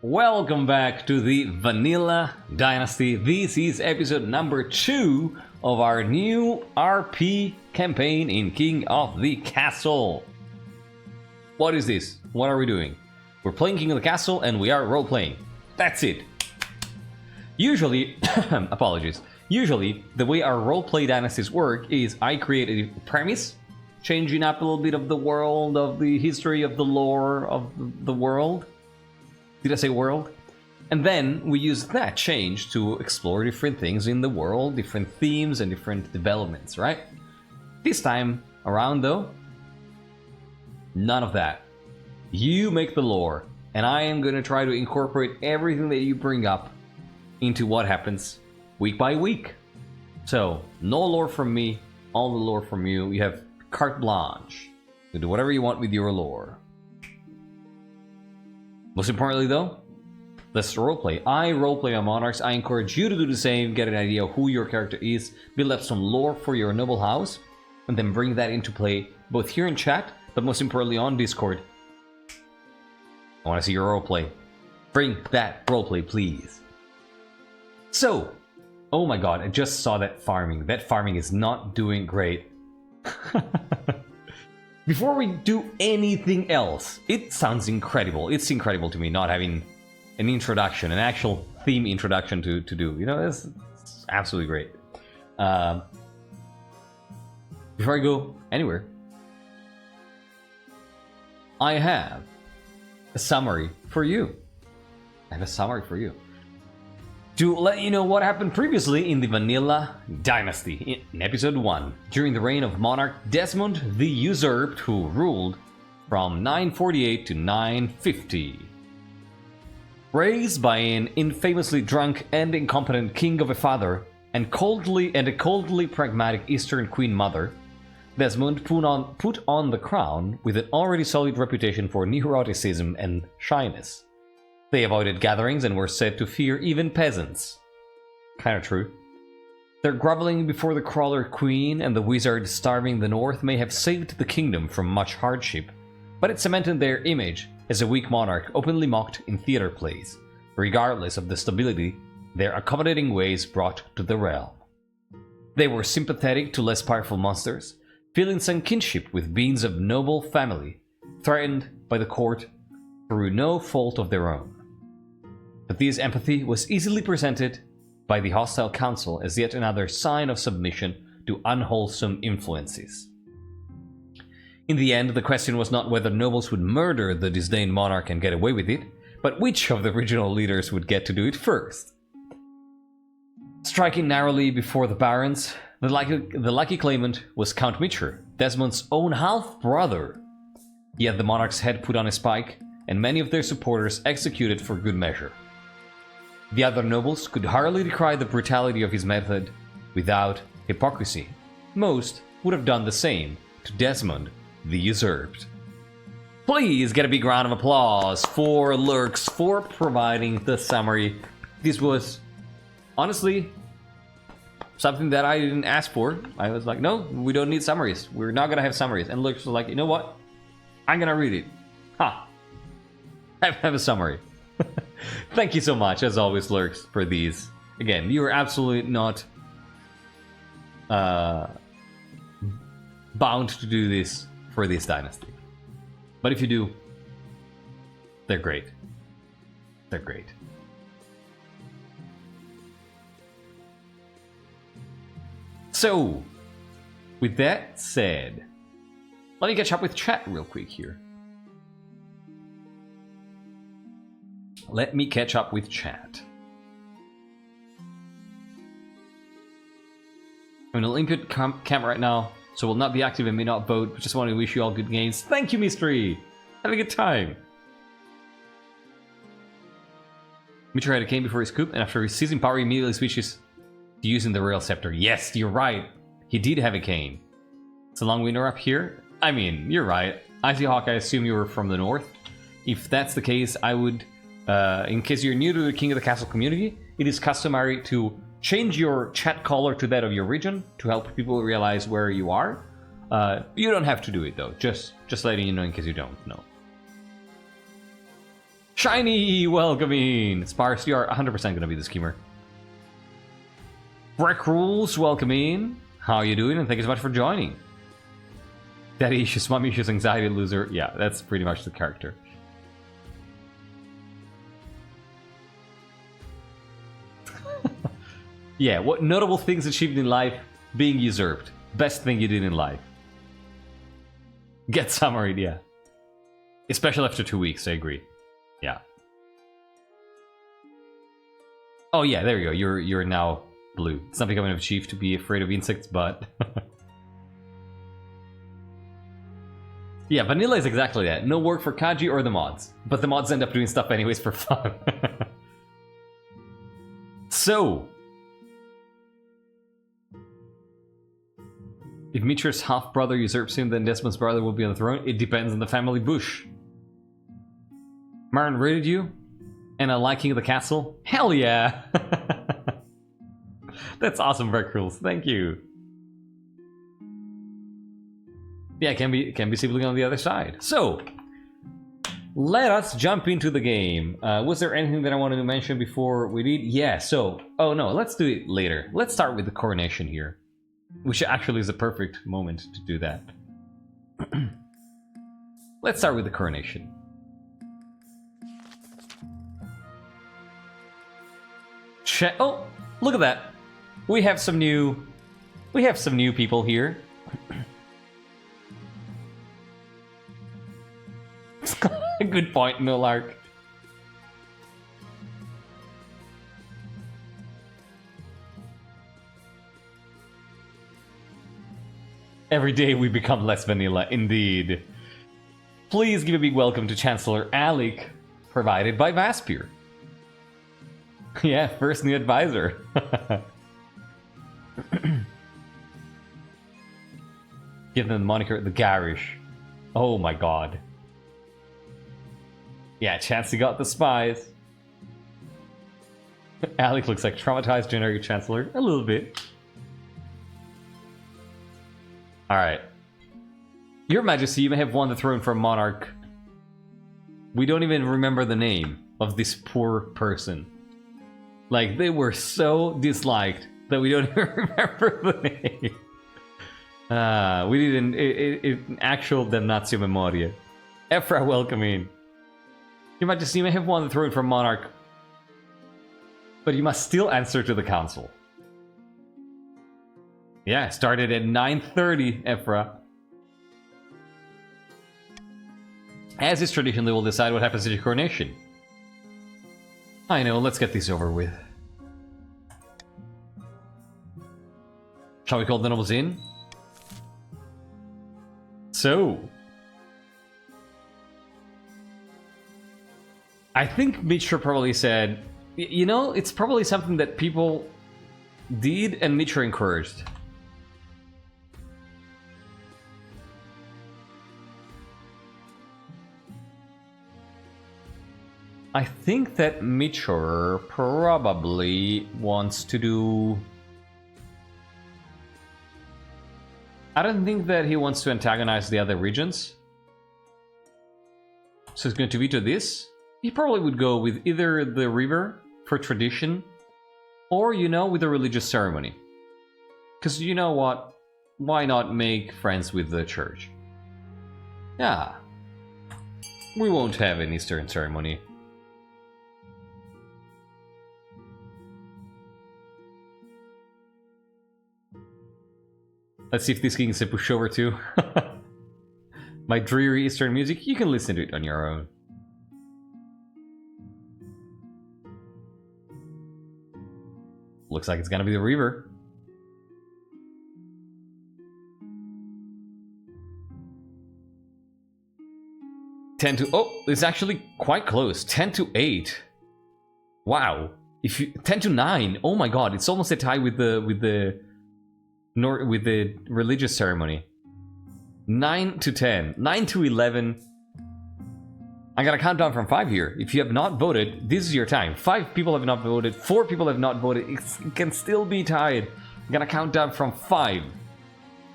Welcome back to the Vanilla Dynasty. This is episode number 2 of our new RP campaign in King of the Castle. What is this? What are we doing? We're playing King of the Castle and we are role-playing. That's it. Usually, apologies. Usually, the way our role-play dynasties work is I create a premise, changing up a little bit of the world, of the history, of the lore of the world. Did I say world? And then we use that change to explore different things in the world, different themes and different developments, right? This time around though, none of that. You make the lore, and I am going to try to incorporate everything that you bring up into what happens week by week. So, no lore from me, all the lore from you. You have carte blanche. You do whatever you want with your lore. Most importantly though, let's roleplay. I roleplay on Monarchs. I encourage you to do the same, get an idea of who your character is, build up some lore for your noble house, and then bring that into play both here in chat, but most importantly on Discord. I want to see your roleplay. Bring that roleplay, please. So, oh my god, I just saw that farming. That farming is not doing great. Before we do anything else, it sounds incredible. It's incredible to me not having an introduction, an actual theme introduction to do. You know, it's absolutely great. Before I go anywhere, I have a summary for you. To let you know what happened previously in the Vanilla Dynasty in episode 1, during the reign of Monarch Desmond the Usurped, who ruled from 948 to 950. Raised by an infamously drunk and incompetent king of a father and a coldly pragmatic Eastern queen mother, Desmond put on the crown with an already solid reputation for neuroticism and shyness. They avoided gatherings and were said to fear even peasants. Kinda true. Their groveling before the crawler queen and the wizard starving the north may have saved the kingdom from much hardship, but it cemented their image as a weak monarch openly mocked in theater plays, regardless of the stability their accommodating ways brought to the realm. They were sympathetic to less powerful monsters, feeling some kinship with beings of noble family, threatened by the court through no fault of their own. But this empathy was easily presented by the hostile council as yet another sign of submission to unwholesome influences. In the end, the question was not whether nobles would murder the disdained monarch and get away with it, but which of the regional leaders would get to do it first. Striking narrowly before the barons, the lucky claimant was Count Michor, Desmond's own half-brother. He had the monarch's head put on a spike, and many of their supporters executed for good measure. The other nobles could hardly decry the brutality of his method without hypocrisy. Most would have done the same to Desmond the Usurped. Please get a big round of applause for Lurks for providing the summary. This was, honestly, something that I didn't ask for. I was like, no, we don't need summaries. We're not gonna have summaries. And Lurks was like, you know what? I'm gonna read it. Ha! Have a summary. Thank you so much, as always, Lurks, for these. Again, you are absolutely not bound to do this for this dynasty. But if you do, they're great. They're great. So, with that said, let me catch up with chat real quick here. Let me catch up with chat. I'm in an Olympiad camp right now, so will not be active and may not vote, but just want to wish you all good games. Thank you, Mystery! Have a good time! Michor had a cane before his coup, and after seizing power, he immediately switches to using the Royal Scepter. Yes, you're right! He did have a cane. It's a long winter up here. I mean, you're right. Icy Hawk, I assume you were from the north. If that's the case, I would... in case you're new to the King of the Castle community, it is customary to change your chat color to that of your region to help people realize where you are. You don't have to do it though, just letting you know in case you don't know. Shiny, welcoming. Sparse, you are 100% going to be the schemer. Break rules, welcoming. How are you doing? And thank you so much for joining. Daddy issues, mommy issues, anxiety loser. Yeah, that's pretty much the character. Yeah, what notable things achieved in life? Being usurped. Best thing you did in life. Get summaried, yeah. Especially after 2 weeks, I agree. Yeah. Oh yeah, there you go. You're now blue. It's not becoming a chief to be afraid of insects, but yeah, vanilla is exactly that. No work for Kaji or the mods, but the mods end up doing stuff anyways for fun. So, if Michor's half-brother usurps him, then Desmond's brother will be on the throne. It depends on the family bush. Marin raided you? And a liking of the castle? Hell yeah! That's awesome, Vercruels. Thank you. Yeah, can be sibling on the other side. So, let us jump into the game. Was there anything that I wanted to mention before we did? Yeah, so... Oh no, let's do it later. Let's start with the coronation here. Which actually is a perfect moment to do that. Let's start with the coronation. Oh, look at that. We have some new people here. Good point, no lark. Every day we become less vanilla, indeed. Please give a big welcome to Chancellor Alec, provided by Vaspir. Yeah, first new advisor. Give them the moniker the Garish. Oh my god. Yeah, Chancey got the spies. Alec looks like traumatized generic Chancellor. A little bit. Alright. Your Majesty, you may have won the throne from Monarch. We don't even remember the name of this poor person. Like, they were so disliked that we don't even remember the name. We did an actual damnatio memoria. Ephra, welcoming. Your Majesty, you may have won the throne from Monarch, but you must still answer to the Council. Yeah, started at 9:30, Ephra. As is tradition, they will decide what happens at your coronation. I know, let's get this over with. Shall we call the nobles in? So... I think Michor probably said, you know, it's probably something that people did and Michor encouraged. I think that Michor probably wants to do... I don't think that he wants to antagonize the other regions. So he's going to veto this. He probably would go with either the river for tradition, or, you know, with a religious ceremony. Because you know what? Why not make friends with the church? Yeah. We won't have an Eastern ceremony. Let's see if this king is a pushover too. My dreary Eastern music, you can listen to it on your own. Looks like it's gonna be the Reaver. Oh, it's actually quite close. 10-8. Wow. If you 10-9. Oh my god, it's almost a tie with the religious ceremony. 9-10. 9-11. I gotta count down from 5 here. If you have not voted, this is your time. 5 people have not voted. 4 people have not voted. It can still be tied. I'm gonna count down from 5,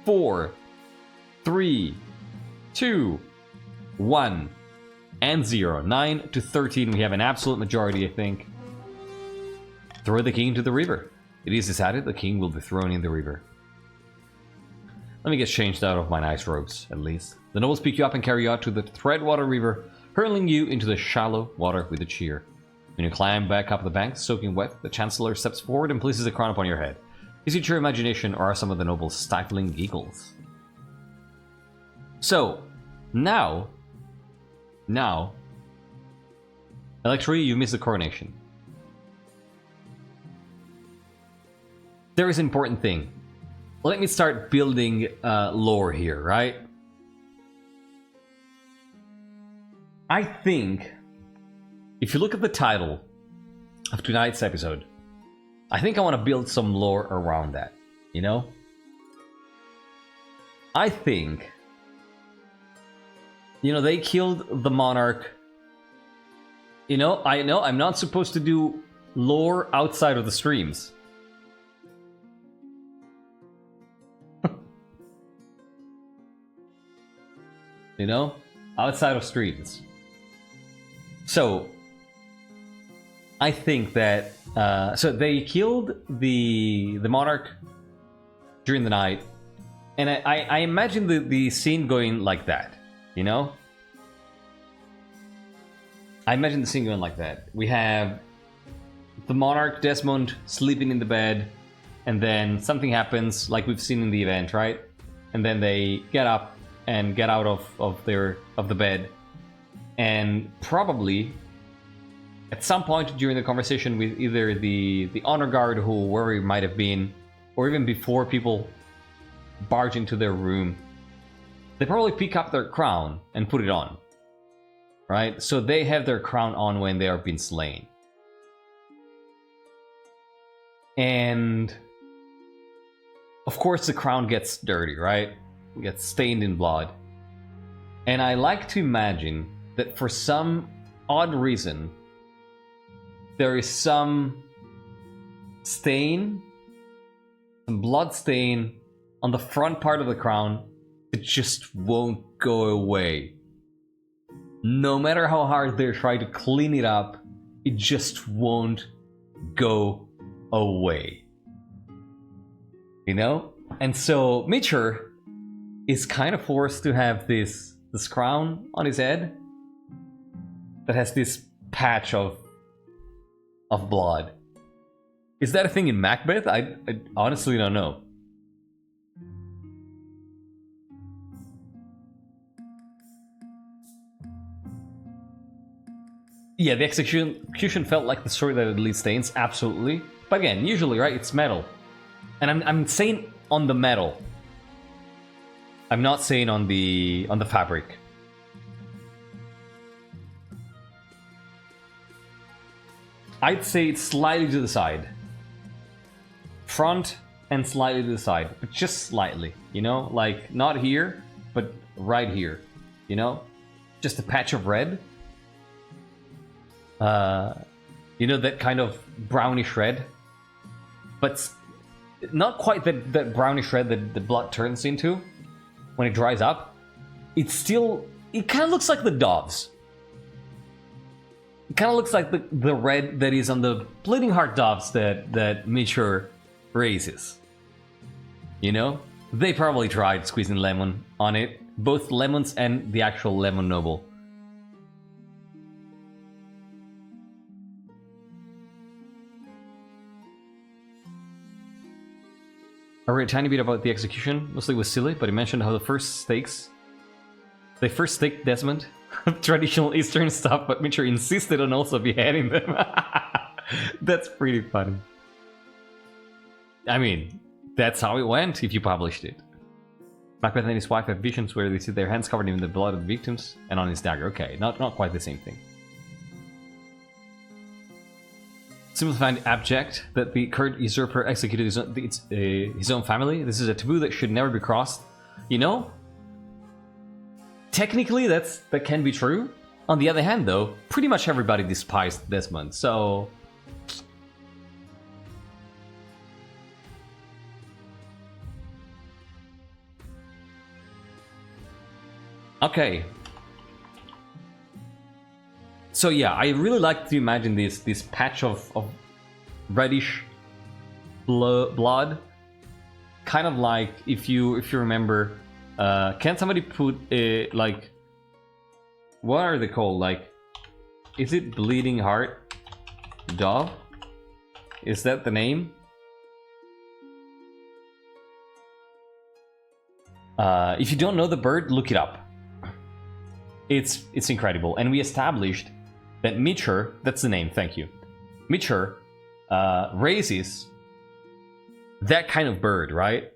4, 3, 2, 1. and 0. 9 to 13, we have an absolute majority, I think. Throw the king into the river. It is decided the king will be thrown in the river. Let me get changed out of my nice robes, at least. The nobles pick you up and carry you out to the Threadwater River, hurling you into the shallow water with a cheer. When you climb back up the bank, soaking wet, the Chancellor steps forward and places a crown upon your head. Is it your imagination, or are some of the nobles stifling giggles? So, now, Electri, you missed the coronation. There is an important thing. Let me start building lore here, right? I think, if you look at the title of tonight's episode, I think I want to build some lore around that, you know? I think, you know, they killed the monarch. You know I'm not supposed to do lore outside of the streams. You know? Outside of streams. So, I think that so they killed the monarch during the night, and I imagine the scene going like that, you know? I imagine the scene going like that. We have the monarch Desmond sleeping in the bed, and then something happens, like we've seen in the event, right? And then they get up and get out of the bed, and probably at some point during the conversation with either the honor guard, whoever it might have been, or even before people barge into their room, they probably pick up their crown and put it on, right? So they have their crown on when they are being slain. And of course the crown gets dirty, right? It gets stained in blood. And I like to imagine that for some odd reason, there is some stain, some blood stain on the front part of the crown that just won't go away. No matter how hard they try to clean it up, it just won't go away. You know? And so Michor is kind of forced to have this crown on his head that has this patch of blood. Is that a thing in Macbeth? I honestly don't know. Yeah, the execution felt like the story that it leaves stains, absolutely. But again, usually, right, it's metal. And I'm saying on the metal. I'm not saying on the fabric. I'd say it's slightly to the side. Front and slightly to the side, but just slightly, you know? Like, not here, but right here, you know? Just a patch of red. You know, that kind of brownish red? But not quite that brownish red that the blood turns into when it dries up. It's still... It kind of looks like the doves. It kind of looks like the red that is on the Bleeding Heart doves that Michor raises. You know? They probably tried squeezing lemon on it. Both lemons and the actual lemon noble. I read a tiny bit about the execution. Mostly was silly, but he mentioned how they first staked Desmond. Traditional Eastern stuff, but Michor insisted on also beheading them. That's pretty funny. I mean, that's how it went if you published it. Macbeth and his wife have visions where they see their hands covered in the blood of the victims and on his dagger. Okay, not quite the same thing. Simplified abject that the current usurper executed his own family. This is a taboo that should never be crossed. You know, technically that can be true. On the other hand, though, pretty much everybody despised Desmond, so... Okay. So yeah, I really like to imagine this patch of reddish blood, kind of like if you remember, can somebody put a like, what are they called? Like, is it bleeding heart dove? Is that the name? If you don't know the bird, look it up. It's incredible, and we established that Michor, that's the name, thank you. Michor raises that kind of bird, right?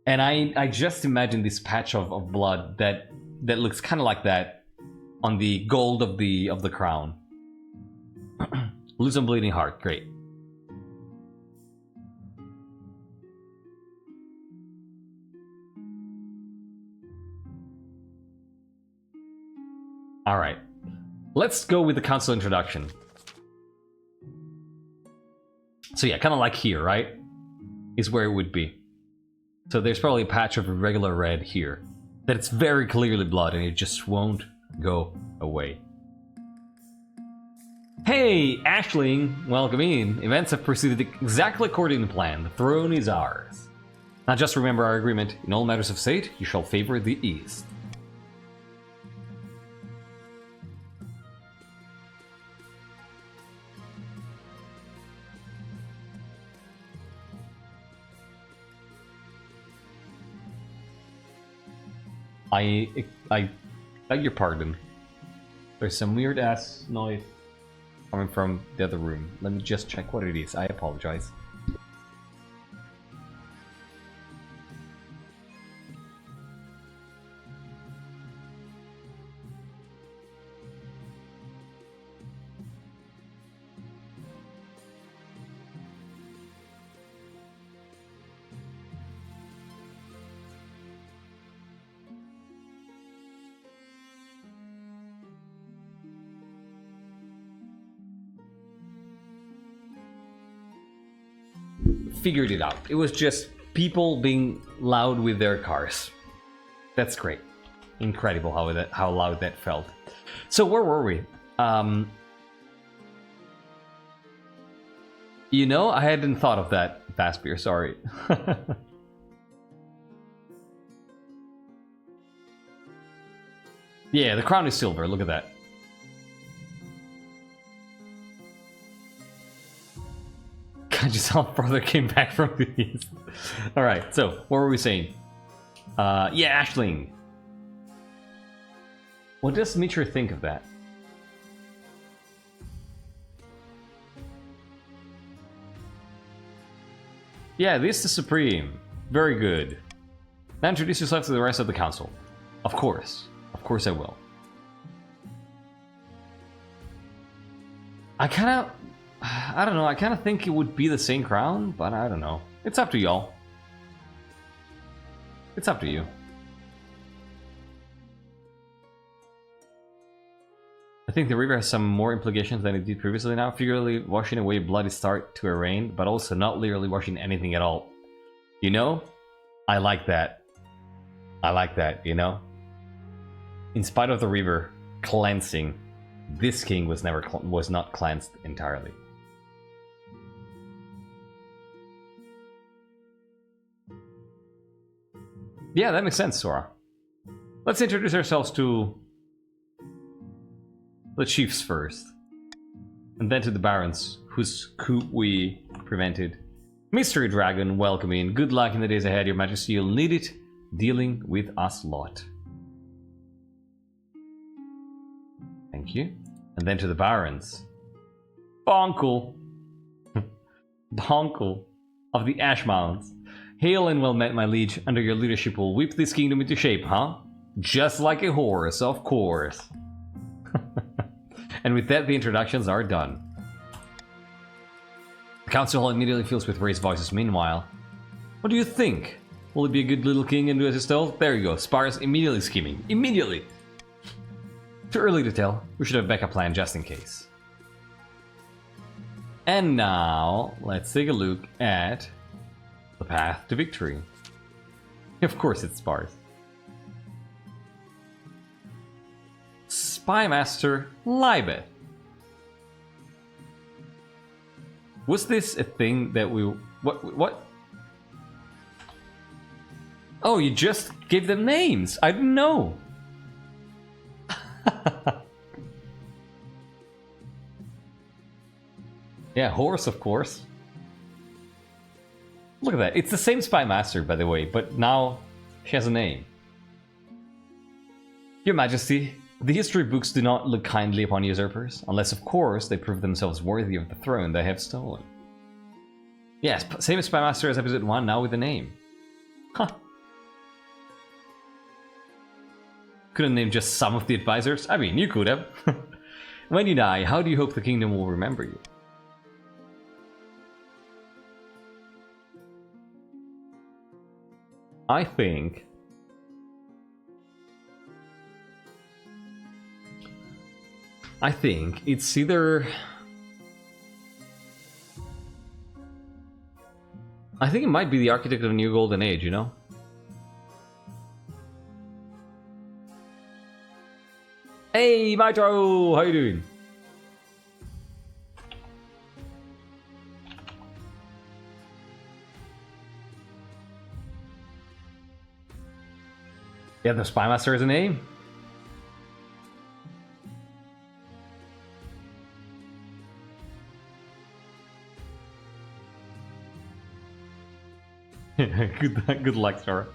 And I just imagine this patch of blood that looks kind of like that on the gold of the crown. Lose some bleeding heart, great. All right, let's go with the council introduction. So yeah, kind of like here, right? Is where it would be. So there's probably a patch of irregular red here. That it's very clearly blood and it just won't go away. Hey, Ashling, welcome in. Events have proceeded exactly according to plan. The throne is ours. Now just remember our agreement. In all matters of state, you shall favor the East. I beg your pardon. There's some weird ass noise coming from the other room. Let me just check what it is. I apologize. Figured it out. It was just people being loud with their cars. That's great. Incredible how loud that felt. So where were we? You know, I hadn't thought of that, Vaspier, sorry. Yeah, the crown is silver, look at that. Kaji's half brother came back from the east. Alright, so what were we saying? Yeah, Ashling. What does Michor think of that? Yeah, this is Supreme. Very good. Now introduce yourself to the rest of the council. Of course. Of course I will. I don't know, I kind of think it would be the same crown, but I don't know. It's up to y'all. It's up to you. I think the river has some more implications than it did previously now, figuratively washing away bloody start to a rain, but also not literally washing anything at all. You know? I like that. I like that, you know? In spite of the river cleansing, this king was not cleansed entirely. Yeah, that makes sense, Sora. Let's introduce ourselves to the chiefs first, and then to the barons, whose coup we prevented. Mystery Dragon, welcome in. Good luck in the days ahead, your majesty. You'll need it dealing with us lot. Thank you. And then to the barons. Bonkle. Bonkle of the Ash Mounds. Hail and well met, my liege. Under your leadership we'll whip this kingdom into shape, huh? Just like a horse, of course. And with that, the introductions are done. The council hall immediately fills with raised voices. Meanwhile, what do you think? Will it be a good little king and do as he's told? There you go. Spars immediately scheming. Immediately! Too early to tell. We should have a backup plan just in case. And now, let's take a look at the path to victory. Of course it's Spars. Spymaster Libet. Was this a thing that we... What? Oh, you just gave them names. I didn't know. Yeah, horse, of course. Look at that. It's the same Spymaster, by the way, but now she has a name. Your Majesty, the history books do not look kindly upon usurpers, unless, of course, they prove themselves worthy of the throne they have stolen. Yes, same Spymaster as episode 1, now with a name. Huh. Couldn't name just some of the advisors? I mean, you could have. When you die, how do you hope the kingdom will remember you? I think it's either... I think it might be the architect of a new golden age, you know? Hey, Michor! How you doing? Yeah, the Spymaster is a name. Good luck, Sarah.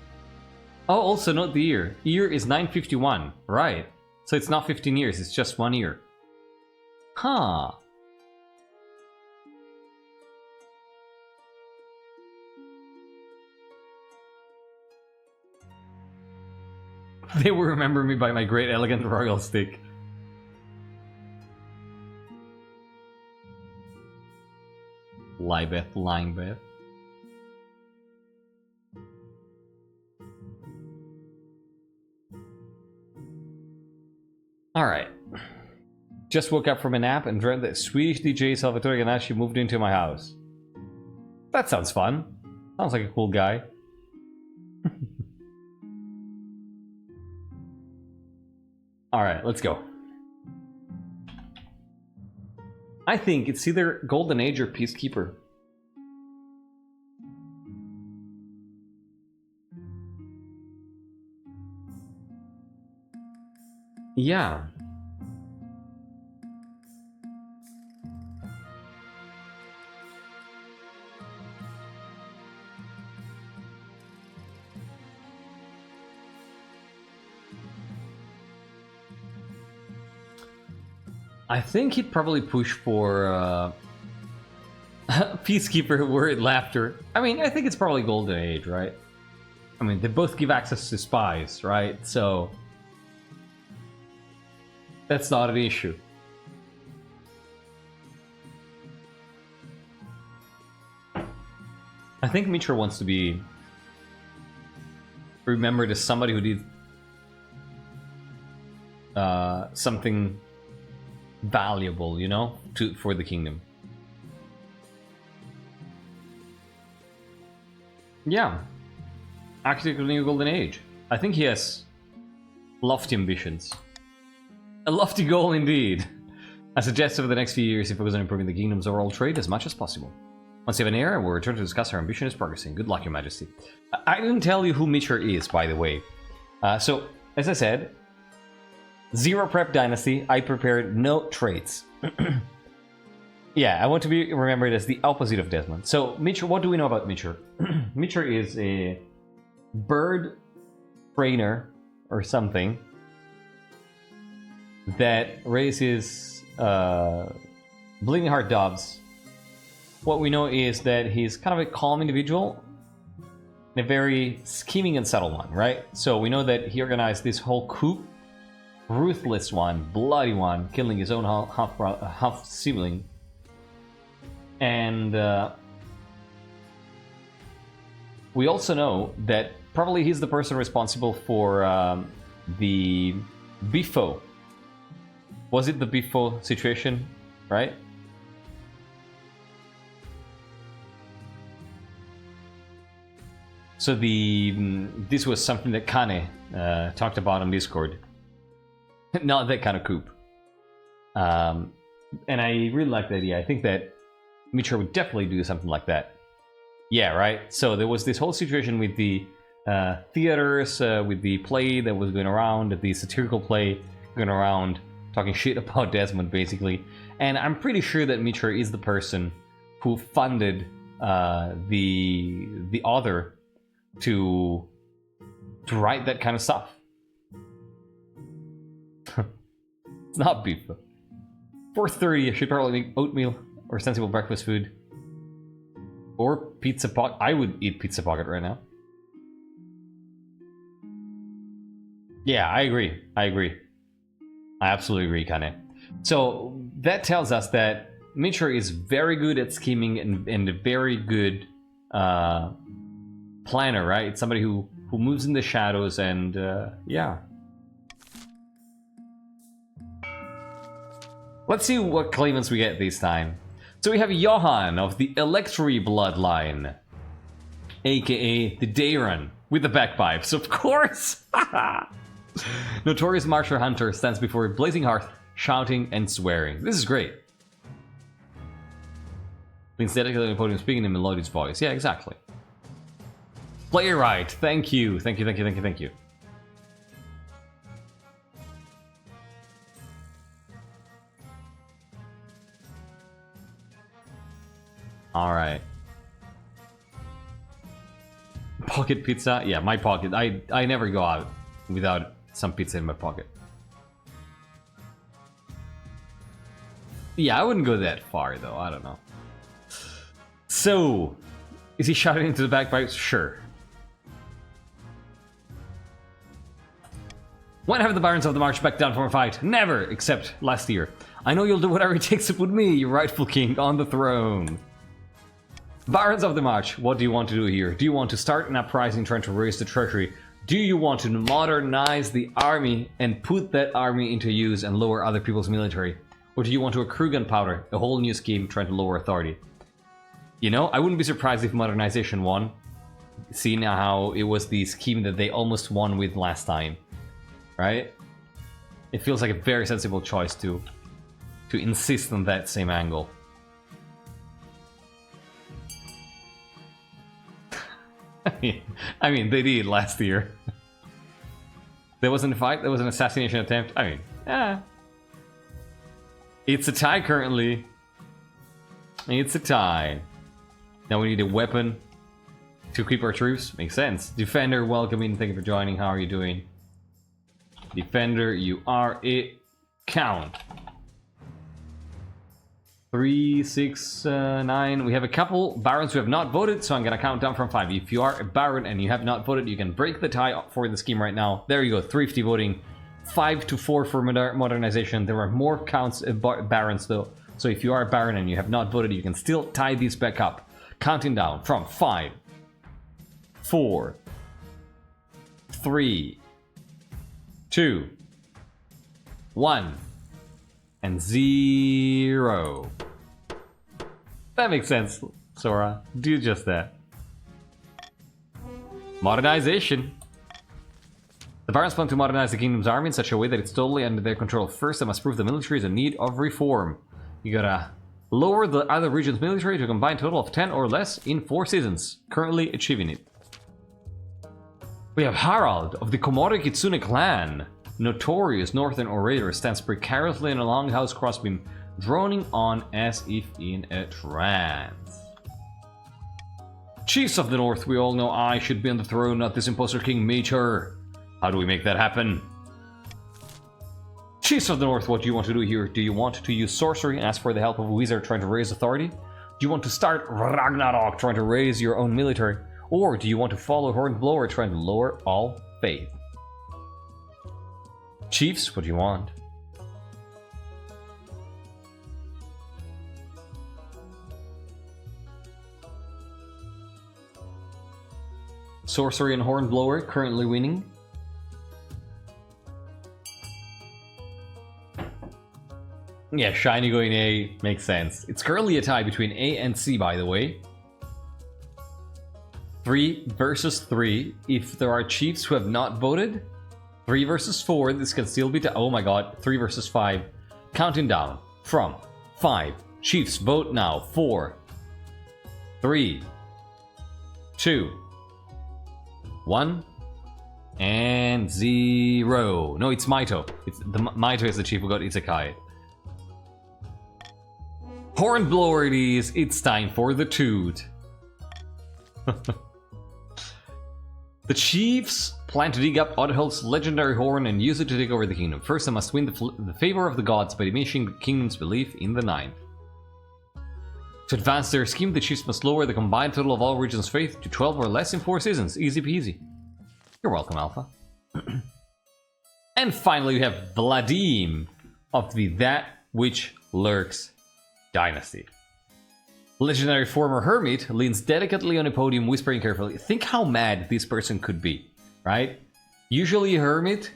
Oh, also note the year. Year is 951. Right. So it's not 15 years, it's just 1 year. Huh. They will remember me by my great elegant royal stick. Libeth, Linebeth. Alright. Just woke up from a nap and dreamt that Swedish DJ Salvatore Ganasci moved into my house. That sounds fun. Sounds like a cool guy. Alright, let's go. I think it's either Golden Age or Peacekeeper. Yeah. I think he'd probably push for Peacekeeper word laughter. I mean, I think it's probably Golden Age, right? I mean, they both give access to spies, right? So that's not an issue. I think Michor wants to be remembered as somebody who did something valuable, you know, for the kingdom. Yeah. Architect of the New Golden Age. I think he has lofty ambitions. A lofty goal indeed. I suggest over the next few years he focuses on improving the kingdom's overall trade as much as possible. Once you have an heir, we'll return to discuss how our ambition is progressing. Good luck, Your Majesty. I didn't tell you who Michor is, by the way. So, as I said, zero prep dynasty, I prepared no traits. Yeah, I want to be remembered as the opposite of Desmond. So, Michor, what do we know about Michor? Michor is a bird trainer or something that raises bleeding heart doves. What we know is that he's kind of a calm individual, a very scheming and subtle one, right? So we know that he organized this whole coup, ruthless one, bloody one, killing his own half sibling. And we also know that probably he's the person responsible for the Bifo. Was it the Bifo situation, right? So this was something that Kane talked about on Discord. Not that kind of coup. And I really like the idea. I think that Michor would definitely do something like that. Yeah, right? So there was this whole situation with the theaters, with the play that was going around, the satirical play going around, talking shit about Desmond, basically. And I'm pretty sure that Michor is the person who funded the author to write that kind of stuff. It's not beef. 4:30, I should probably make oatmeal or sensible breakfast food. Or pizza pocket. I would eat pizza pocket right now. Yeah, I agree. I absolutely agree, Kane. So that tells us that Michor is very good at scheming and a very good planner, right? It's somebody who moves in the shadows and yeah. Let's see what claimants we get this time. So we have Johan of the Electri bloodline, aka the Dayron with the bagpipes, of course. Notorious martial hunter stands before a blazing hearth, shouting and swearing. This is great. Instead of the podium speaking in melodious voice. Yeah, exactly. Playwright, thank you. Thank you. Alright. Pocket pizza? Yeah, my pocket. I never go out without some pizza in my pocket. Yeah, I wouldn't go that far though, I don't know. So, is he shouting into the bagpipes? Sure. When have the Barons of the March backed down from a fight? Never, except last year. I know you'll do whatever it takes to put me, your rightful king, on the throne. Barons of the March, what do you want to do here? Do you want to start an uprising trying to raise the treasury? Do you want to modernize the army and put that army into use and lower other people's military? Or do you want to accrue gunpowder, a whole new scheme trying to lower authority? You know, I wouldn't be surprised if modernization won. Seeing how it was the scheme that they almost won with last time. Right? It feels like a very sensible choice to insist on that same angle. I mean, they did last year. There wasn't a fight, there was an assassination attempt. I mean, yeah. It's a tie currently. It's a tie. Now we need a weapon to equip our troops. Makes sense. Defender, welcome in. Thank you for joining. How are you doing? Defender, you are it. Count. 3, 6, 9. We have a couple barons who have not voted, so I'm gonna count down from 5. If you are a baron and you have not voted, you can break the tie for the scheme right now. There you go, 350 voting, 5 to 4 for modernization. There are more counts of barons though, so if you are a baron and you have not voted, you can still tie these back up. Counting down from 5, 4, 3, 2, 1. And 0. That makes sense, Sora. Do just that. Modernization. The barons plan to modernize the kingdom's army in such a way that it's totally under their control. First, they must prove the military is in need of reform. You gotta lower the other region's military to a combined total of 10 or less in 4 seasons. Currently achieving it. We have Harald of the Komori Kitsune clan. Notorious northern orator stands precariously in a longhouse crossbeam, droning on as if in a trance. Chiefs of the North, we all know I should be on the throne, not this imposter king Michor. How do we make that happen? Chiefs of the North, what do you want to do here? Do you want to use sorcery and ask for the help of a wizard trying to raise authority? Do you want to start Ragnarok trying to raise your own military? Or do you want to follow Hornblower trying to lower all faith? Chiefs, what do you want? Sorcery and Hornblower currently winning. Yeah, Shiny going A makes sense. It's currently a tie between A and C, by the way. 3 versus 3. If there are chiefs who have not voted, 3 versus 4. This can still be... Oh my god. 3 versus 5. Counting down. From 5. Chiefs, vote now. 4. 3. 2. 1. And 0. No, it's Maito. Maito is the chief who got Isekai. Hornblower it is. It's time for the toot. The chiefs plan to dig up Odhel's legendary horn and use it to take over the kingdom. First, I must win the favor of the gods by diminishing the kingdom's belief in the Nine. To advance their scheme, the chiefs must lower the combined total of all regions' faith to 12 or less in 4 seasons. Easy peasy. You're welcome, Alpha. And finally, we have Vladim of the That Which Lurks Dynasty. Legendary former hermit leans delicately on a podium, whispering carefully. Think how mad this person could be, right? Usually a hermit,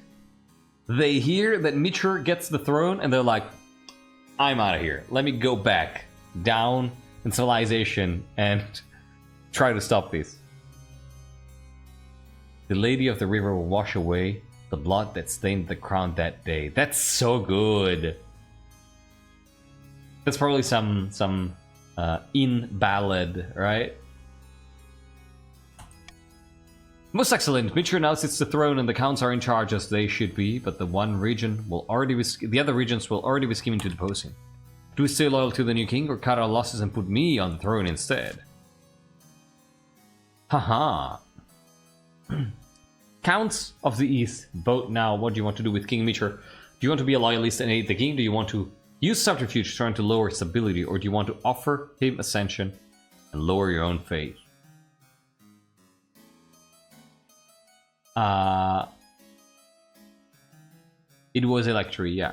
they hear that Michor gets the throne and they're like, I'm out of here. Let me go back down in civilization and try to stop this. The Lady of the River will wash away the blood that stained the crown that day. That's so good. That's probably some in ballad, right? Most excellent. Michor now sits the throne and the counts are in charge as they should be, but the other regions will already be scheming to depose him. Do we stay loyal to the new king or cut our losses and put me on the throne instead? Haha. Counts of the East, vote now. What do you want to do with King Michor? Do you want to be a loyalist and aid the king? Do you want to use subterfuge trying to lower stability, or do you want to offer him ascension and lower your own faith? It was electory, yeah.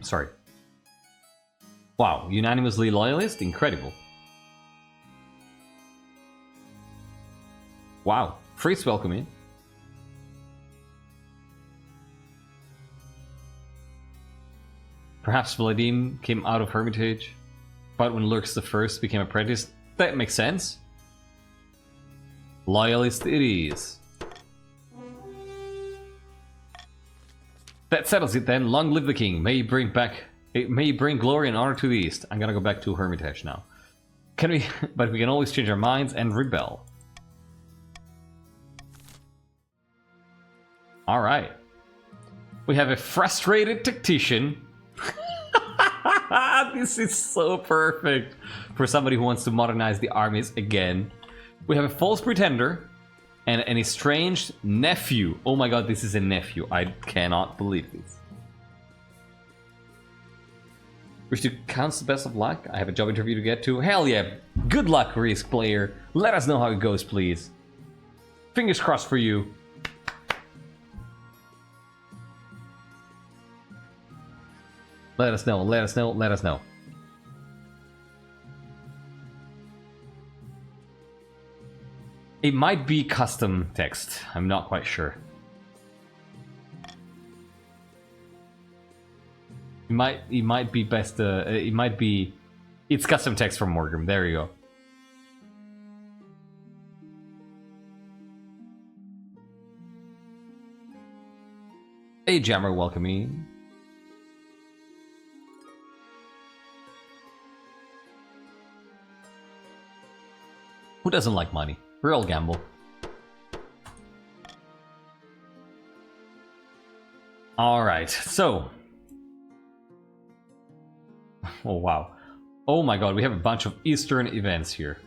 Sorry. Wow, unanimously loyalist? Incredible. Wow, Freeze welcome in. Perhaps Vladim came out of Hermitage, but when Lurks the First became apprentice. That makes sense. Loyalist it is. That settles it then. Long live the king. May he bring glory and honor to the East. I'm gonna go back to Hermitage now. Can we? But we can always change our minds and rebel. All right. We have a frustrated tactician. This is so perfect for somebody who wants to modernize the armies again. We have a false pretender and an estranged nephew. Oh my god, this is a nephew. I cannot believe this. Wish to counts the best of luck. I have a job interview to get to. Hell yeah. Good luck, Risk player. Let us know how it goes, please. Fingers crossed for you. Let us know, let us know, let us know. It might be custom text. I'm not quite sure. It might be best. It might be. It's custom text from Morgan. There you go. Hey, Jammer, welcome in. Who doesn't like money? Real gamble. Alright, so. Oh, wow. Oh my god, we have a bunch of Eastern events here.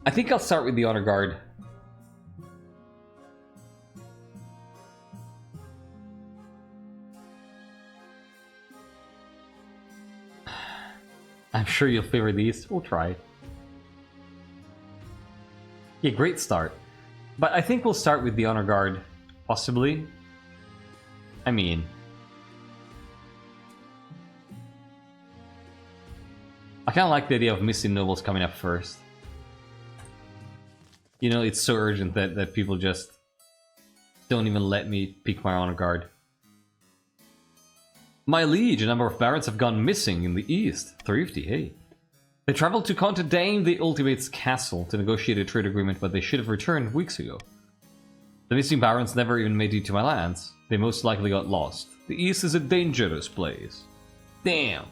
I think I'll start with the Honor Guard. I'm sure you'll favor these. We'll try. Yeah, great start. But I think we'll start with the Honor Guard, possibly. I mean... I kind of like the idea of Misty Nobles coming up first. You know, it's so urgent that people just don't even let me pick my Honor Guard. My liege, a number of barons have gone missing in the east. Thrifty, hey. They traveled to Contadane the Ultimate's castle to negotiate a trade agreement, but they should have returned weeks ago. The missing barons never even made it to my lands. They most likely got lost. The East is a dangerous place. Damn.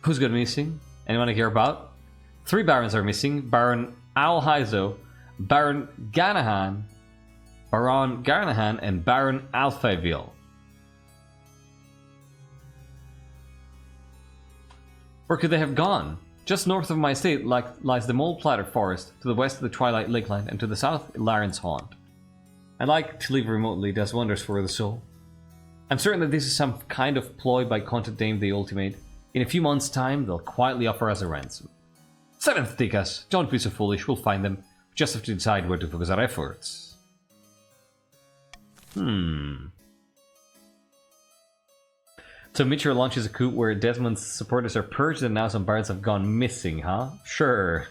Who's got missing? Anyone I care about? 3 barons are missing. Baron Alhaizo, Baron Ganahan, and Baron Alphaville. Where could they have gone? Just north of my estate lies the Mole Platter Forest, to the west of the Twilight Lakeland, and to the south, Laren's Haunt. I like to live remotely, does wonders for the soul. I'm certain that this is some kind of ploy by Contadane the Ultimate. In a few months' time, they'll quietly offer us a ransom. Set them to take us. Don't be so foolish, we'll find them. We just have to decide where to focus our efforts. So Michor launches a coup where Desmond's supporters are purged and now some barons have gone missing, huh? Sure.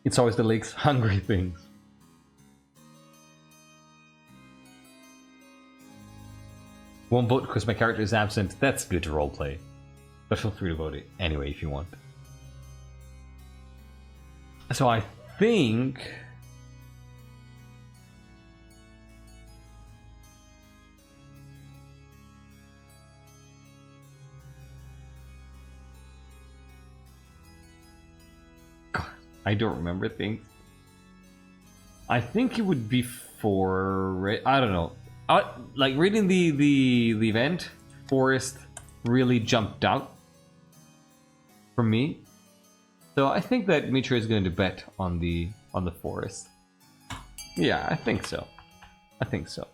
It's always the lake's hungry things. Won't vote because my character is absent. That's good to roleplay. But feel free to vote it anyway if you want. So I think... God, I don't remember things. I think it would be for... I don't know. Like reading the event, Forest really jumped out for me. So I think that Michor is going to bet on the Forest. Yeah, I think so. I think so.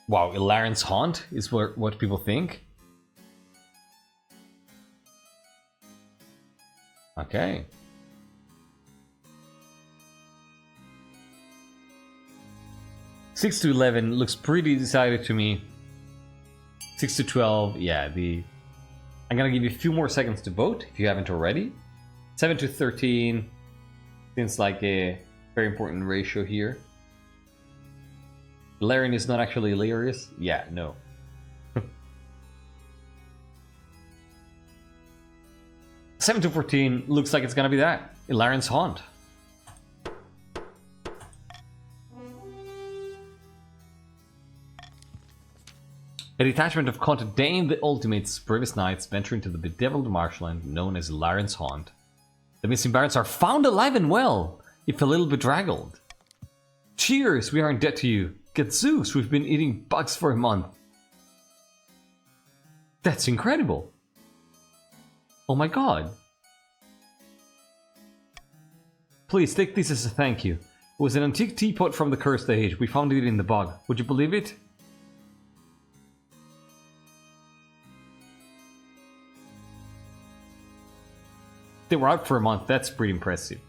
Wow, Laren's Haunt is what people think. Okay. Six to 11 looks pretty decided to me. 6 to 12, yeah. I'm gonna give you a few more seconds to vote if you haven't already. 7 to 13 seems like a very important ratio here. Laren is not actually hilarious. Yeah, no. 7 to 14 looks like it's gonna be that. Laren's Haunt. A detachment of Contadane the Ultimate's bravest knights venture into the bedeviled marshland known as Laren's Haunt. The missing barons are found alive and well, if a little bedraggled. Cheers, we are in debt to you. Gadzooks, we've been eating bugs for a month. That's incredible. Oh my god. Please take this as a thank you. It was an antique teapot from the Cursed Age. We found it in the bog. Would you believe it? They were out for a month. That's pretty impressive.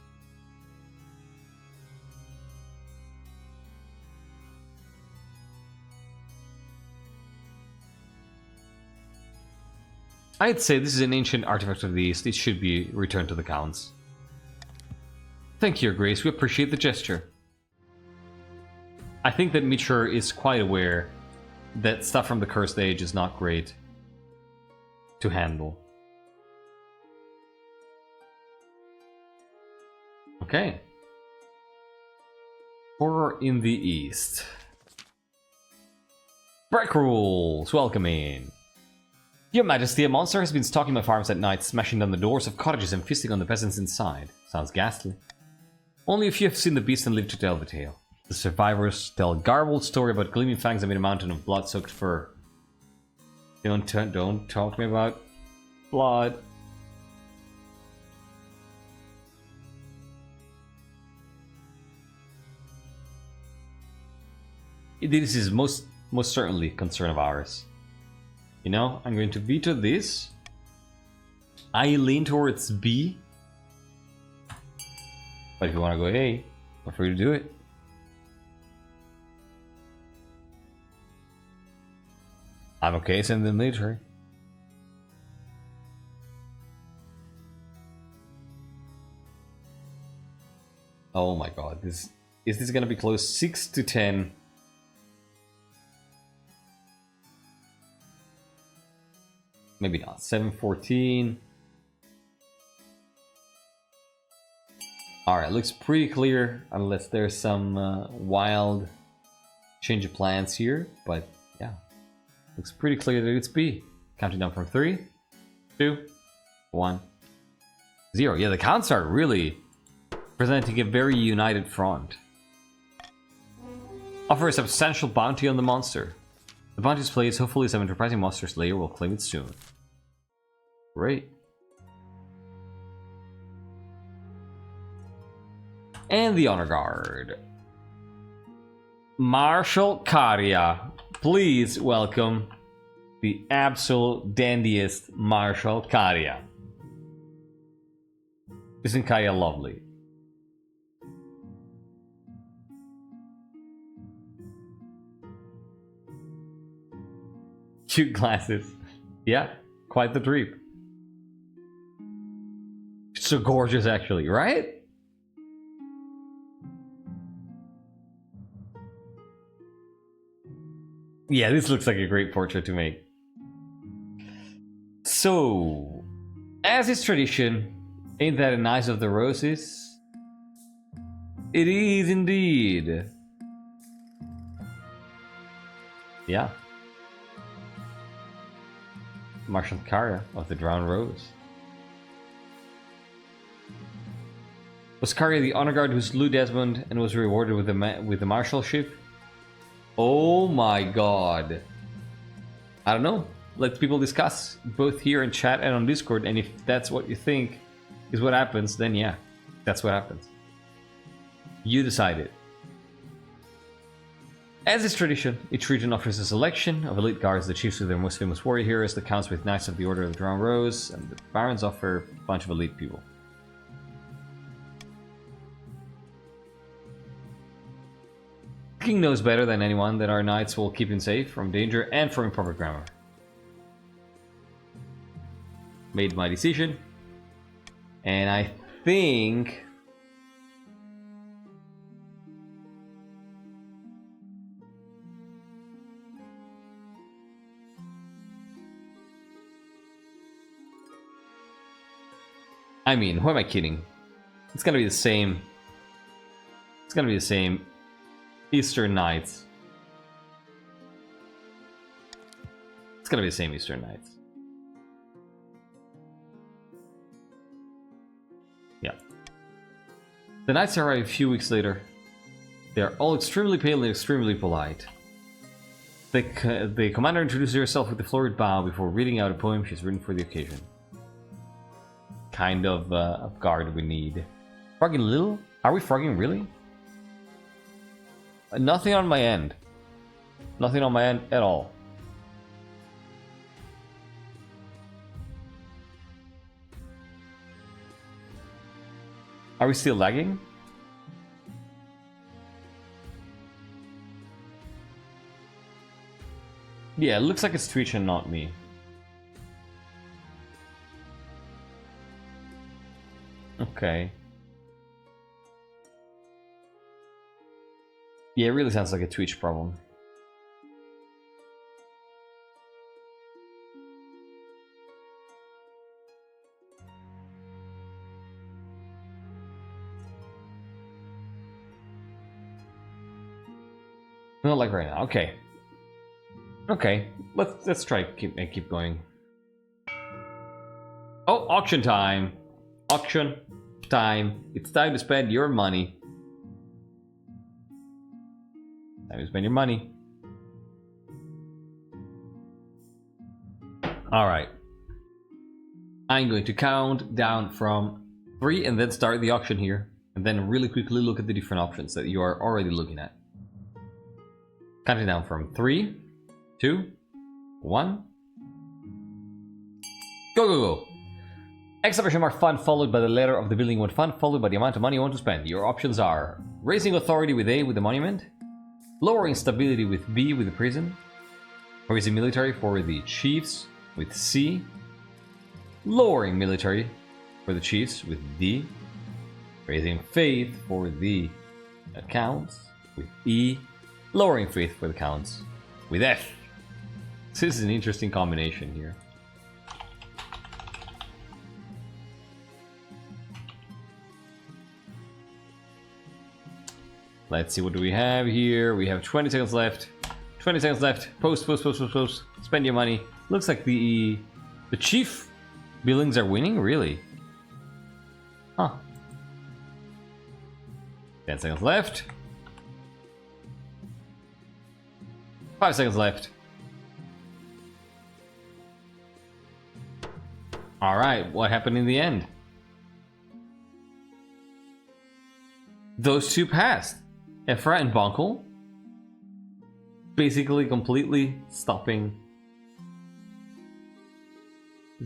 I'd say this is an ancient artifact of the East. It should be returned to the Counts. Thank you, Your Grace. We appreciate the gesture. I think that Michor is quite aware that stuff from the Cursed Age is not great to handle. Okay. Horror in the East. Break rules! Welcome in. Your Majesty, a monster has been stalking my farms at night, smashing down the doors of cottages and feasting on the peasants inside. Sounds ghastly. Only a few have seen the beast and lived to tell the tale. The survivors tell a garbled story about gleaming fangs amid a mountain of blood-soaked fur. Don't talk to me about blood. This is most certainly a concern of ours. You know, I'm going to veto this. I lean towards B. But if you want to go A, feel free to do it. I'm okay sending the military. Oh my god, is this gonna be close? 6 to 10. Maybe not. 7-14. Alright, looks pretty clear, unless there's some wild change of plans here. But yeah, looks pretty clear that it's B. Counting down from 3, 2, 1, 0. Yeah, the counts are really presenting a very united front. Offer a substantial bounty on the monster. The bounty displays, hopefully some enterprising monster slayer will claim it soon. Great. And the honor guard. Marshal Karia. Please welcome the absolute dandiest Marshal Karia. Isn't Karia lovely? Cute glasses. Yeah, quite the trip. So gorgeous, actually, right? Yeah, this looks like a great portrait to make. So, as is tradition, ain't that a nice of the roses? It is indeed. Yeah. Marshal Karia of the Drowned Rose. Was Karia the honor guard who slew Desmond and was rewarded with the marshalship? Oh my god. I don't know. Let people discuss, both here in chat and on Discord, and if that's what you think is what happens, then yeah, that's what happens. You decide it. As is tradition, each region offers a selection of elite guards, the chiefs with their most famous warrior heroes, the counts with Knights of the Order of the Drowned Rose, and the barons offer a bunch of elite people. The king knows better than anyone that our knights will keep him safe from danger and from improper grammar. Made my decision, and I think I mean, who am I kidding? It's gonna be the same. It's gonna be the same Eastern Knights. It's gonna be the same Eastern Knights. Yeah. The knights arrive a few weeks later. They are all extremely pale and extremely polite. The commander introduces herself with a florid bow before reading out a poem she's written for the occasion. Kind of guard we need. Frogging little? Are we frogging really? Nothing on my end. Nothing on my end at all. Are we still lagging? Yeah, it looks like it's Twitch and not me. Okay. Yeah, it really sounds like a Twitch problem. Not like right now. Okay. Okay. Let's try keep going. Oh, auction time. Auction time. It's time to spend your money. Time to spend your money. Alright. I'm going to count down from 3 and then start the auction here. And then really quickly look at the different options that you are already looking at. Counting down from 3, 2, 1. Go, go, go. Exclamation mark fund followed by the letter of the building you want to fund followed by the amount of money you want to spend. Your options are raising authority with A with the monument, lowering stability with B with the prison, raising military for the chiefs with C, lowering military for the chiefs with D, Raising faith for the accounts with E. Lowering faith for the accounts with F. This is an interesting combination here. Let's see, what do we have here? We have 20 seconds left. 20 seconds left. Post. Spend your money. Looks like the chief billings are winning, really? Huh. 10 seconds left. 5 seconds left. Alright, what happened in the end? Those two passed. Ephra and Bonkel. Basically completely stopping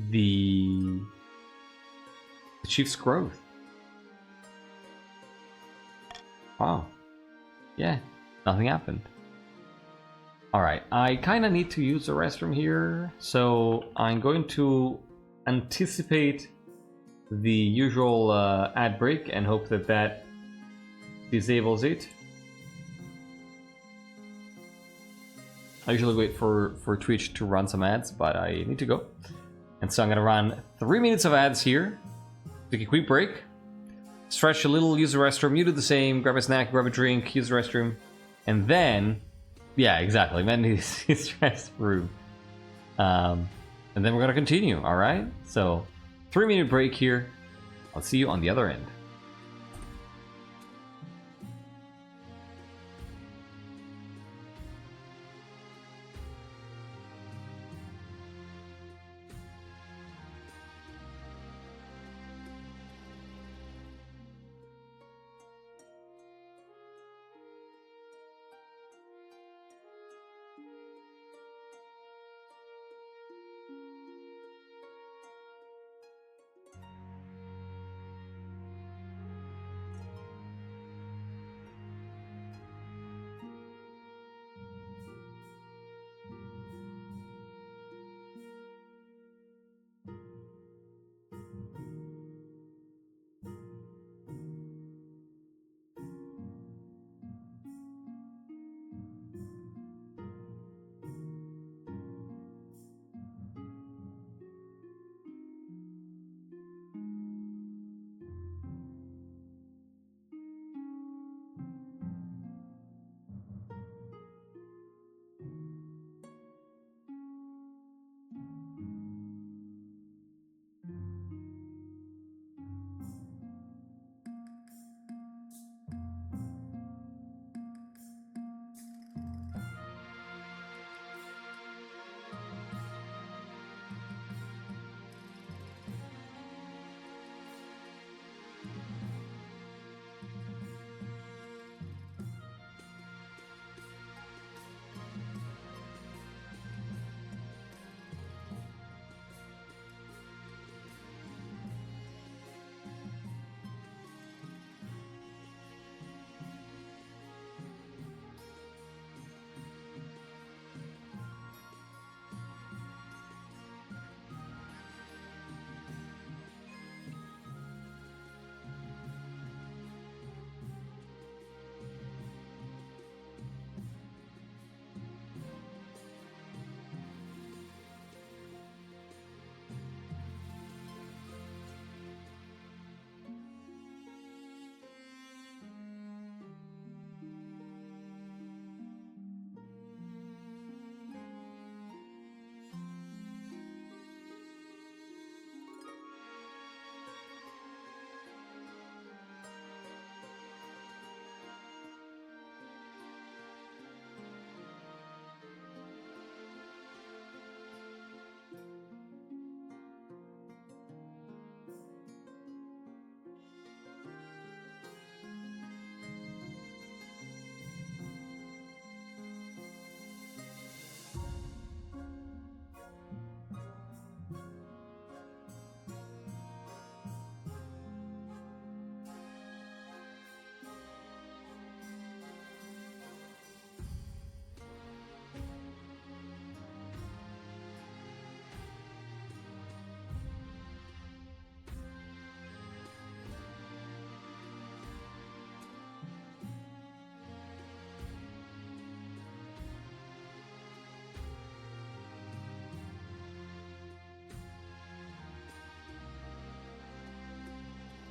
the Chief's growth. Wow. Yeah, nothing happened. Alright, I kind of need to use the restroom here, so I'm going to anticipate the usual ad break and hope that that disables it. I usually wait for Twitch to run some ads, but I need to go. And so I'm gonna run 3 minutes of ads here. Take a quick break. Stretch a little, use the restroom. You do the same, grab a snack, grab a drink, use the restroom. And then, yeah, exactly, man, his restroom. And then we're gonna continue, alright? So, 3-minute break here. I'll see you on the other end.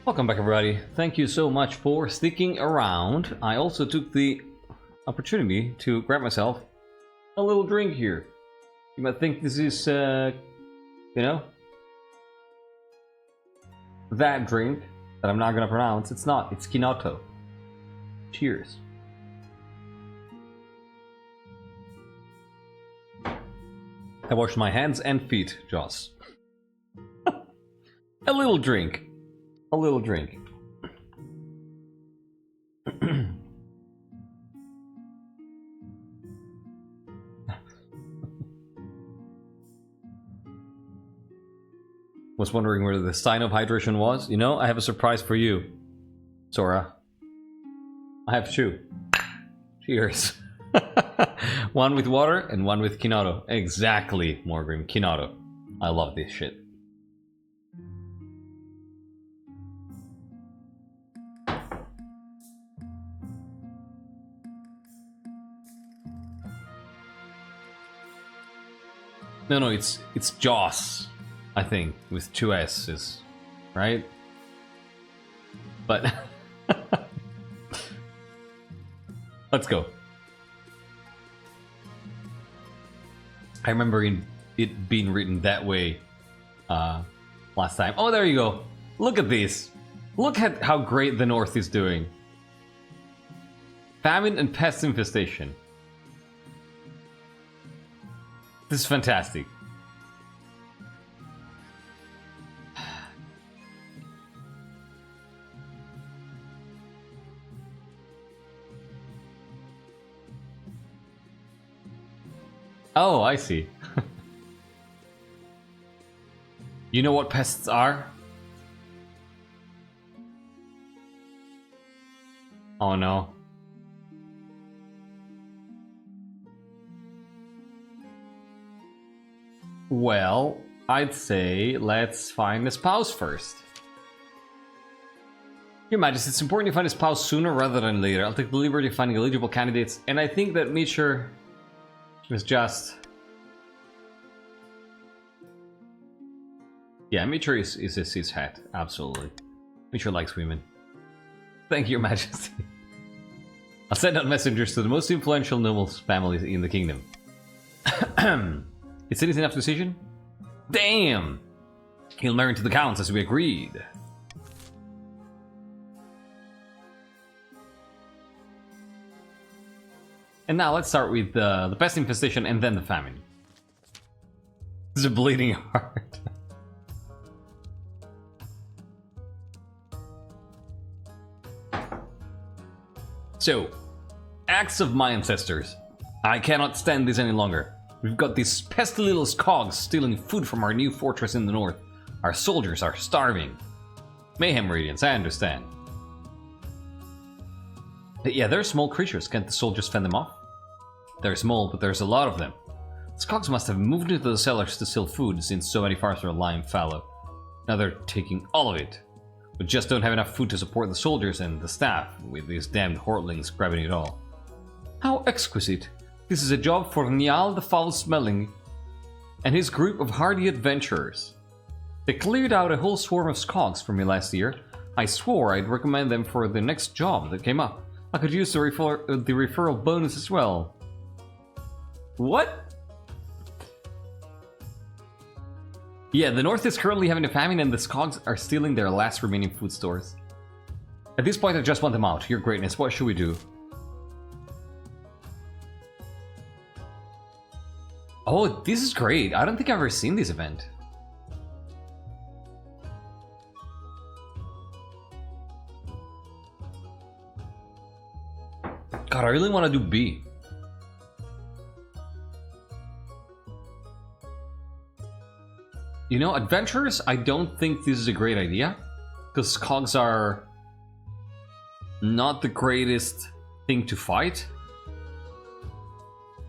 Welcome back, everybody. Thank you so much for sticking around. I also took the opportunity to grab myself a little drink here. You might think this is, you know, that drink that I'm not gonna pronounce. It's not. It's Kinoto. Cheers. I washed my hands and feet, Joss. A little drink. A little drink. Was wondering where the sign of hydration was. You know, I have a surprise for you, Sora. I have two. Cheers. One with water and one with Kinoto. Exactly, Morgan. Kinoto. I love this shit. No, it's Joss, I think, with two S's, right? But let's go. I remember it being written that way last time. Oh, there you go. Look at this. Look at how great the North is doing. Famine and pest infestation. This is fantastic. Oh, I see. You know what pests are? Oh no. Well, I'd say let's find a spouse first. Your Majesty, it's important you find a spouse sooner rather than later. I'll take the liberty of finding eligible candidates, and I think that Michor was just... Yeah, Michor is a cis hat, absolutely. Michor likes women. Thank you, Your Majesty. I'll send out messengers to the most influential nobles families in the kingdom. Is it enough decision? Damn! He'll marry to the counts as we agreed. And now let's start with the pest infestation and then the famine. This is a bleeding heart. So, acts of my ancestors. I cannot stand this any longer. We've got these pesky little cogs stealing food from our new fortress in the north. Our soldiers are starving. Mayhem Radiance, I understand. But yeah, they're small creatures. Can't the soldiers fend them off? They're small, but there's a lot of them. The cogs must have moved into the cellars to steal food since so many farms are lying fallow. Now they're taking all of it. We just don't have enough food to support the soldiers and the staff, with these damned hortlings grabbing it all. How exquisite. This is a job for Niall the Foul-Smelling and his group of hardy adventurers. They cleared out a whole swarm of skogs for me last year. I swore I'd recommend them for the next job that came up. I could use the referral bonus as well. What? Yeah, the north is currently having a famine and the skogs are stealing their last remaining food stores. At this point I just want them out. Your greatness, what should we do? Oh, this is great. I don't think I've ever seen this event. God, I really want to do B. You know, adventurers, I don't think this is a great idea. Because cogs are not the greatest thing to fight.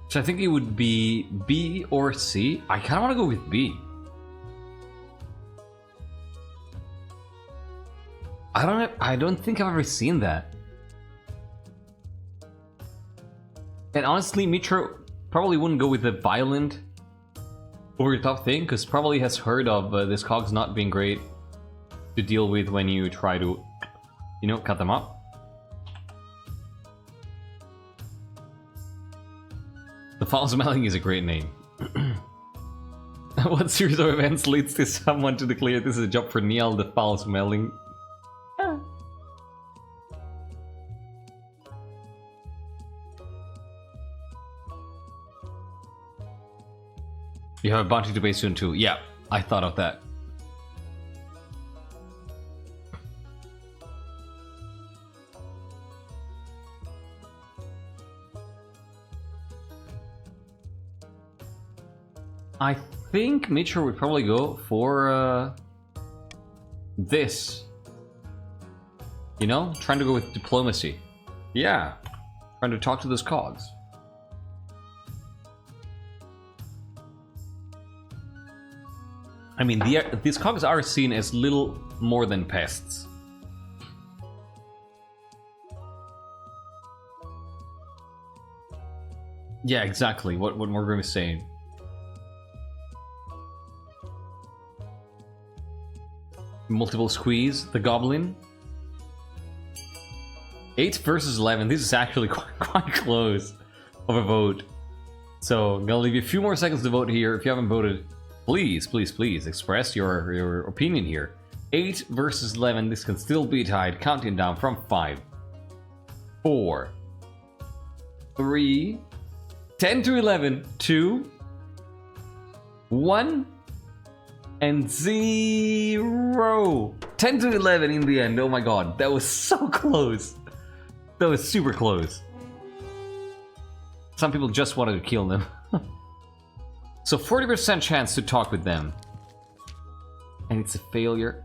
So I think it would be B or C. I kind of want to go with B. I don't think I've ever seen that. And honestly, Michor probably wouldn't go with the violent over the top thing, because probably has heard of this cogs not being great to deal with when you try to, you know, cut them up. The foul smelling is a great name. What series of events leads to someone to declare this is a job for Neil, the foul smelling? You have a bounty to pay soon too. Yeah, I thought of that. I think Michor would probably go for this. You know, trying to go with diplomacy. Yeah, trying to talk to those cogs. I mean, these cogs are seen as little more than pests. Yeah, exactly. What Morgrim is saying. Multiple squeeze, the goblin. 8 versus 11. This is actually quite close of a vote. So I'm gonna leave you a few more seconds to vote here. If you haven't voted, please, please, please express your opinion here. 8 versus 11. This can still be tied. Counting down from 5, 4, 3, 10 to 11, 2, 1. And 0. 10 to 11 in the end. Oh my god, that was so close. That was super close. Some people just wanted to kill them. So 40% chance to talk with them. And it's a failure.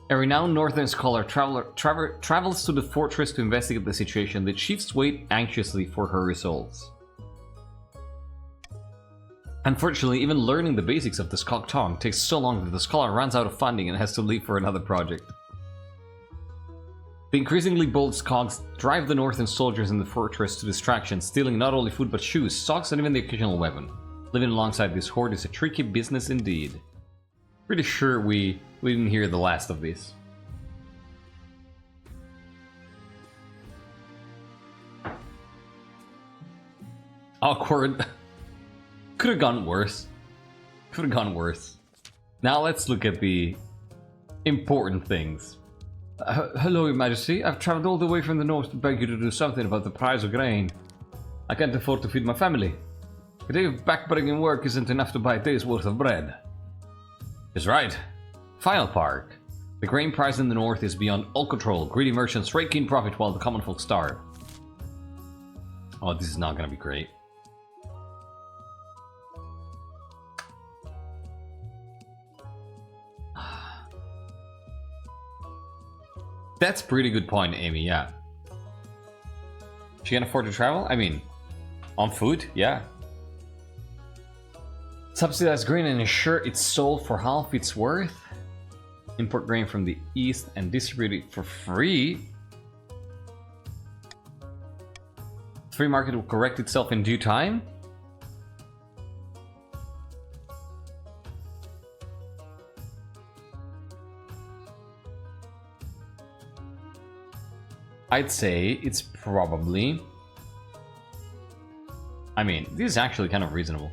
A renowned northern scholar travels to the fortress to investigate the situation. The chiefs wait anxiously for her results. Unfortunately, even learning the basics of the Skog tongue takes so long that the scholar runs out of funding and has to leave for another project. The increasingly bold Skogs drive the northern soldiers in the fortress to distraction, stealing not only food but shoes, socks, and even the occasional weapon. Living alongside this horde is a tricky business indeed. Pretty sure we didn't hear the last of this. Awkward. Could have gone worse. Could have gone worse. Now let's look at the important things. Hello, Your Majesty. I've traveled all the way from the north to beg you to do something about the price of grain. I can't afford to feed my family. A day of backbreaking work isn't enough to buy a day's worth of bread. He's right. Final part. The grain price in the north is beyond all control. Greedy merchants rake in profit while the common folk starve. Oh, this is not gonna be great. That's a pretty good point, Amy, yeah. She can afford to travel? I mean, on food, yeah. Subsidize grain and ensure it's sold for half its worth. Import grain from the east and distribute it for free. Free market will correct itself in due time. I'd say it's probably... I mean, this is actually kind of reasonable.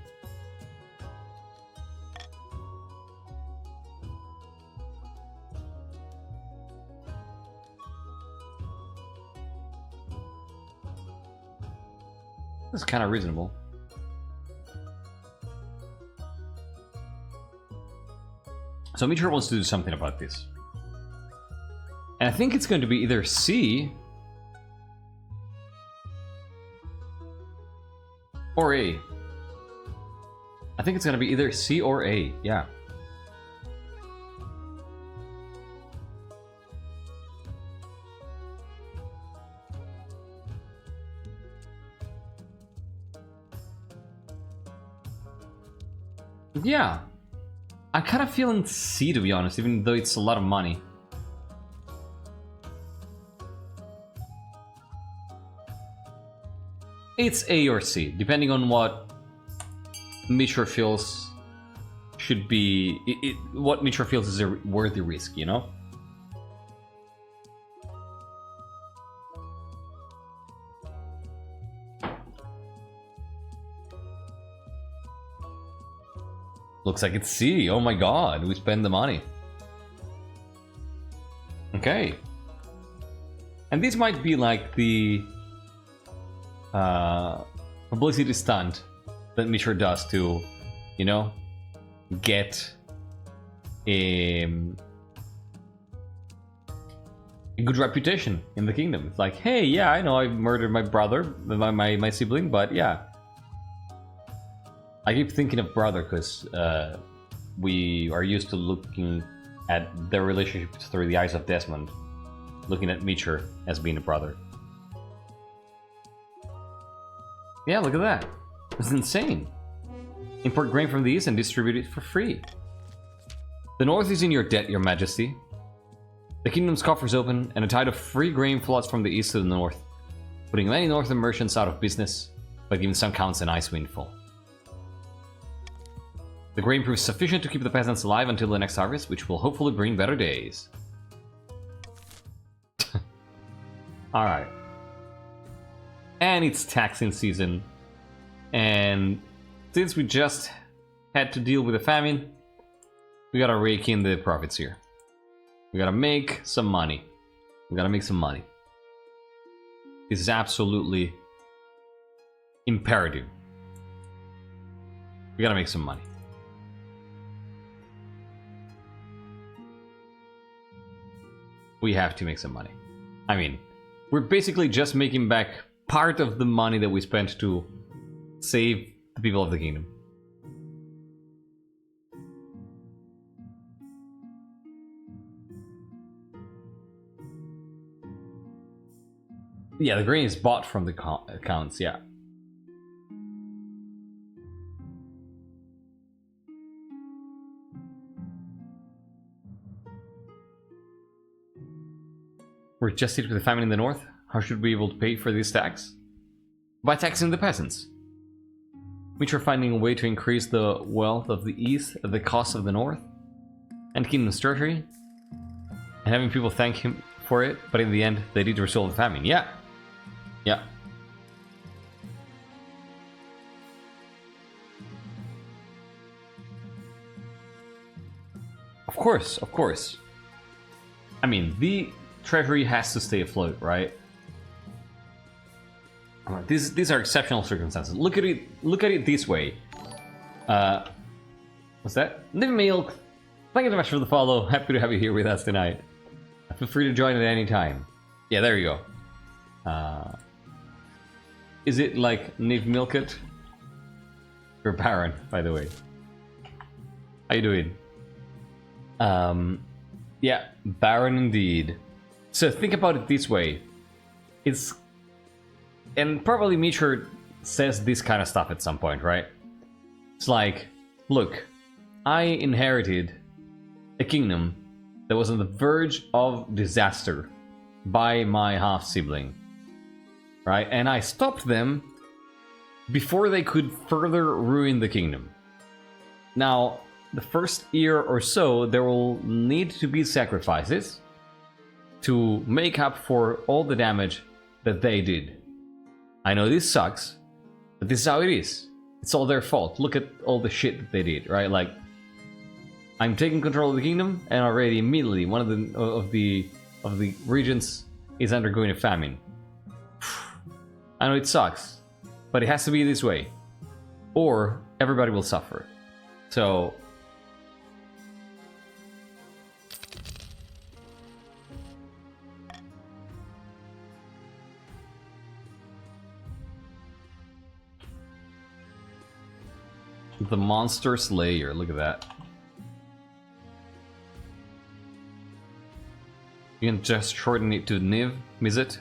This is kind of reasonable. So Michor wants to do something about this. And I think it's going to be either C or A. I think it's going to be either C or A, yeah. Yeah. I'm kind of feeling C, to be honest, even though it's a lot of money. It's A or C, depending on what Michor feels should be... what Michor feels is a worthy risk, you know? Looks like it's C. Oh my god, we spend the money. Okay. And this might be like the publicity stunt that Michor does to, you know, get a good reputation in the kingdom. It's like, hey, yeah, I know I murdered my brother, my sibling, but yeah. I keep thinking of brother because we are used to looking at their relationship through the eyes of Desmond, looking at Michor as being a brother. Yeah, look at that. It's insane. Import grain from the east and distribute it for free. The north is in your debt, your majesty. The kingdom's coffers open, and a tide of free grain floods from the east to the north, putting many northern merchants out of business, but giving some counts a nice windfall. The grain proves sufficient to keep the peasants alive until the next harvest, which will hopefully bring better days. Alright. And it's taxing season. And since we just had to deal with a famine, we gotta rake in the profits here. We gotta make some money. We gotta make some money. This is absolutely imperative. We gotta make some money. We have to make some money. I mean, we're basically just making back part of the money that we spent to save the people of the kingdom. Yeah, the grain is bought from the accounts, yeah. We're just hit with the famine in the north. How should we be able to pay for this tax? By taxing the peasants. Which are finding a way to increase the wealth of the east at the cost of the north. And kingdom's treasury. And having people thank him for it, but in the end, they did resolve the famine. Yeah. Yeah. Of course, of course. I mean, the treasury has to stay afloat, right? These are exceptional circumstances. Look at it this way. What's that? Live Milk. Thank you so much for the follow. Happy to have you here with us tonight. Feel free to join at any time. Yeah, there you go. Is it like Niv Milket? You're Baron, by the way. How you doing? Yeah, Baron indeed. So think about it this way. It's... And probably Michor says this kind of stuff at some point, right? It's like, look, I inherited a kingdom that was on the verge of disaster by my half-sibling, right? And I stopped them before they could further ruin the kingdom. Now, the first year or so, there will need to be sacrifices to make up for all the damage that they did. I know this sucks, but this is how it is. It's all their fault. Look at all the shit that they did, right? Like, I'm taking control of the kingdom, and already immediately one of the regions is undergoing a famine. I know it sucks, but it has to be this way, or everybody will suffer. So, the Monster Slayer, look at that. You can just shorten it to Niv, is it?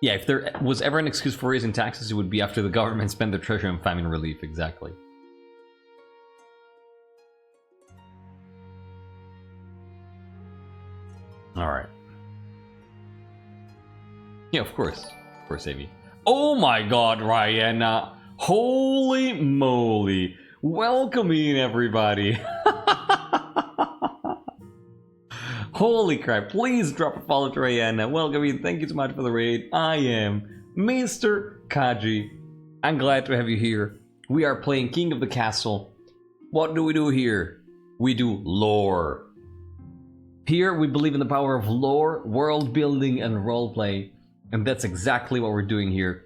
Yeah, if there was ever an excuse for raising taxes, it would be after the government spent their treasure on famine relief, exactly. Alright. Yeah, of course, Amy. Oh my god, Rihanna! Holy moly! Welcome in, everybody! Holy crap, please drop a follow to Rihanna. Welcome in, thank you so much for the raid. I am MrKaji. I'm glad to have you here. We are playing King of the Castle. What do we do here? We do lore. Here we believe in the power of lore, world building, and roleplay. And that's exactly what we're doing here.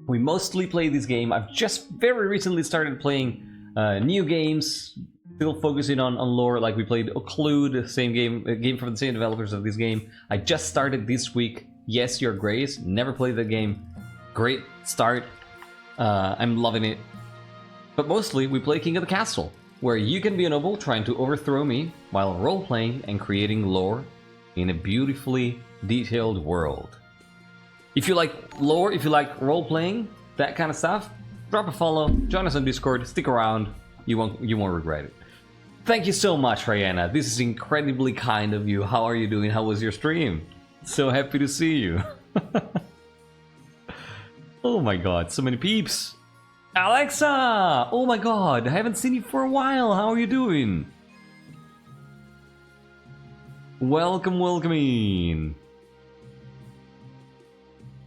We mostly play this game. I've just very recently started playing new games, still focusing on lore. Like we played Occlude, same game, a game from the same developers of this game. I just started this week. Yes, Your Grace. Never played the game. Great start. I'm loving it. But mostly we play King of the Castle, where you can be a noble trying to overthrow me while role-playing and creating lore in a beautifully detailed world. If you like lore, if you like role-playing, that kind of stuff, drop a follow, join us on Discord, stick around, you won't regret it. Thank you so much, Rihanna. This is incredibly kind of you. How are you doing? How was your stream? So happy to see you. Oh my god, so many peeps. Alexa! Oh my god, I haven't seen you for a while. How are you doing? Welcome, welcome in.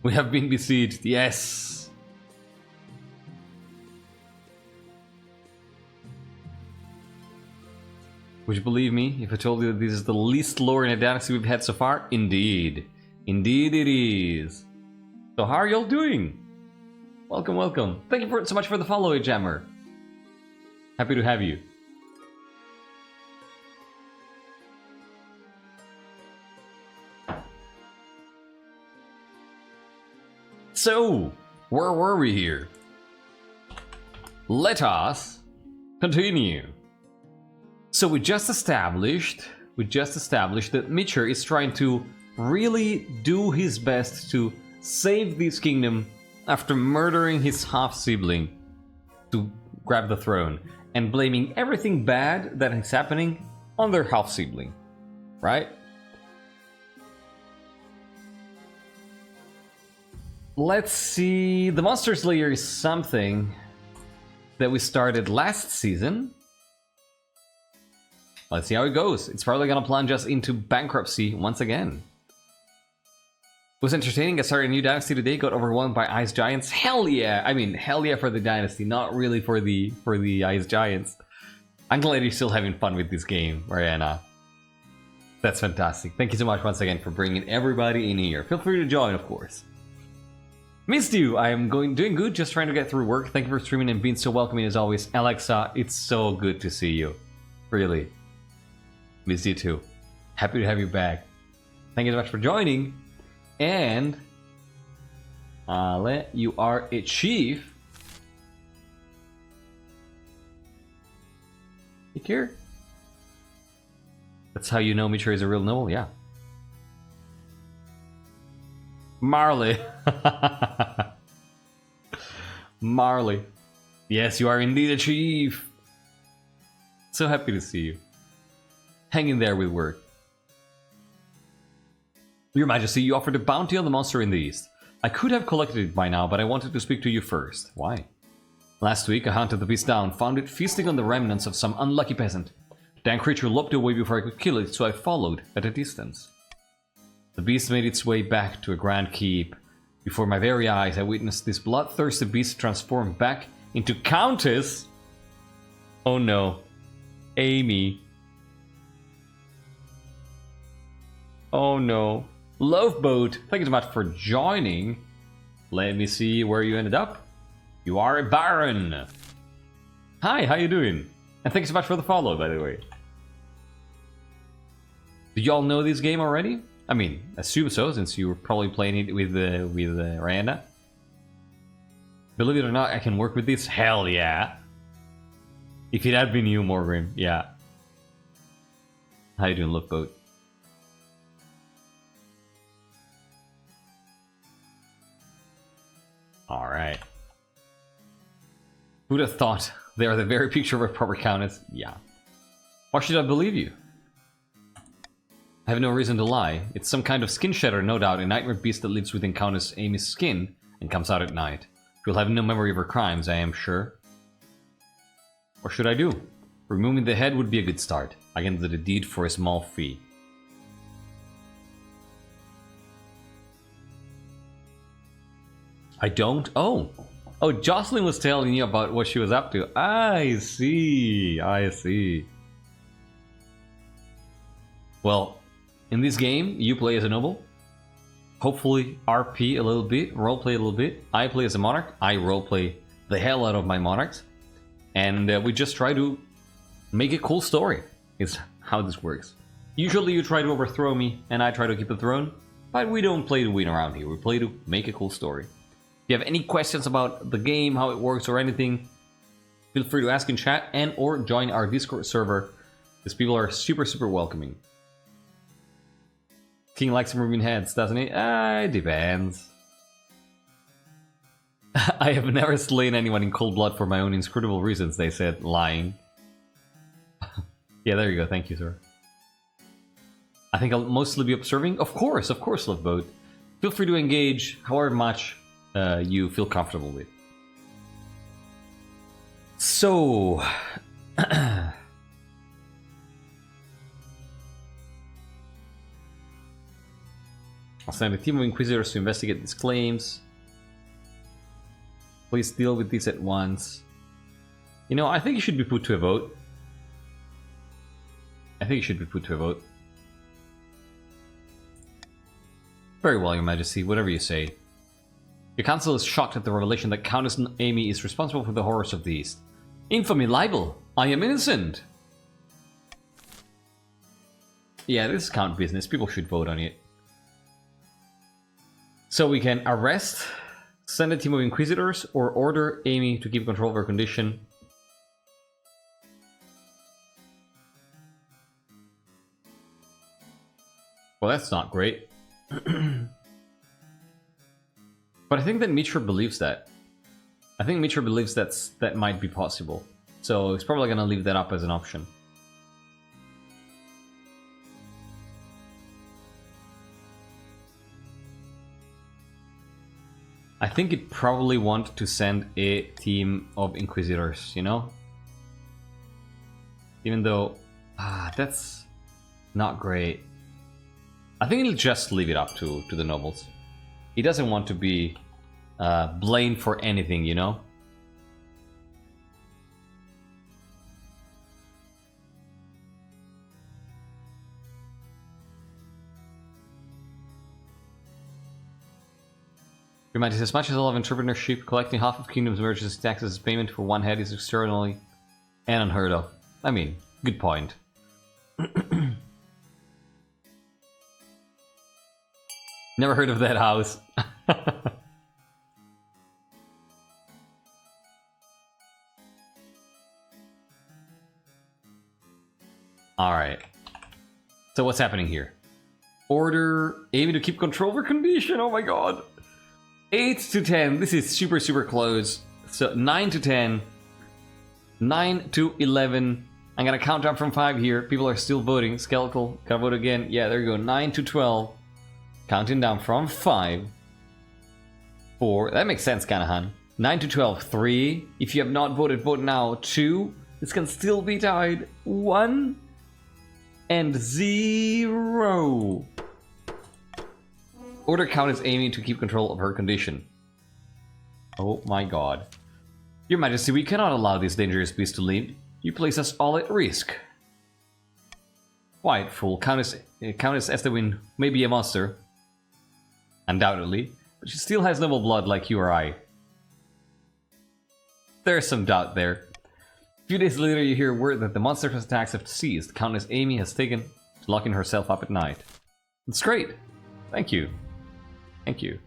We have been besieged, yes. Would you believe me if I told you that this is the least lore in a dynasty we've had so far? Indeed. Indeed it is. So how are y'all doing? Welcome, welcome. Thank you so much for the follow, Jammer. Happy to have you. So, where were we here? Let us continue. So we just established that Michor is trying to really do his best to save this kingdom after murdering his half-sibling to grab the throne and blaming everything bad that is happening on their half-sibling, right? Let's see, the Monster Slayer is something that we started last season. Let's see how it goes. It's probably gonna plunge us into bankruptcy once again. It was entertaining. I started a new dynasty today, got overwhelmed by ice giants. Hell yeah! I mean, hell yeah for the dynasty, not really for the ice giants. I'm glad you're still having fun with this game, Mariana. That's fantastic. Thank you so much once again for bringing everybody in here. Feel free to join, of course. Missed you! I am doing good, just trying to get through work. Thank you for streaming and being so welcoming as always. Alexa, it's so good to see you. Really. Missed you too. Happy to have you back. Thank you so much for joining. And Ale, you are a chief. Here. That's how you know Michor is a real noble, yeah. Marley. Marley. Yes, you are indeed a chief. So happy to see you. Hang in there with work. Your Majesty, you offered a bounty on the monster in the east. I could have collected it by now, but I wanted to speak to you first. Why? Last week, I hunted the beast down, found it feasting on the remnants of some unlucky peasant. The dang creature loped away before I could kill it, so I followed at a distance. The beast made its way back to a grand keep. Before my very eyes, I witnessed this bloodthirsty beast transform back into Countess. Oh no. Amy. Oh no. Loveboat, thank you so much for joining. Let me see where you ended up. You are a baron. Hi, how you doing? And thank you so much for the follow, by the way. Do y'all know this game already? I mean, assume so, since you were probably playing it with Randa. Believe it or not, I can work with this. Hell yeah! If it had been you, Morgan, yeah. How you doing, Loveboat? Alright. Who'd have thought they are the very picture of a proper countess? Yeah. Why should I believe you? I have no reason to lie. It's some kind of skin shedder, no doubt, a nightmare beast that lives within Countess Amy's skin and comes out at night. You'll have no memory of her crimes, I am sure. What should I do? Removing the head would be a good start. I can do the deed for a small fee. I don't? Oh. Oh, Jocelyn was telling you about what she was up to. I see. I see. Well, in this game, you play as a noble. Hopefully RP a little bit, roleplay a little bit. I play as a monarch. I roleplay the hell out of my monarchs. And we just try to make a cool story. It's how this works. Usually you try to overthrow me, and I try to keep the throne. But we don't play to win around here. We play to make a cool story. If you have any questions about the game, how it works, or anything, feel free to ask in chat and or join our Discord server, because people are super, super welcoming. King likes moving heads, doesn't he? It depends. I have never slain anyone in cold blood for my own inscrutable reasons, they said, lying. Yeah, there you go, thank you, sir. I think I'll mostly be observing. Of course, Loveboat. Feel free to engage however much you feel comfortable with. So... I'll send a team of Inquisitors to investigate these claims. Please deal with these at once. You know, I think it should be put to a vote. Very well, Your Majesty, whatever you say. Your council is shocked at the revelation that Countess Amy is responsible for the horrors of the East. Infamy, libel! I am innocent! Yeah, this is count business. People should vote on it. So we can arrest, send a team of Inquisitors, or order Amy to keep control of her condition. Well, that's not great. But I think that Michor believes that. I think Michor believes that might be possible. So he's probably going to leave that up as an option. I think it probably want to send a team of Inquisitors, you know? Even though... that's not great. I think he'll just leave it up to the nobles. He doesn't want to be blamed for anything, you know? Your Majesty, as much as I love entrepreneurship, collecting half of Kingdom's emergency taxes as payment for one head is extraordinarily and unheard of. I mean, good point. Never heard of that house. Alright. So what's happening here? Order Amy to keep control of her condition, oh my god. 8 to 10, this is super, super close. So 9 to 10. 9 to 11. I'm gonna count down from 5 here. People are still voting. Skeletal, gotta vote again. Yeah, there you go. 9 to 12. Counting down from 5. 4. That makes sense, Kanahan. 9 to 12. 3. If you have not voted, vote now. 2. This can still be tied. 1. And 0. Order Countess Amy to keep control of her condition. Oh my god. Your Majesty, we cannot allow this dangerous beast to live. You place us all at risk. Quiet, fool. Countess Estewin may be a monster. Undoubtedly. But she still has noble blood like you or I. There's some doubt there. A few days later you hear word that the monster's attacks have ceased. Countess Amy has taken to locking herself up at night. It's great. Thank you. Thank you.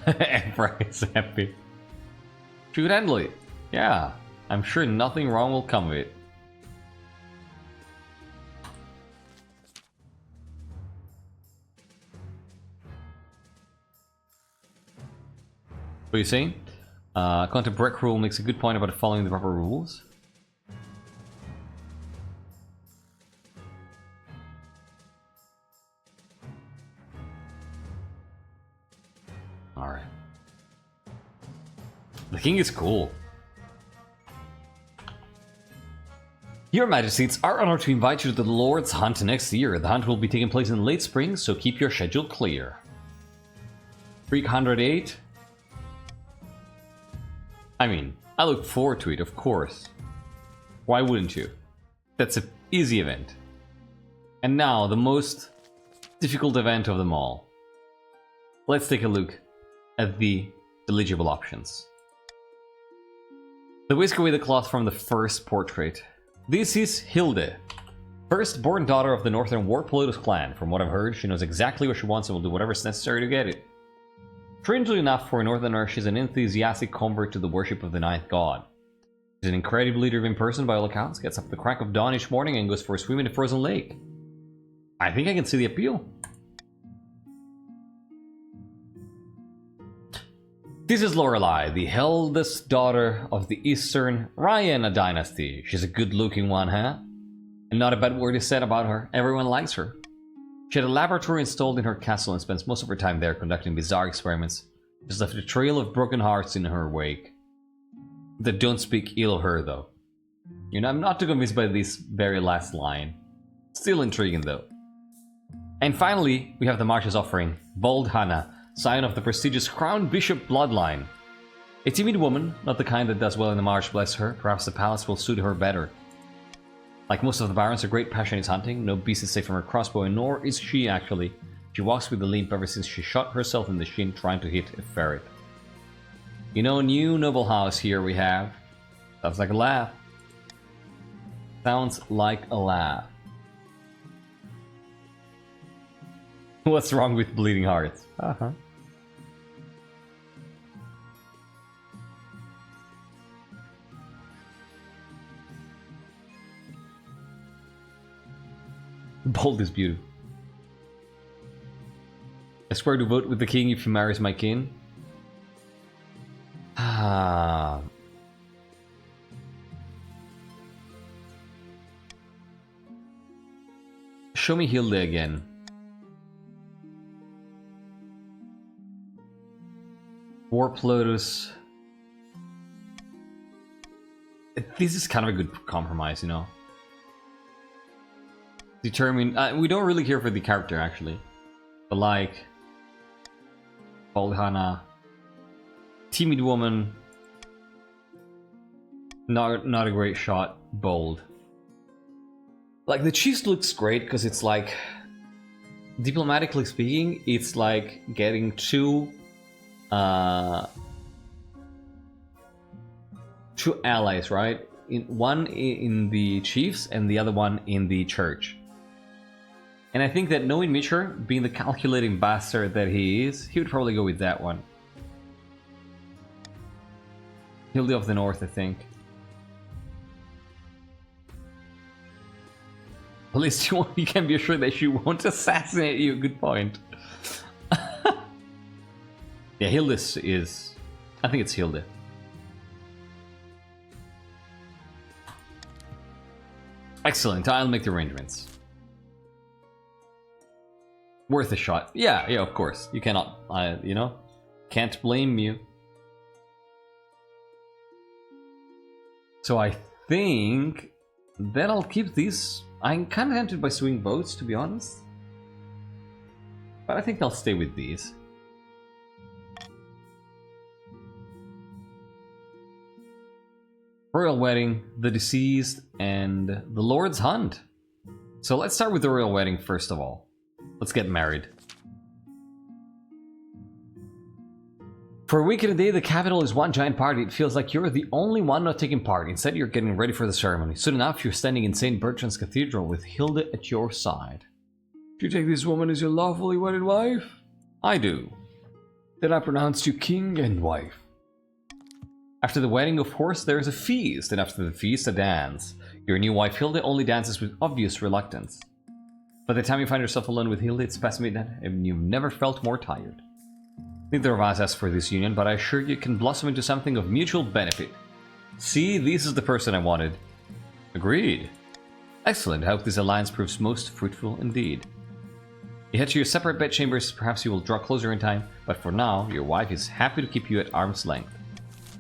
Emperor is happy. She could handle it. Yeah, I'm sure nothing wrong will come of it. What are you saying? Content break rule makes a good point about following the proper rules. Alright. The king is cool. Your Majesty, it's our honor to invite you to the Lord's Hunt next year. The hunt will be taking place in late spring, so keep your schedule clear. Freak 108. I mean, I look forward to it, of course. Why wouldn't you? That's an easy event. And now, the most difficult event of them all. Let's take a look at the eligible options. The whisk away the cloth from the first portrait. This is Hilde, firstborn daughter of the Northern Warplotus clan. From what I've heard, she knows exactly what she wants and will do whatever is necessary to get it. Strangely enough, for a Northerner, she's an enthusiastic convert to the worship of the Ninth God. She's an incredibly driven person by all accounts, gets up at the crack of dawn each morning and goes for a swim in a frozen lake. I think I can see the appeal. This is Lorelei, the eldest daughter of the Eastern Vanilla Dynasty. She's a good-looking one, huh? And not a bad word is said about her. Everyone likes her. She had a laboratory installed in her castle and spends most of her time there conducting bizarre experiments. She's left a trail of broken hearts in her wake. That don't speak ill of her, though. You know, I'm not too convinced by this very last line. Still intriguing, though. And finally, we have the March's offering, Bold Hannah, scion of the prestigious Crown Bishop bloodline. A timid woman, not the kind that does well in the march, bless her. Perhaps the palace will suit her better. Like most of the barons, her great passion is hunting. No beast is safe from her crossbow, and nor is she actually. She walks with a limp ever since she shot herself in the shin trying to hit a ferret. You know, new noble house here we have. Sounds like a laugh. Sounds like a laugh. What's wrong with bleeding hearts? Uh-huh. Bold is beautiful. I swear to vote with the king if he marries my kin. Ah. Show me Hilde again. Warplotus. This is kind of a good compromise, you know. Determined. We don't really care for the character, actually. But like... Boldhana. Timid woman. Not a great shot. Bold. Like, the cheese looks great because it's like... Diplomatically speaking, it's like getting two allies, right? One in the chiefs and the other one in the church. And I think that knowing Michor, being the calculating bastard that he is, he would probably go with that one. Hilde of the North, I think. At least you can be assured that she won't assassinate you. Good point. Yeah, Hilde is... I think it's Hilde. Excellent, I'll make the arrangements. Worth a shot. Yeah, of course. You cannot, you know, can't blame you. So I think that I'll keep these. I'm kind of tempted by swing votes, to be honest. But I think I'll stay with these. Royal Wedding, the Deceased, and the Lord's Hunt. So let's start with the Royal Wedding first of all. Let's get married. For a week and a day, the capital is one giant party. It feels like you're the only one not taking part. Instead, you're getting ready for the ceremony. Soon enough, you're standing in St. Bertrand's Cathedral with Hilde at your side. Do you take this woman as your lawfully wedded wife? I do. Then I pronounce you king and wife. After the wedding, of course, there is a feast, and after the feast, a dance. Your new wife Hilde only dances with obvious reluctance. By the time you find yourself alone with Hilde, it's past midnight, and you've never felt more tired. Neither of us asked for this union, but I assure you it can blossom into something of mutual benefit. See, this is the person I wanted. Agreed. Excellent, I hope this alliance proves most fruitful indeed. You head to your separate bedchambers, perhaps you will draw closer in time, but for now, your wife is happy to keep you at arm's length.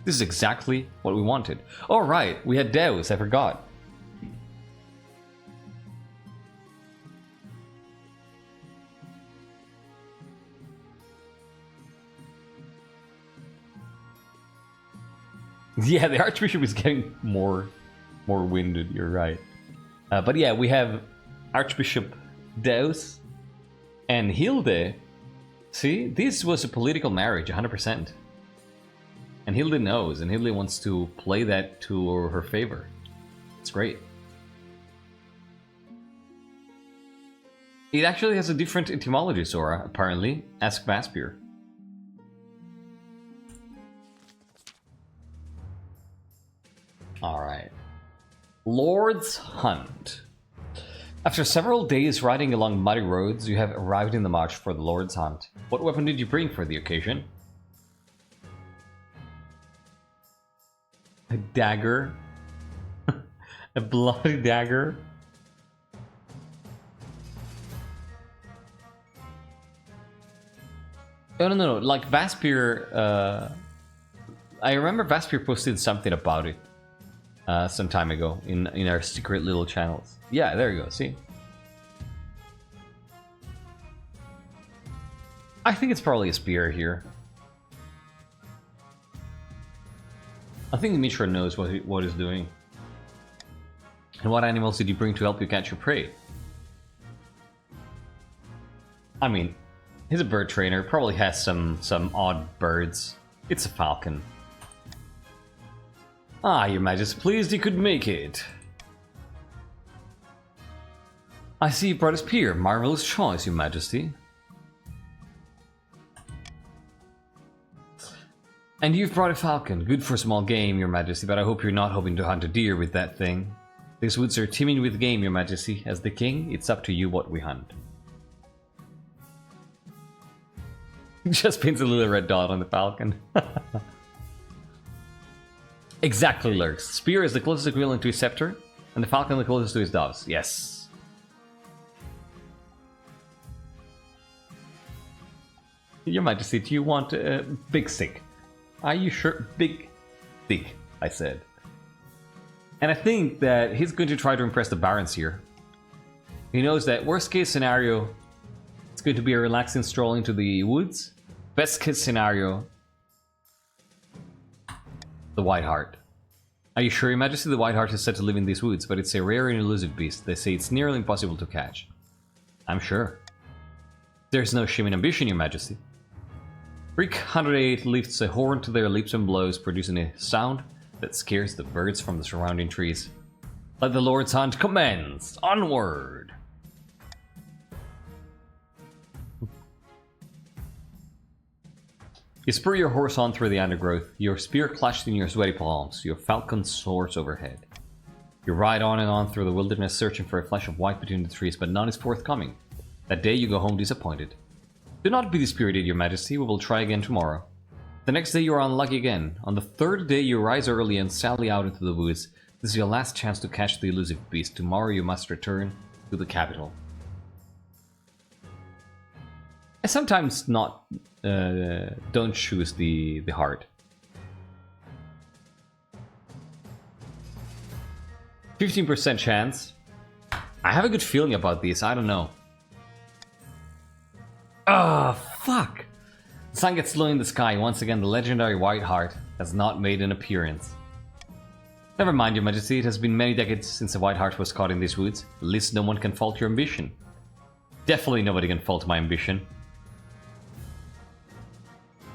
This is exactly what we wanted. Oh right, we had Deus, I forgot. Yeah, the Archbishop is getting more winded, you're right. But yeah, we have Archbishop Deus and Hilde. See, this was a political marriage, 100%. And Hilde knows, and Hilde wants to play that to her favor. It's great. It actually has a different etymology, Sora, apparently. Ask Vaspier. Alright. Lord's Hunt. After several days riding along muddy roads, you have arrived in the marsh for the Lord's Hunt. What weapon did you bring for the occasion? A dagger? A bloody dagger? No. Like Vaspier, I remember Vaspier posted something about it some time ago in our secret little channels. Yeah, there you go. See, I think it's probably a spear here. I think Michor knows what he's doing. And what animals did you bring to help you catch your prey? I mean, he's a bird trainer, probably has some odd birds. It's a falcon. Ah, your majesty, pleased you could make it. I see you brought a spear. Marvelous choice, your majesty. And you've brought a falcon. Good for small game, your majesty, but I hope you're not hoping to hunt a deer with that thing. These woods are teeming with game, your majesty. As the king, it's up to you what we hunt. Just paints a little red dot on the falcon. Exactly, Lurks. Spear is the closest equivalent to his scepter, and the falcon the closest to his doves. Yes. Your majesty, do you want a big stick? Are you sure? Big stick, I said. And I think that he's going to try to impress the barons here. He knows that worst case scenario, it's going to be a relaxing stroll into the woods. Best case scenario, the White Hart. Are you sure, your majesty? The White Hart is said to live in these woods, but it's a rare and elusive beast. They say it's nearly impossible to catch. I'm sure. There's no shame in ambition, your majesty. Freak 108 lifts a horn to their lips and blows, producing a sound that scares the birds from the surrounding trees. Let the Lord's Hunt commence! Onward! You spur your horse on through the undergrowth. Your spear clashed in your sweaty palms. Your falcon soars overhead. You ride on and on through the wilderness, searching for a flash of white between the trees, but none is forthcoming. That day you go home disappointed. Do not be dispirited, your majesty. We will try again tomorrow. The next day you are unlucky again. On the third day you rise early and sally out into the woods. This is your last chance to catch the elusive beast. Tomorrow you must return to the capital. I sometimes don't choose the heart. 15% chance. I have a good feeling about these. I don't know. Ah, fuck! The sun gets low in the sky. Once again, the legendary White Hart has not made an appearance. Never mind, your majesty. It has been many decades since the White Hart was caught in these woods. At least no one can fault your ambition. Definitely nobody can fault my ambition.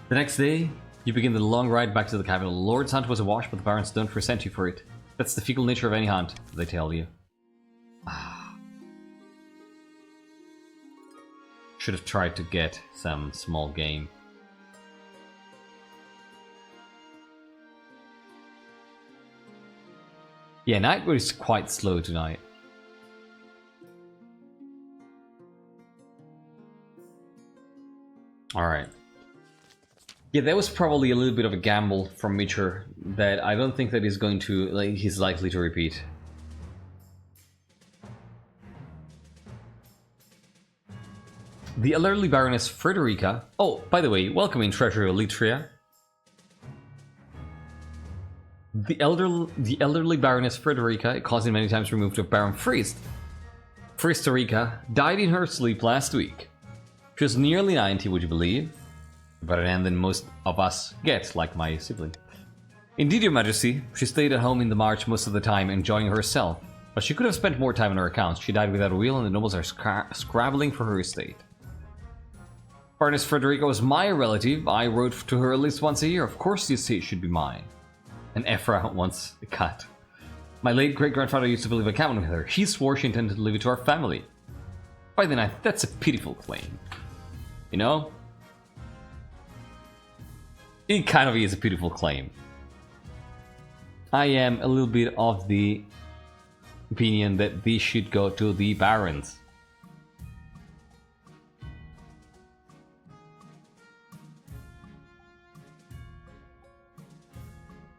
The next day, you begin the long ride back to the capital. The Lord's Hunt was a wash, but the barons don't resent you for it. That's the fickle nature of any hunt, they tell you. Should have tried to get some small game. Yeah, night was quite slow tonight. Alright. Yeah, that was probably a little bit of a gamble from Michor that I don't think that he's going to, he's likely to repeat. The elderly Baroness Frederica. Oh, by the way, welcome in Treasury Litria. The elderly Baroness Frederica, a cousin many times removed of Baron Frist. Fristerica died in her sleep last week. She was nearly 90, would you believe? Better than most of us get, like my sibling. Indeed, your majesty. She stayed at home in the march most of the time, enjoying herself. But she could have spent more time on her accounts. She died without a will, and the nobles are scrabbling for her estate. Baroness Frederica was my relative. I wrote to her at least once a year. Of course the estate should be mine. And Ephra wants a cut. My late great-grandfather used to live a cabin with her. He swore she intended to leave it to our family. By the ninth, that's a pitiful claim. You know? It kind of is a pitiful claim. I am a little bit of the opinion that these should go to the barons.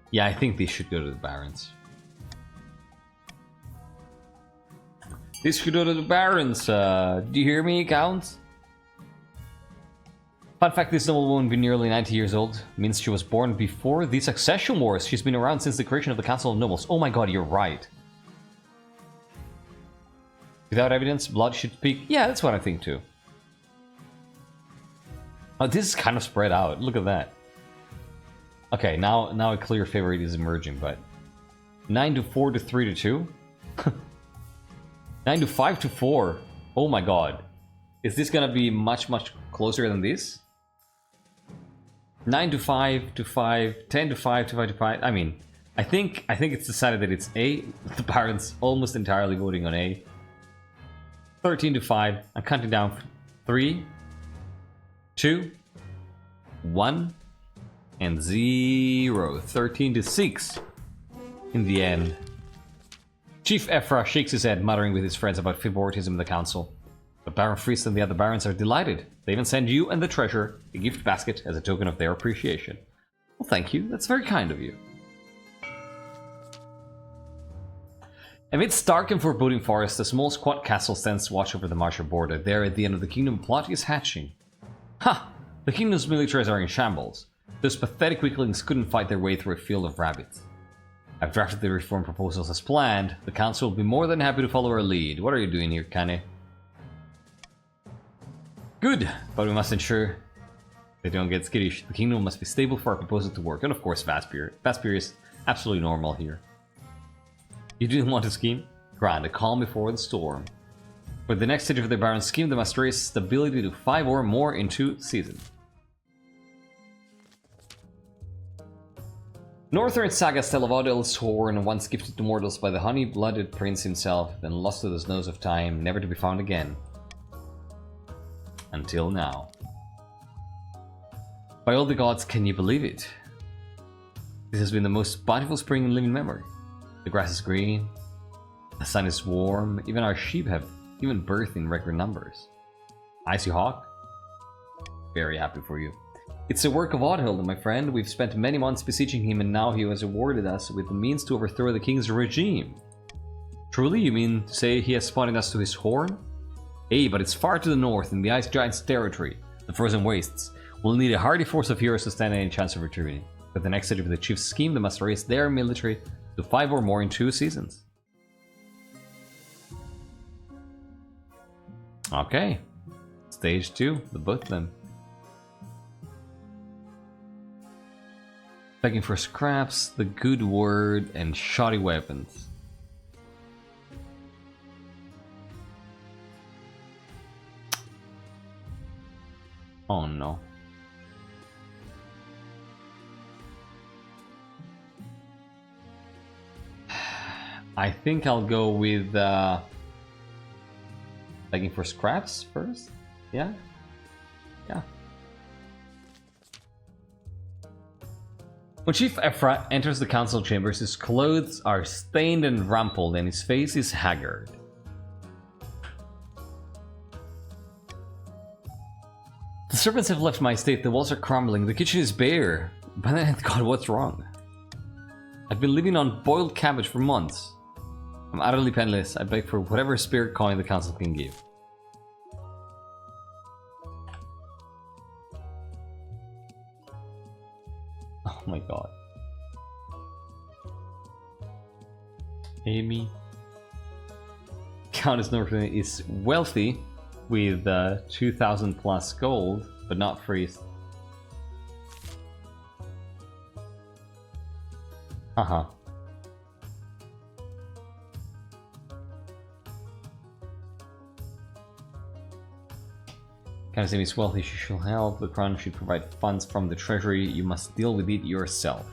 Yeah, I think these should go to the barons. This should go to the barons. Do you hear me, Count? Fun fact, this noble woman be nearly 90 years old. Means she was born before the succession wars. She's been around since the creation of the Council of Nobles. Oh my god, you're right. Without evidence, blood should speak. Yeah, that's what I think too. Oh, this is kind of spread out. Look at that. Okay, now a clear favorite is emerging, but 9 to 4 to 3 to 2? 9 to 5 to 4. Oh my god. Is this gonna be much closer than this? 9 to 5 to 5, 10 to 5 to 5 to 5. I mean, I think it's decided that it's A. The barons almost entirely voting on A. 13 to 5. I'm counting down 3, 2, 1, and 0. 13 to 6. In the end. Chief Ephra shakes his head, muttering with his friends about favoritism in the council. But Baron Friest and the other barons are delighted. They even send you and the treasurer a gift basket as a token of their appreciation. Well, thank you. That's very kind of you. Amidst dark and foreboding forest, a small squat castle stands watch over the martial border. There, at the end of the kingdom, a plot is hatching. Ha! The kingdom's militaries are in shambles. Those pathetic weaklings couldn't fight their way through a field of rabbits. I've drafted the reform proposals as planned. The council will be more than happy to follow our lead. What are you doing here, Kane? Good, but we must ensure they don't get skittish. The kingdom must be stable for our proposal to work. And of course, Vaspir. Vaspir is absolutely normal here. You didn't want to scheme? Grand, a calm before the storm. For the next stage of the Baron's scheme, they must raise stability to 5 or more in 2 seasons. Northern sagas tell of Odil's horn, once gifted to mortals by the honey-blooded prince himself, then lost to the snows of time, never to be found again. Until now. By all the gods, can you believe it? This has been the most bountiful spring in living memory. The grass is green, the sun is warm, even our sheep have given birth in record numbers. Icy Hawk? Very happy for you. It's the work of Odhild, my friend. We've spent many months beseeching him, and now he has awarded us with the means to overthrow the king's regime. Truly, you mean to say he has spotted us to his horn? Hey, but it's far to the north, in the Ice Giant's territory, the frozen wastes. We'll need a hardy force of heroes to stand any chance of retrieving. With the next stage of the chief's scheme, they must raise their military to 5 or more in 2 seasons. Okay. Stage 2, the both of them. Begging for scraps, the good word, and shoddy weapons. Oh no. I think I'll go with begging for scraps first. Yeah? Yeah. When Chief Ephra enters the council chambers, his clothes are stained and rumpled, and his face is haggard. The servants have left my estate, the walls are crumbling, the kitchen is bare. But God, what's wrong? I've been living on boiled cabbage for months. I'm utterly penniless. I beg for whatever spare coin the council can give. Oh my god. Amy. Countess Norton is wealthy with 2,000 plus gold, but not Friest. Uh-huh. KOTC is wealthy, she shall help. The crown should provide funds from the treasury. You must deal with it yourself.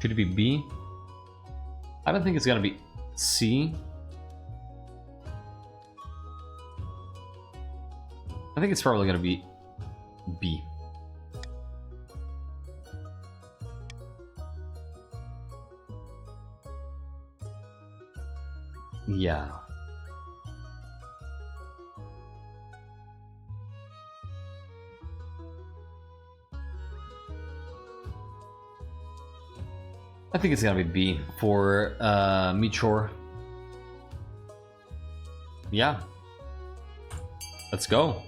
Should it be B? I don't think it's gonna be C. I think it's probably gonna be B. Yeah. I think it's gonna be B for Michor. Yeah. Let's go.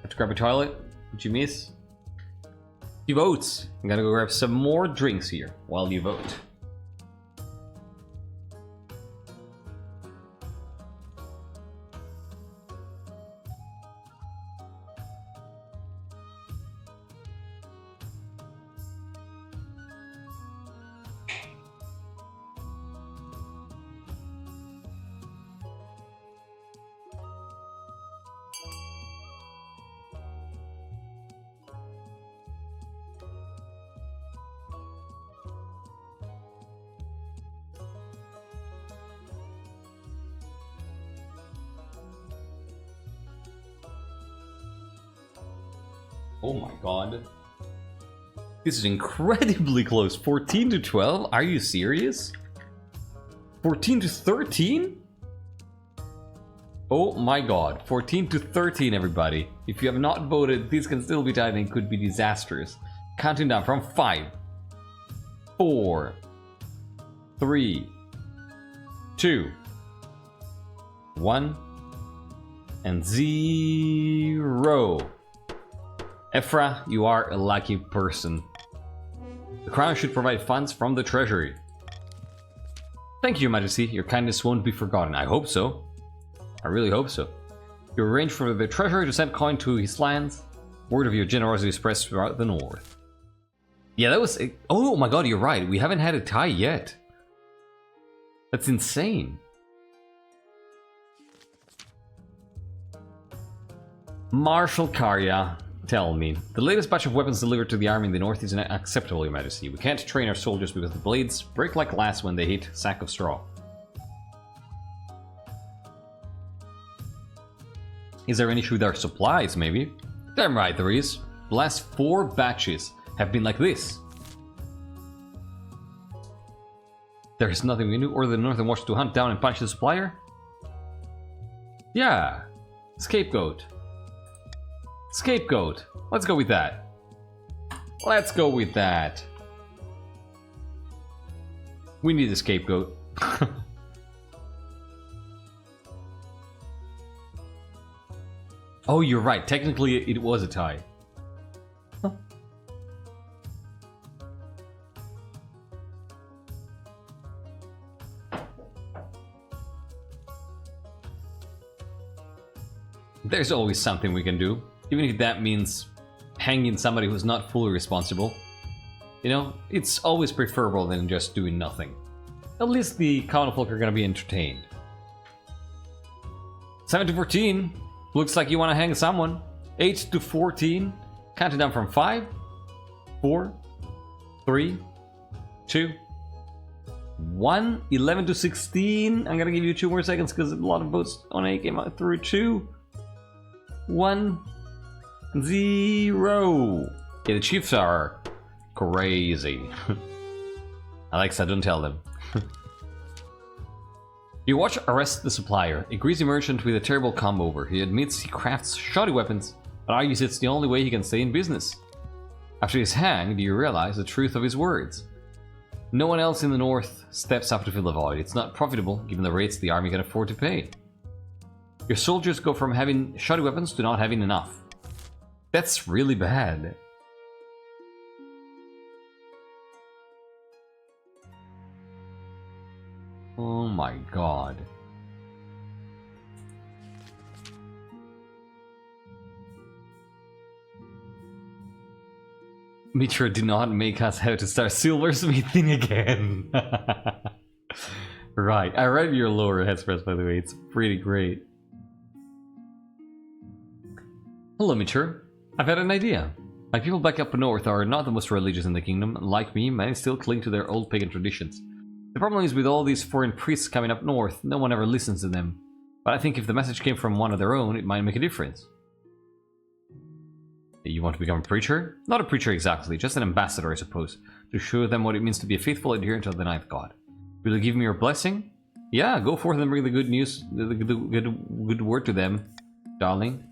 Have to grab a toilet. Did you miss? You vote. I'm gonna go grab some more drinks here while you vote. Oh my god. This is incredibly close. 14 to 12? Are you serious? 14 to 13? Oh my god. 14 to 13, everybody. If you have not voted, this can still be tied and could be disastrous. Counting down from 5, 4, 3, 2, 1, and 0. Ephra, you are a lucky person. The crown should provide funds from the treasury. Thank you, Your Majesty. Your kindness won't be forgotten. I hope so. I really hope so. You arrange for the treasury to send coin to his lands. Word of your generosity is spread throughout the north. Yeah, that was... Oh my god, you're right. We haven't had a tie yet. That's insane. Marshal Karya. Tell me, the latest batch of weapons delivered to the army in the north is unacceptable, Your Majesty. We can't train our soldiers because the blades break like glass when they hit sack of straw. Is there an issue with our supplies, maybe? Damn right there is. The last 4 batches have been like this. There is nothing we can do. Order the Northern Watch to hunt down and punish the supplier? Yeah. Scapegoat. Scapegoat. Let's go with that. Let's go with that. We need a scapegoat. Oh, you're right. Technically, it was a tie. Huh. There's always something we can do. Even if that means hanging somebody who's not fully responsible. You know, it's always preferable than just doing nothing. At least the common folk are gonna be entertained. 7 to 14. Looks like you want to hang someone. 8 to 14. Counting down from 5, 4, 3, 2, 1. 11 to 16. I'm gonna give you 2 more seconds because a lot of votes on A came out through 2, 1, 0. Yeah, the Chiefs are crazy. Alexa, don't tell them. Your watch arrests the supplier, a greasy merchant with a terrible come-over. He admits he crafts shoddy weapons, but argues it's the only way he can stay in business. After he's hanged, you realize the truth of his words. No one else in the north steps up to fill the void. It's not profitable, given the rates the army can afford to pay. Your soldiers go from having shoddy weapons to not having enough. That's really bad. Oh my god. Michor did not make us have to start silversmithing again. Right, I read your lower headspress, by the way. It's pretty great. Hello, Michor. I've had an idea. My people back up north are not the most religious in the kingdom. Like me, many still cling to their old pagan traditions. The problem is with all these foreign priests coming up north, no one ever listens to them. But I think if the message came from one of their own, it might make a difference. You want to become a preacher? Not a preacher exactly, just an ambassador, I suppose, to show them what it means to be a faithful adherent of the Ninth God. Will you give me your blessing? Yeah, go forth and bring the good news, the good word to them, darling.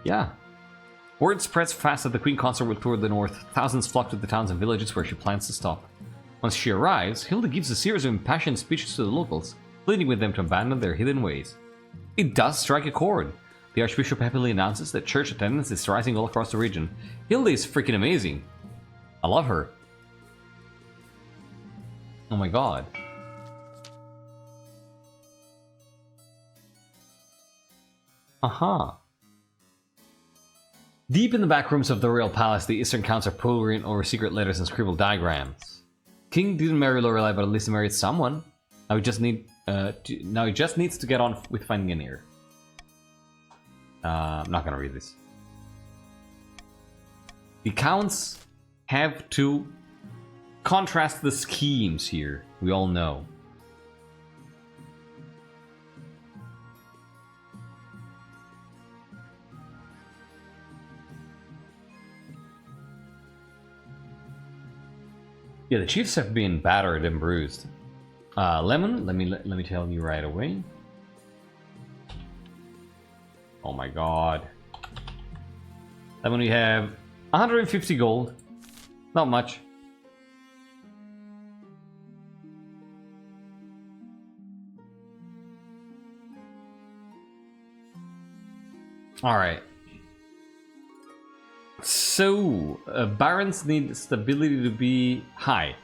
Yeah. Word spreads fast that the Queen Consort will tour the north. Thousands flock to the towns and villages where she plans to stop. Once she arrives, Hilda gives a series of impassioned speeches to the locals, pleading with them to abandon their hidden ways. It does strike a chord. The Archbishop happily announces that church attendance is rising all across the region. Hilda is freaking amazing. I love her. Oh my god. Aha. Deep in the back rooms of the royal palace, the Eastern Counts are poring over secret letters and scribbled diagrams. King didn't marry Lorelei, but at least he married someone. Now he just needs to get on with finding an heir. I'm not gonna read this. The counts have to contrast the schemes here. We all know. Yeah, the chiefs have been battered and bruised. Lemon, let me tell you right away. Oh my god. Lemon, we have 150 gold. Not much. Alright. So, barons need stability to be high.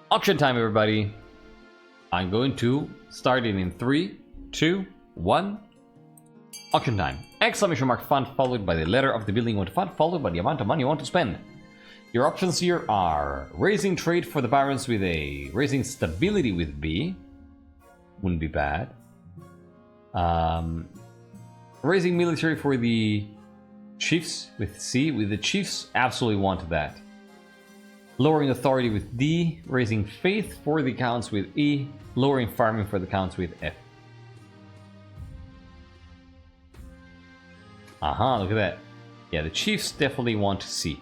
Auction time, everybody. I'm going to start it in 3, 2, 1. Auction time. Exclamation mark fund followed by the letter of the building you want to fund followed by the amount of money you want to spend. Your options here are raising trade for the barons with A, raising stability with B. Wouldn't be bad. Raising military for the chiefs with C. With the chiefs, absolutely want that. Lowering authority with D. Raising faith for the counts with E. Lowering farming for the counts with F. Aha, look at that. Yeah, the chiefs definitely want C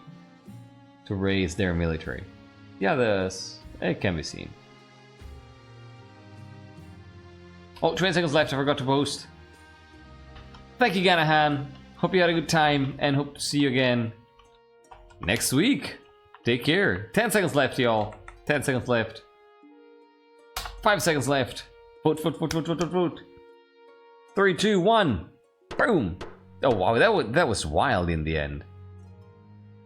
to raise their military. The others, it can be seen. Oh, 20 seconds left, I forgot to post. Thank you, Ganahan. Hope you had a good time and hope to see you again next week. Take care. 10 seconds left, y'all. 10 seconds left. 5 seconds left. Vote. 3, 2, 1. Boom. Oh, wow. That was wild in the end.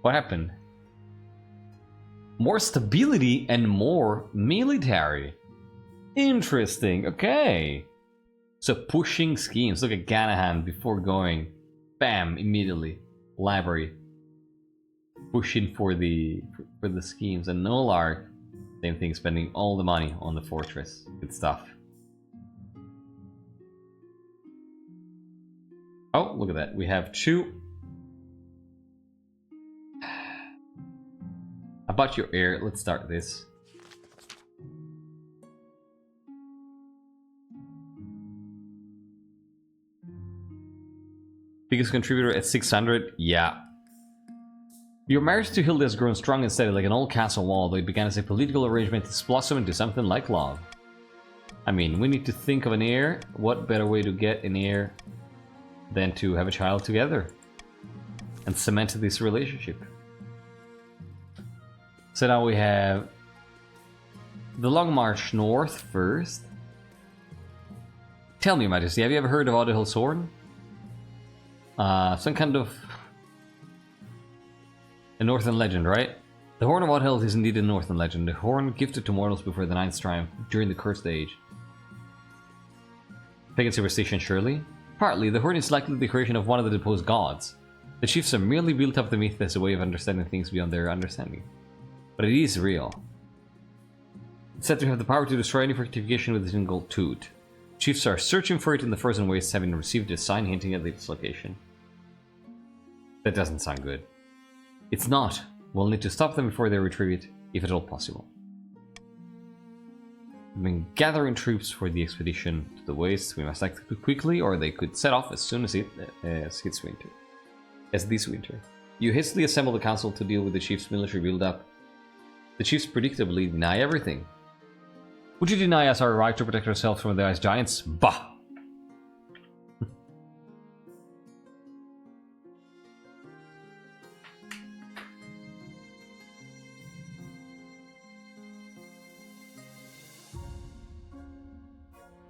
What happened? More stability and more military. Interesting. Okay. So pushing schemes. Look at Ganahan before going. Bam. Immediately. Library. Pushing for the schemes. And Nolark. Same thing. Spending all the money on the fortress. Good stuff. Oh, look at that. We have 2. About your heir. Let's start this. Biggest contributor at 600? Yeah. Your marriage to Hilda has grown strong and steady like an old castle wall, though it began as a political arrangement that's blossomed into something like love. I mean, we need to think of an heir. What better way to get an heir than to have a child together and cement this relationship? So now we have the Long March North first. Tell me, Your Majesty, have you ever heard of Odahil's Horn? Some kind of a northern legend, right? The Horn of Odahil is indeed a northern legend. The horn gifted to mortals before the Ninth Triumph during the Cursed Age. Pagan superstition, surely. Partly, the Horde is likely the creation of one of the deposed gods. The chiefs are merely built up the myth as a way of understanding things beyond their understanding. But it is real. It's said to have the power to destroy any fortification with a single toot. Chiefs are searching for it in the frozen wastes, having received a sign hinting at its location. That doesn't sound good. It's not. We'll need to stop them before they retrieve it, if at all possible. We've been gathering troops for the expedition to the wastes. We must act quickly, or they could set off as soon as it hits winter. As this winter. You hastily assemble the council to deal with the chief's military build-up. The chiefs predictably deny everything. Would you deny us our right to protect ourselves from the ice giants? Bah!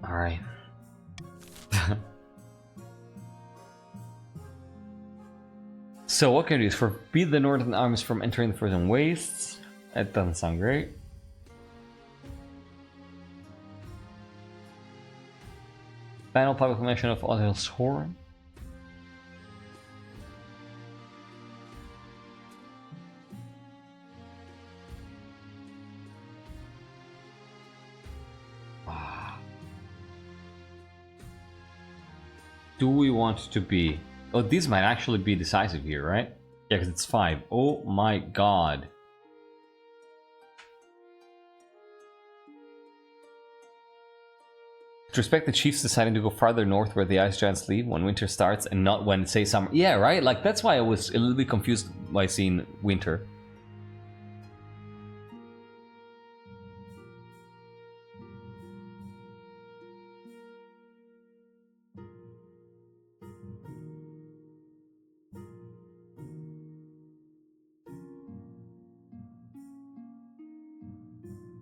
Alright. So what can we do? Forbid the northern armies from entering the frozen wastes? That doesn't sound great. Final proclamation of Odil's Horn. Do we want to be... Oh, this might actually be decisive here, right? Yeah, because it's 5. Oh my god. To respect the chiefs deciding to go farther north where the ice giants leave when winter starts and not when, say, summer. Yeah, right? Like, that's why I was a little bit confused by seeing winter.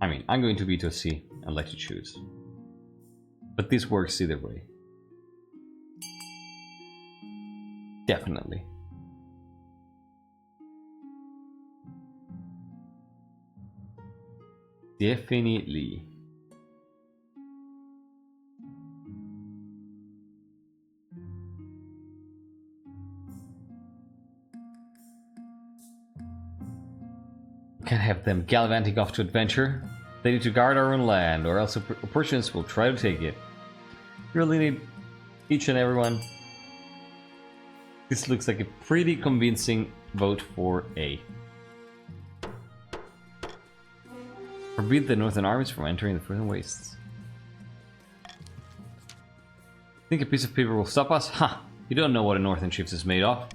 I mean, I'm going to veto C and let you choose. But this works either way. Definitely. Definitely. Can't have them gallivanting off to adventure. They need to guard our own land, or else opportunists will try to take it. Really need each and everyone. This looks like a pretty convincing vote for A. Forbid the northern armies from entering the frozen wastes. Think a piece of paper will stop us? Ha! You don't know what a northern chiefs is made of.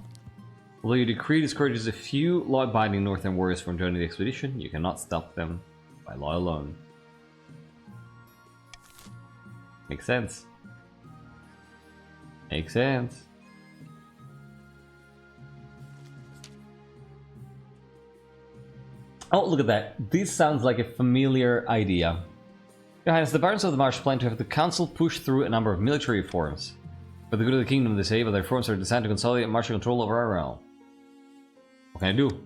Although your decree discourages a few law-abiding northern warriors from joining the expedition, you cannot stop them by law alone. Makes sense. Makes sense. Oh, look at that. This sounds like a familiar idea. Your Highness, the Barons of the Marsh plan to have the Council push through a number of military reforms. For the good of the kingdom, they say, but the reforms are designed to consolidate martial control over our realm. What can I do? The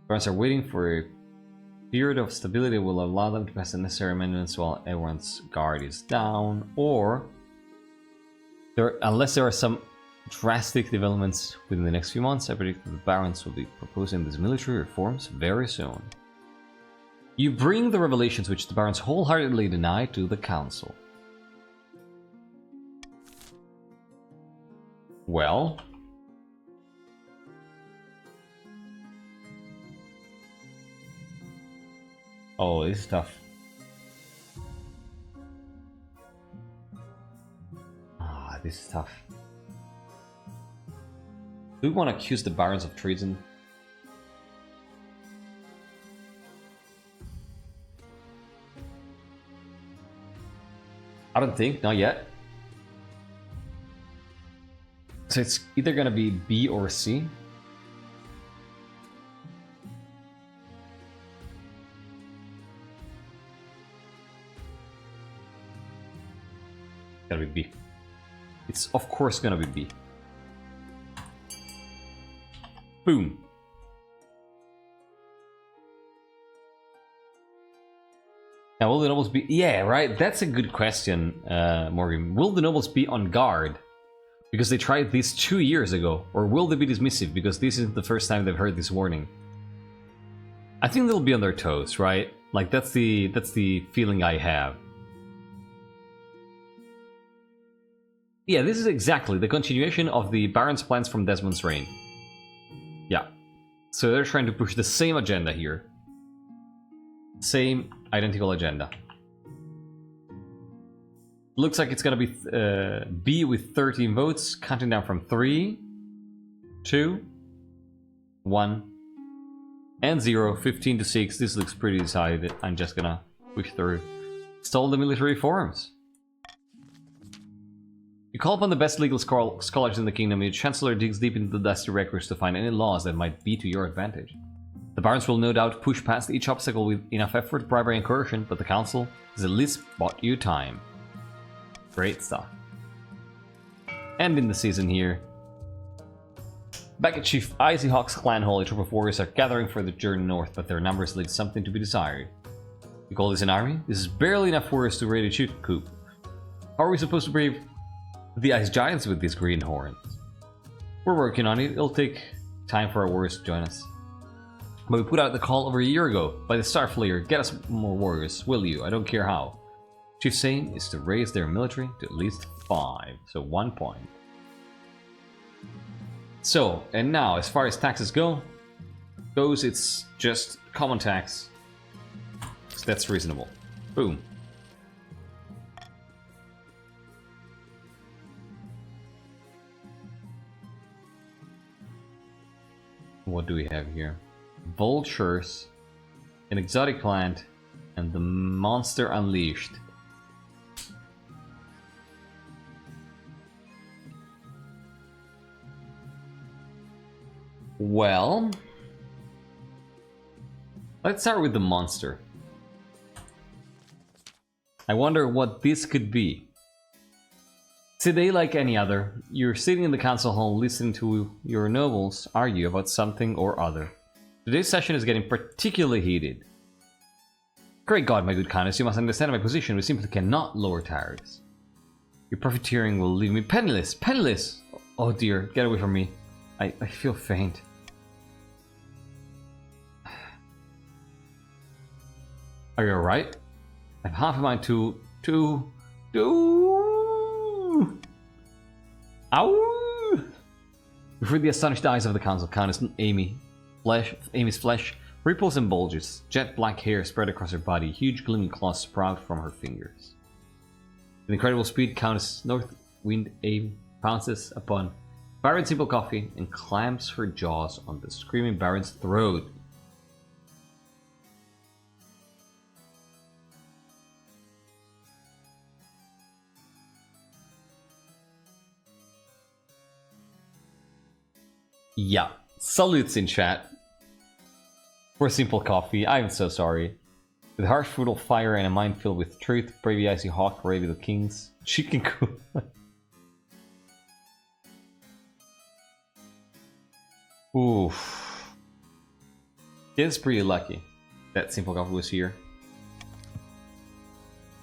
Barons are waiting for a period of stability that will allow them to pass the necessary amendments while everyone's guard is down, or unless there are some drastic developments within the next few months, I predict that the Barons will be proposing these military reforms very soon. You bring the revelations which the Barons wholeheartedly deny to the Council. Well... Oh, this is tough. Ah, this is tough. Do we want to accuse the Barons of treason? I don't think, not yet. So it's either gonna be B or C. Gotta be B. It's of course gonna be B. Boom. Now, will the nobles be... Yeah, right? That's a good question, Morgan. Will the nobles be on guard? Because they tried this 2 years ago. Or will they be dismissive because this isn't the first time they've heard this warning? I think they'll be on their toes, right? Like, that's the feeling I have. Yeah, this is exactly the continuation of the Baron's plans from Desmond's reign. Yeah. So they're trying to push the same agenda here. Same identical agenda. Looks like it's gonna be B with 13 votes, counting down from 3, 2, 1, and 0, 15 to 6. This looks pretty decided. I'm just gonna push through. Stall the military reforms. You call upon the best legal scholars in the kingdom. Your chancellor digs deep into the dusty records to find any laws that might be to your advantage. The barons will no doubt push past each obstacle with enough effort, bribery, and coercion, but the council has at least bought you time. Great stuff. Ending the season here. Back at Chief Icy Hawk's clan hall, a troop of warriors are gathering for the journey north, but their numbers leave something to be desired. You call this an army? This is barely enough warriors to raid a shoot coup. How are we supposed to brave the ice giants with these green horns? We're working on it. It'll take time for our warriors to join us. But we put out the call over a year ago by the Starflayer. Get us more warriors, will you? I don't care how. Chief's aim is to raise their military to at least 5, so 1 point. So, and now, as far as taxes goes, it's just common tax. So that's reasonable. Boom. What do we have here? Vultures, an exotic plant, and the monster unleashed. Well, let's start with the monster. I wonder what this could be. Today, like any other, you're sitting in the council hall listening to your nobles argue about something or other. Today's session is getting particularly heated. Great God, my good kindness, you must understand my position. We simply cannot lower tariffs. Your profiteering will leave me penniless, penniless! Oh dear, get away from me. I feel faint. Are you alright? I have half a mind to... Ow! Before the astonished eyes of the council, Countess Amy's flesh ripples and bulges. Jet black hair spread across her body. Huge gleaming claws sprout from her fingers. With incredible speed, Countess Northwind Amy pounces upon Baron Simple Coffee and clamps her jaws on the screaming Baron's throat. Yeah, salutes in chat. For Simple Coffee, I'm so sorry. With harsh brutal fire and a mind filled with truth, brave Icy Hawk, brave little kings, chicken cool. Oof. It's pretty lucky that Simple Coffee was here.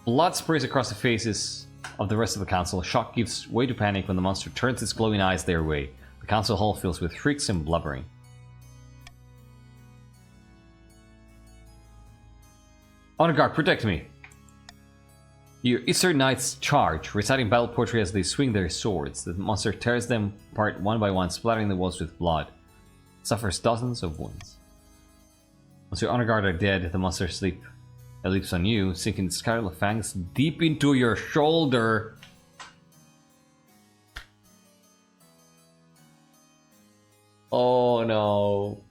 Blood sprays across the faces of the rest of the council. Shock gives way to panic when the monster turns its glowing eyes their way. The council hall fills with shrieks and blubbering. Honor guard, protect me! Your Eastern Knights charge, reciting battle poetry as they swing their swords. The monster tears them apart one by one, splattering the walls with blood. Suffers dozens of wounds. Once your honor guard are dead, the monster leaps on you, sinking its scarlet fangs deep into your shoulder. Oh no.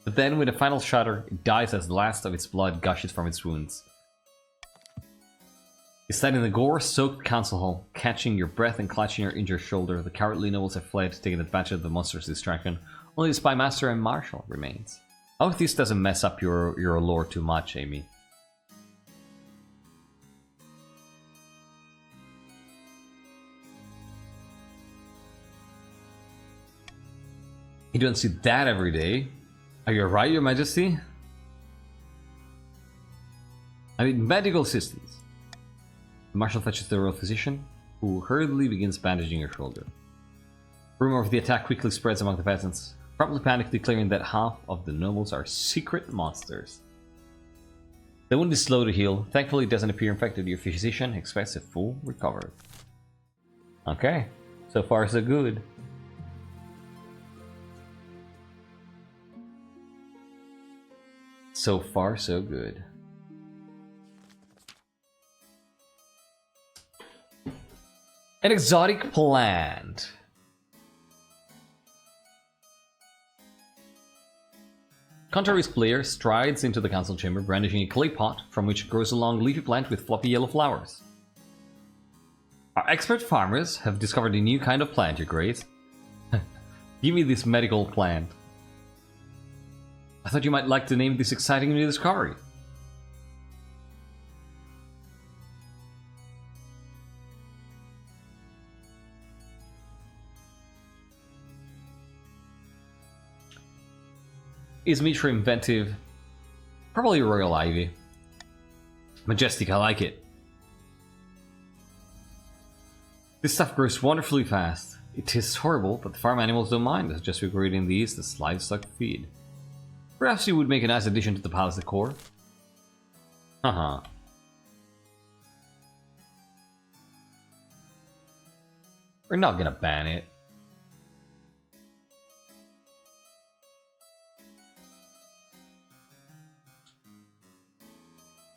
But then, with a final shudder, it dies as the last of its blood gushes from its wounds. You stand in the gore-soaked council hall, catching your breath and clutching your injured shoulder. The cowardly nobles have fled, taking advantage of the monster's distraction. Only the spy master and marshal remains. I hope this doesn't mess up your lore too much, Amy. You don't see that every day. Are you alright, your majesty? I need medical assistance. The marshal fetches the royal physician. who hurriedly begins bandaging your shoulder. Rumor of the attack quickly spreads among the peasants, promptly panic declaring that half of the nobles are secret monsters. The wound is slow to heal. Thankfully, it doesn't appear infected. Your physician expects a full recovery. Okay, so far so good. So far so good. An exotic plant. Contrary's player strides into the council chamber, brandishing a clay pot from which grows a long leafy plant with floppy yellow flowers. Our expert farmers have discovered a new kind of plant, Your Grace. Give me this medical plant. I thought you might like to name this exciting new discovery. Is Michor inventive? Probably royal ivy. Majestic, I like it. This stuff grows wonderfully fast. It tastes horrible, but the farm animals don't mind. It's just regulating these as livestock feed. Perhaps you would make a nice addition to the palace decor. Uh-huh. We're not gonna ban it.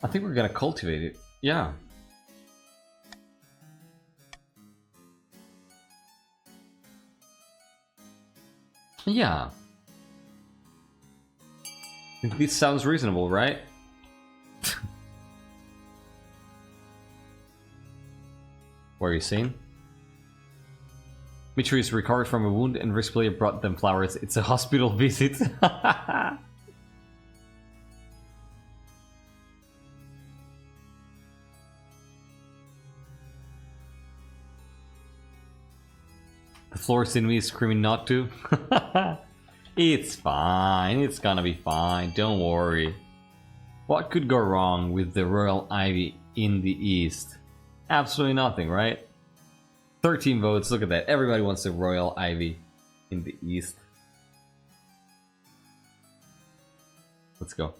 I think we're gonna cultivate it. Yeah. Yeah. This sounds reasonable, right? What are you saying? Michor is recovered from a wound and Risk Player brought them flowers. It's a hospital visit. The florist in me is screaming not to. It's fine. It's gonna be fine. Don't worry. What could go wrong with the royal ivy in the east? Absolutely nothing, right? 13 votes. Look at that. Everybody wants the royal ivy in the east. Let's go.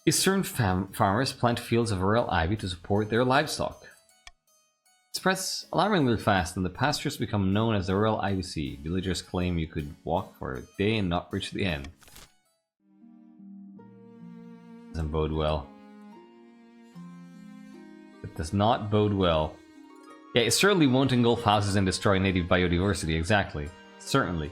Eastern farmers plant fields of royal ivy to support their livestock. It spreads alarmingly fast and the pastures become known as the Royal Ivy Sea. Villagers claim you could walk for a day and not reach the end. Doesn't bode well. It does not bode well. Yeah, it certainly won't engulf houses and destroy native biodiversity, exactly. Certainly.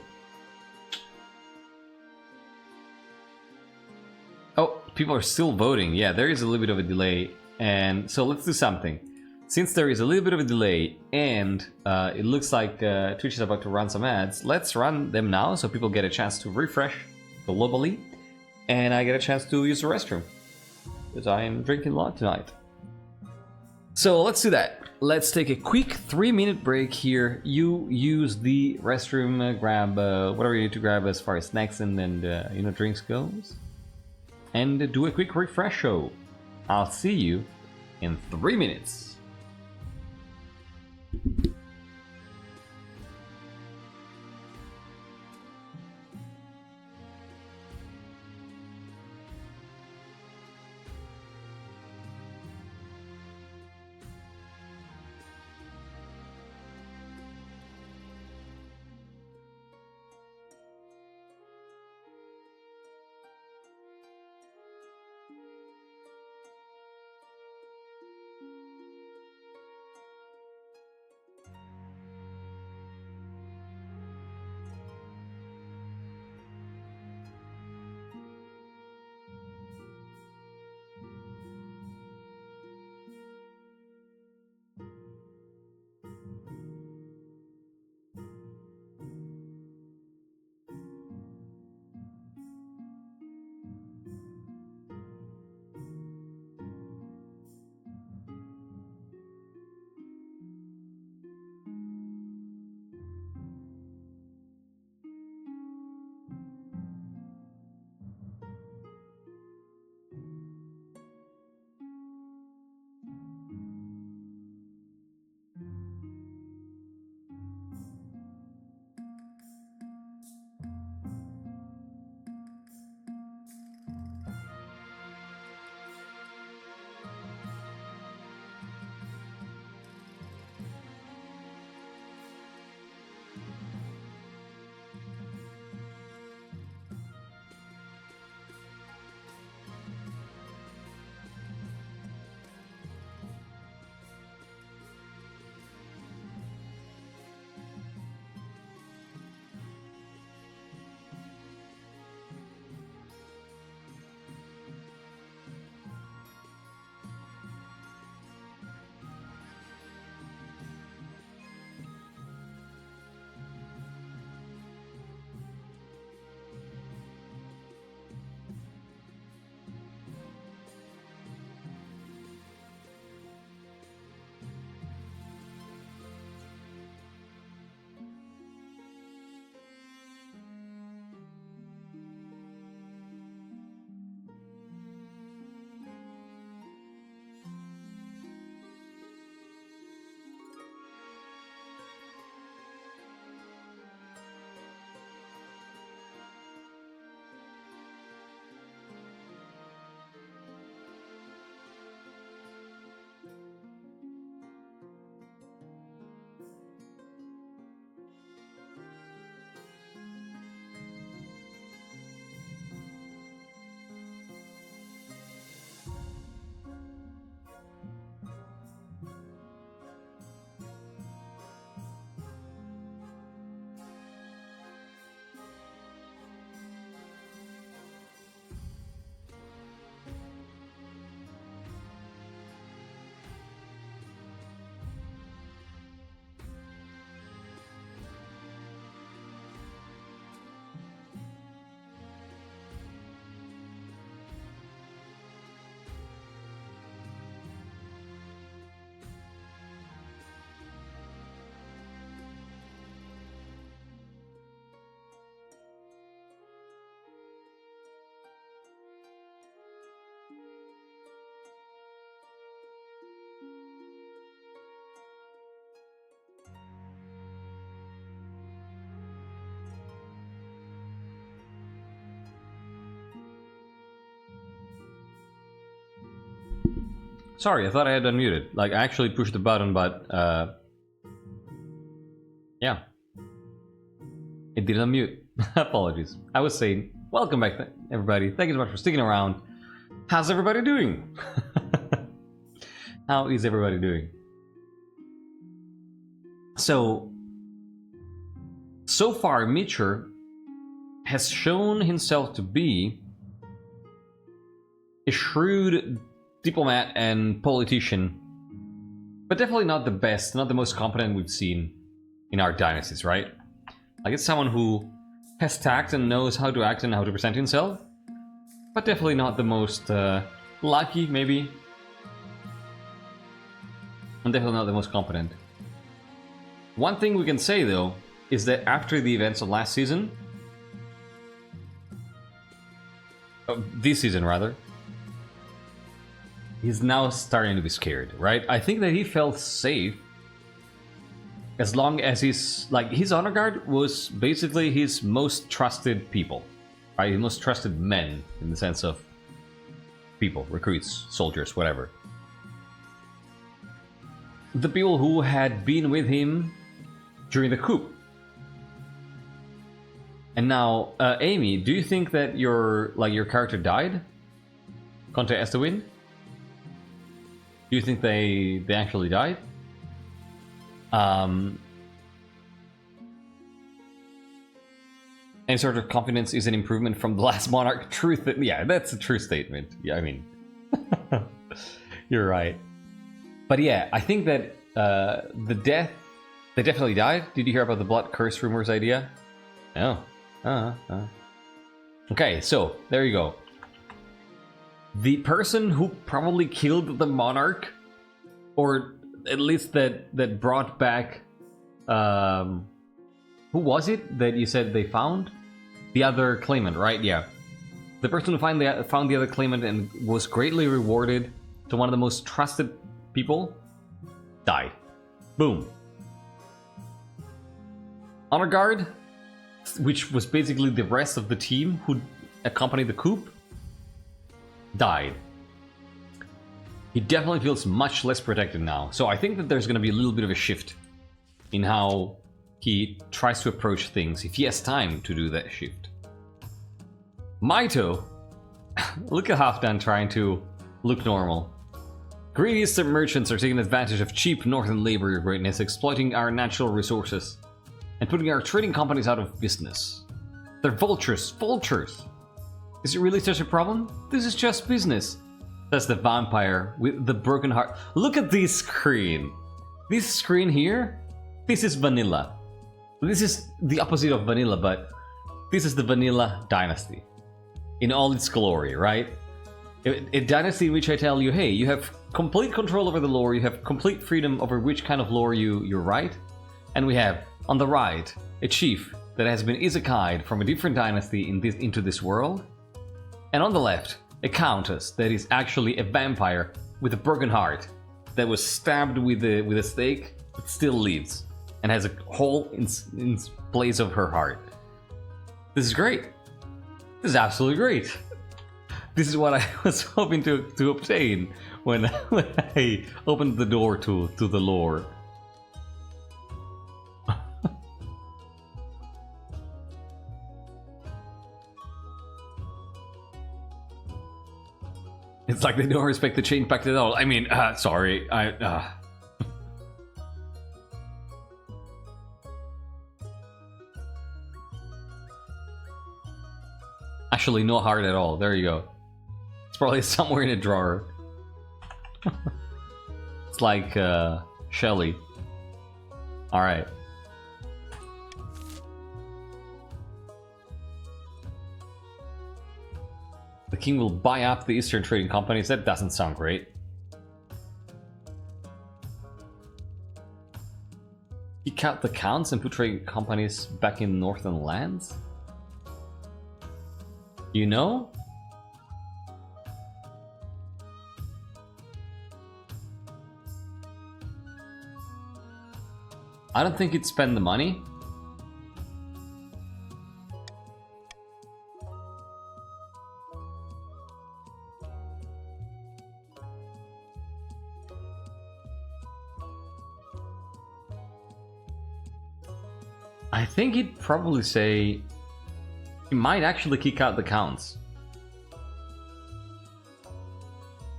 Oh, people are still voting. Yeah, there is a little bit of a delay. And so let's do something. Since there is a little bit of a delay and it looks like Twitch is about to run some ads, let's run them now so people get a chance to refresh globally and I get a chance to use the restroom because I am drinking a lot tonight. So let's do that. Let's take a quick 3-minute break here. You use the restroom, grab whatever you need to grab as far as snacks and drinks goes, and do a quick refresh show. I'll see you in 3 minutes. Sorry, I thought I had unmuted. Like, I actually pushed the button, but, yeah. It didn't unmute. Apologies. I was saying, welcome back, everybody. Thank you so much for sticking around. How's everybody doing? How is everybody doing? So far, Michor has shown himself to be a shrewd diplomat and politician, but definitely not the best, not the most competent we've seen in our dynasties, right? Like, it's someone who has tact and knows how to act and how to present himself, but definitely not the most lucky, maybe. And definitely not the most competent. One thing we can say, though, is that after the events of last season, this season rather, he's now starting to be scared, right? I think that he felt safe as long as his honor guard was basically his most trusted people, right? His most trusted men, in the sense of people, recruits, soldiers, whatever. The people who had been with him during the coup. And now, Amy, do you think that your character died? Conte Estewin? Do you think they actually died? Any sort of confidence is an improvement from the last monarch. Truth, yeah, that's a true statement. Yeah, I mean, you're right. But yeah, I think that the death, they definitely died. Did you hear about the blood curse rumors idea? No. Okay, so there you go. The person who probably killed the monarch, or at least that brought back, who was it that you said they found? The other claimant, right? Yeah. The person who found the other claimant and was greatly rewarded to one of the most trusted people died. Boom. Honor Guard, which was basically the rest of the team who accompanied the coup, died. He definitely feels much less protected now. So I think that there's going to be a little bit of a shift in how he tries to approach things, if he has time to do that shift. Maito, look at Halfdan trying to look normal. Greedy Eastern merchants are taking advantage of cheap northern labor, your greatness, exploiting our natural resources and putting our trading companies out of business. They're vultures, vultures! Is it really such a problem? This is just business. That's the vampire with the broken heart. Look at this screen. This screen here, this is vanilla. This is the opposite of vanilla, but this is the Vanilla Dynasty in all its glory, right? A dynasty in which I tell you, hey, you have complete control over the lore, you have complete freedom over which kind of lore you write, and we have, on the right, a chief that has been isekai'd from a different dynasty into this world, and on the left, a countess that is actually a vampire with a broken heart that was stabbed with a stake but still lives and has a hole in place of her heart. This is great. This is absolutely great. This is what I was hoping to obtain when I opened the door to the lore. It's like they don't respect the chain pact at all. I mean, sorry, Actually, no heart at all. There you go. It's probably somewhere in a drawer. It's like, Shelly. Alright. The king will buy up the Eastern trading companies. That doesn't sound great. He cut the counts and put trading companies back in northern lands? You know? I don't think he'd spend the money. I think he'd probably say he might actually kick out the counts.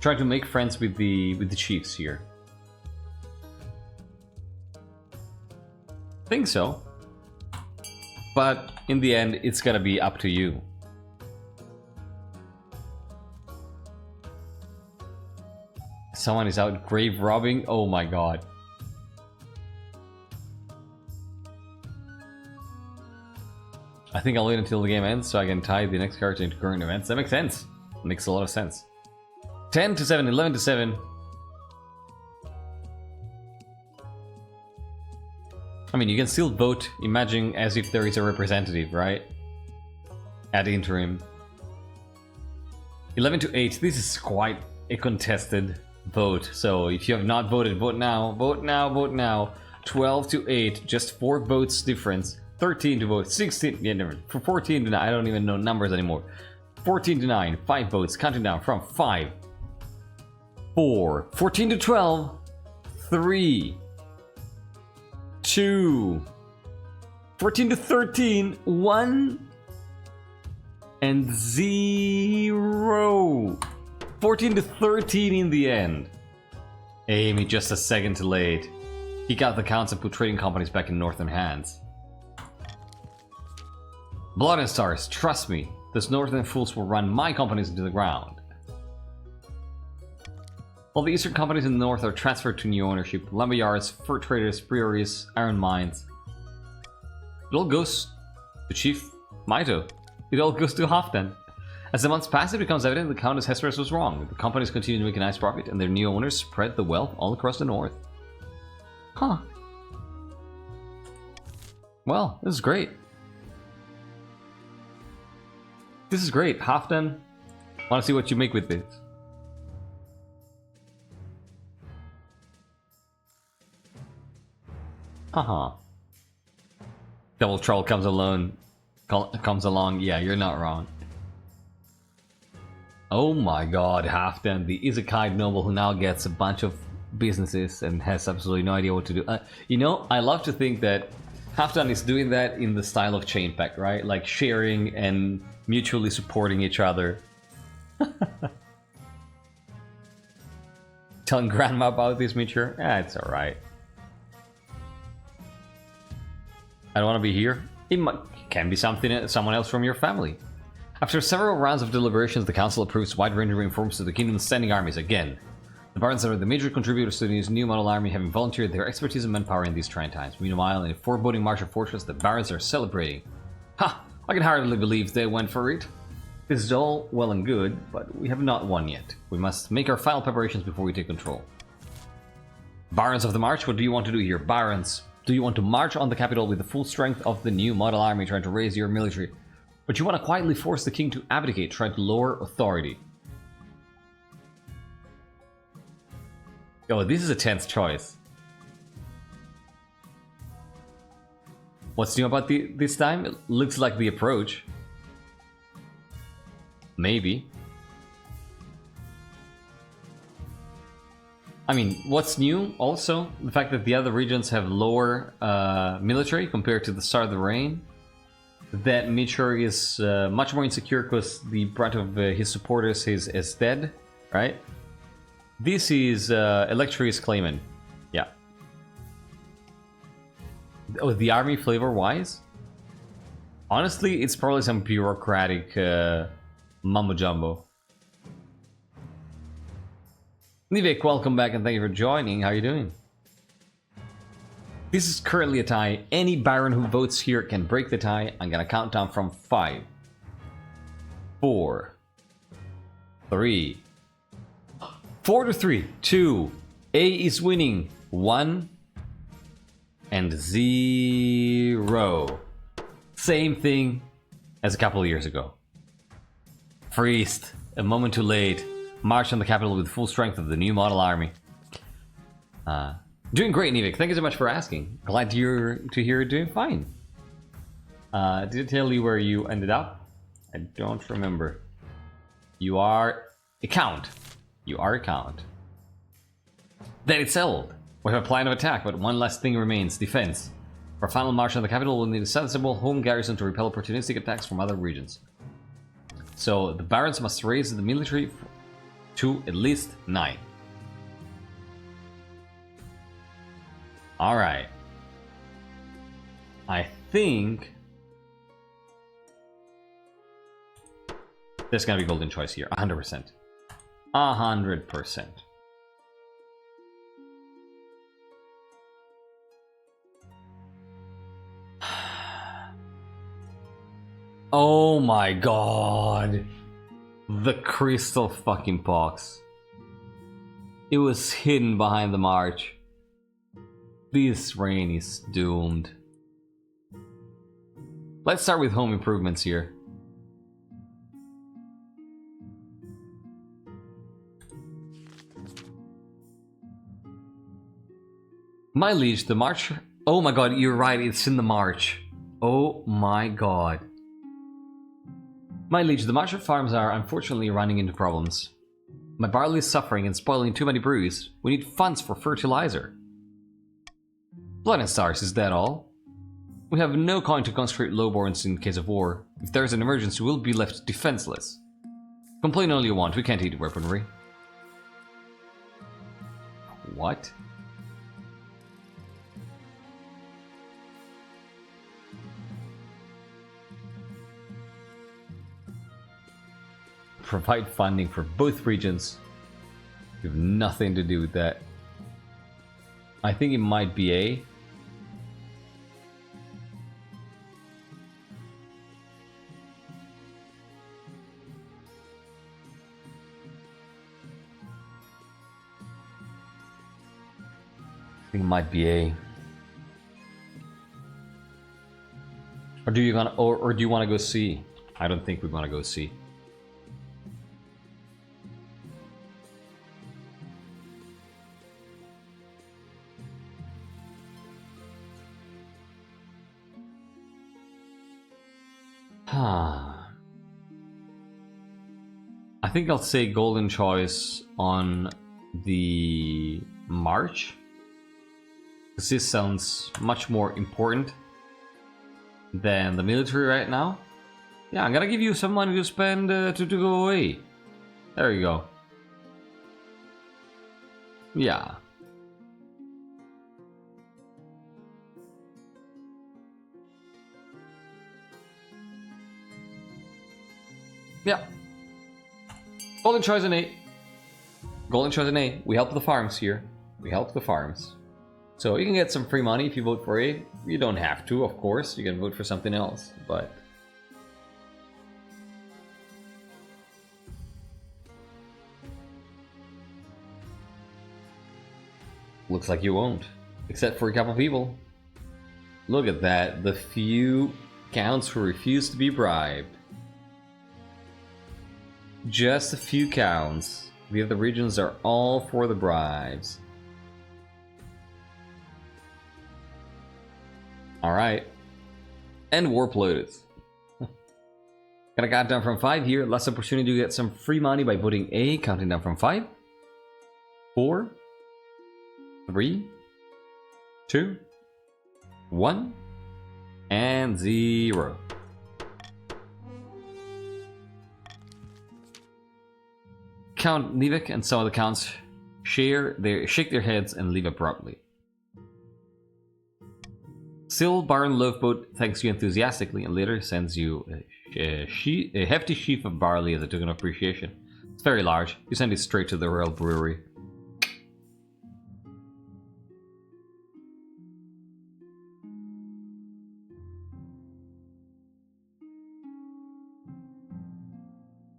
Try to make friends with the chiefs here. Think so. But in the end, it's gonna be up to you. Someone is out grave robbing? Oh my god. I think I'll wait until the game ends so I can tie the next character into current events. That makes sense. Makes a lot of sense. 10 to 7, 11 to 7. I mean, you can still vote, imagine as if there is a representative, right? At interim. 11 to 8. This is quite a contested vote. So if you have not voted, vote now. Vote now, vote now. 12 to 8. Just 4 votes difference. 13 to vote. 16. Yeah, never. For 14 to 9. I don't even know numbers anymore. 14 to 9. 5 votes. Counting down from 5. 4. 14 to 12. 3. 2. 14 to 13. 1. And 0. 14 to 13 in the end. Amy just a second too late. He got the counts and put trading companies back in northern hands. Blood and Stars, trust me, those northern fools will run my companies into the ground. All the eastern companies in the north are transferred to new ownership. Lumber yards, fur traders, breweries, iron mines. It all goes to Chief Maito. It all goes to Halfdan. As the months pass, it becomes evident the Countess Hesperus was wrong. The companies continue to make a nice profit, and their new owners spread the wealth all across the north. Huh. Well, this is great. This is great. Halfdan, want to see what you make with this. Haha. Devil Troll comes along. Yeah, you're not wrong. Oh my god, Halfdan, the Isekai noble who now gets a bunch of businesses and has absolutely no idea what to do. You know, I love to think that Halfdan is doing that in the style of Chain Pact, right? Like sharing and mutually supporting each other. Telling grandma about this, Michor? It's alright. I don't want to be here. It can be someone else from your family. After several rounds of deliberations, the council approves wide-ranging reforms to the kingdom's standing armies again. The Barons are the major contributors to this new model army, having volunteered their expertise and manpower in these trying times. Meanwhile, in a foreboding martial fortress, the Barons are celebrating. Ha! I can hardly believe they went for it. This is all well and good, but we have not won yet. We must make our final preparations before we take control. Barons of the March, what do you want to do here? Barons, do you want to march on the capital with the full strength of the new model army, trying to raise your military? But you want to quietly force the king to abdicate, trying to lower authority? Oh, this is a tense choice. What's new about this time? It looks like the approach. Maybe. I mean, what's new also? The fact that the other regions have lower military compared to the start of the reign. That Michor is much more insecure because the brunt of his supporters is dead, right? This is Electrius claiming. Yeah. Oh, the army flavor-wise? Honestly, it's probably some bureaucratic mumbo-jumbo. Nivek, welcome back and thank you for joining. How are you doing? This is currently a tie. Any Baron who votes here can break the tie. I'm gonna count down from 5, 4, 3, 4 to 3, 2, A is winning, 1, and 0. Same thing as a couple of years ago. Priest, a moment too late. March on the capital with full strength of the new model army. Doing great, Nivik. Thank you so much for asking. Glad to hear you're doing fine. Did it tell you where you ended up? I don't remember. You are a count. You are a count. Then it's settled. We have a plan of attack, but one last thing remains: defense. For a final march on the capital, we'll need a sensible home garrison to repel opportunistic attacks from other regions. So the barons must raise the military to at least 9. Alright. I think there's gonna be golden choice here, 100%. 100%. Oh my god. The crystal fucking box. It was hidden behind the march. This reign is doomed. Let's start with home improvements here. My liege, the march... Oh my god, you're right, it's in the march. Oh my god. My liege, the march farms are unfortunately running into problems. My barley is suffering and spoiling too many brews. We need funds for fertilizer. Blood and Stars, is that all? We have no coin to consecrate lowborns in case of war. If there's an emergency, we'll be left defenseless. Complain all you want, we can't eat weaponry. What? Provide funding for both regions. You have nothing to do with that. I think it might be A. I think it might be A. Or do you gonna or do you want to go C? I don't think we want to go C. I think I'll say golden choice on the march, because this sounds much more important than the military right now. Yeah, I'm gonna give you some money to spend to go away. There you go. Yeah. Yeah. Golden choice in A. Golden choice in A. We help the farms here. We help the farms. So you can get some free money if you vote for A. You don't have to, of course. You can vote for something else, but... Looks like you won't. Except for a couple people. Look at that. The few counts who refuse to be bribed. Just a few counts. The other regions are all for the bribes. Alright. And warp loaded. Gonna count down from 5 here. Last opportunity to get some free money by voting A. Counting down from 5. 4. 3. 2. 1. And 0. Count Nivek and some of the counts shake their heads and leave abruptly. Still, Baron Loafboat thanks you enthusiastically and later sends you a hefty sheaf of barley as a token of appreciation. It's very large. You send it straight to the Royal Brewery.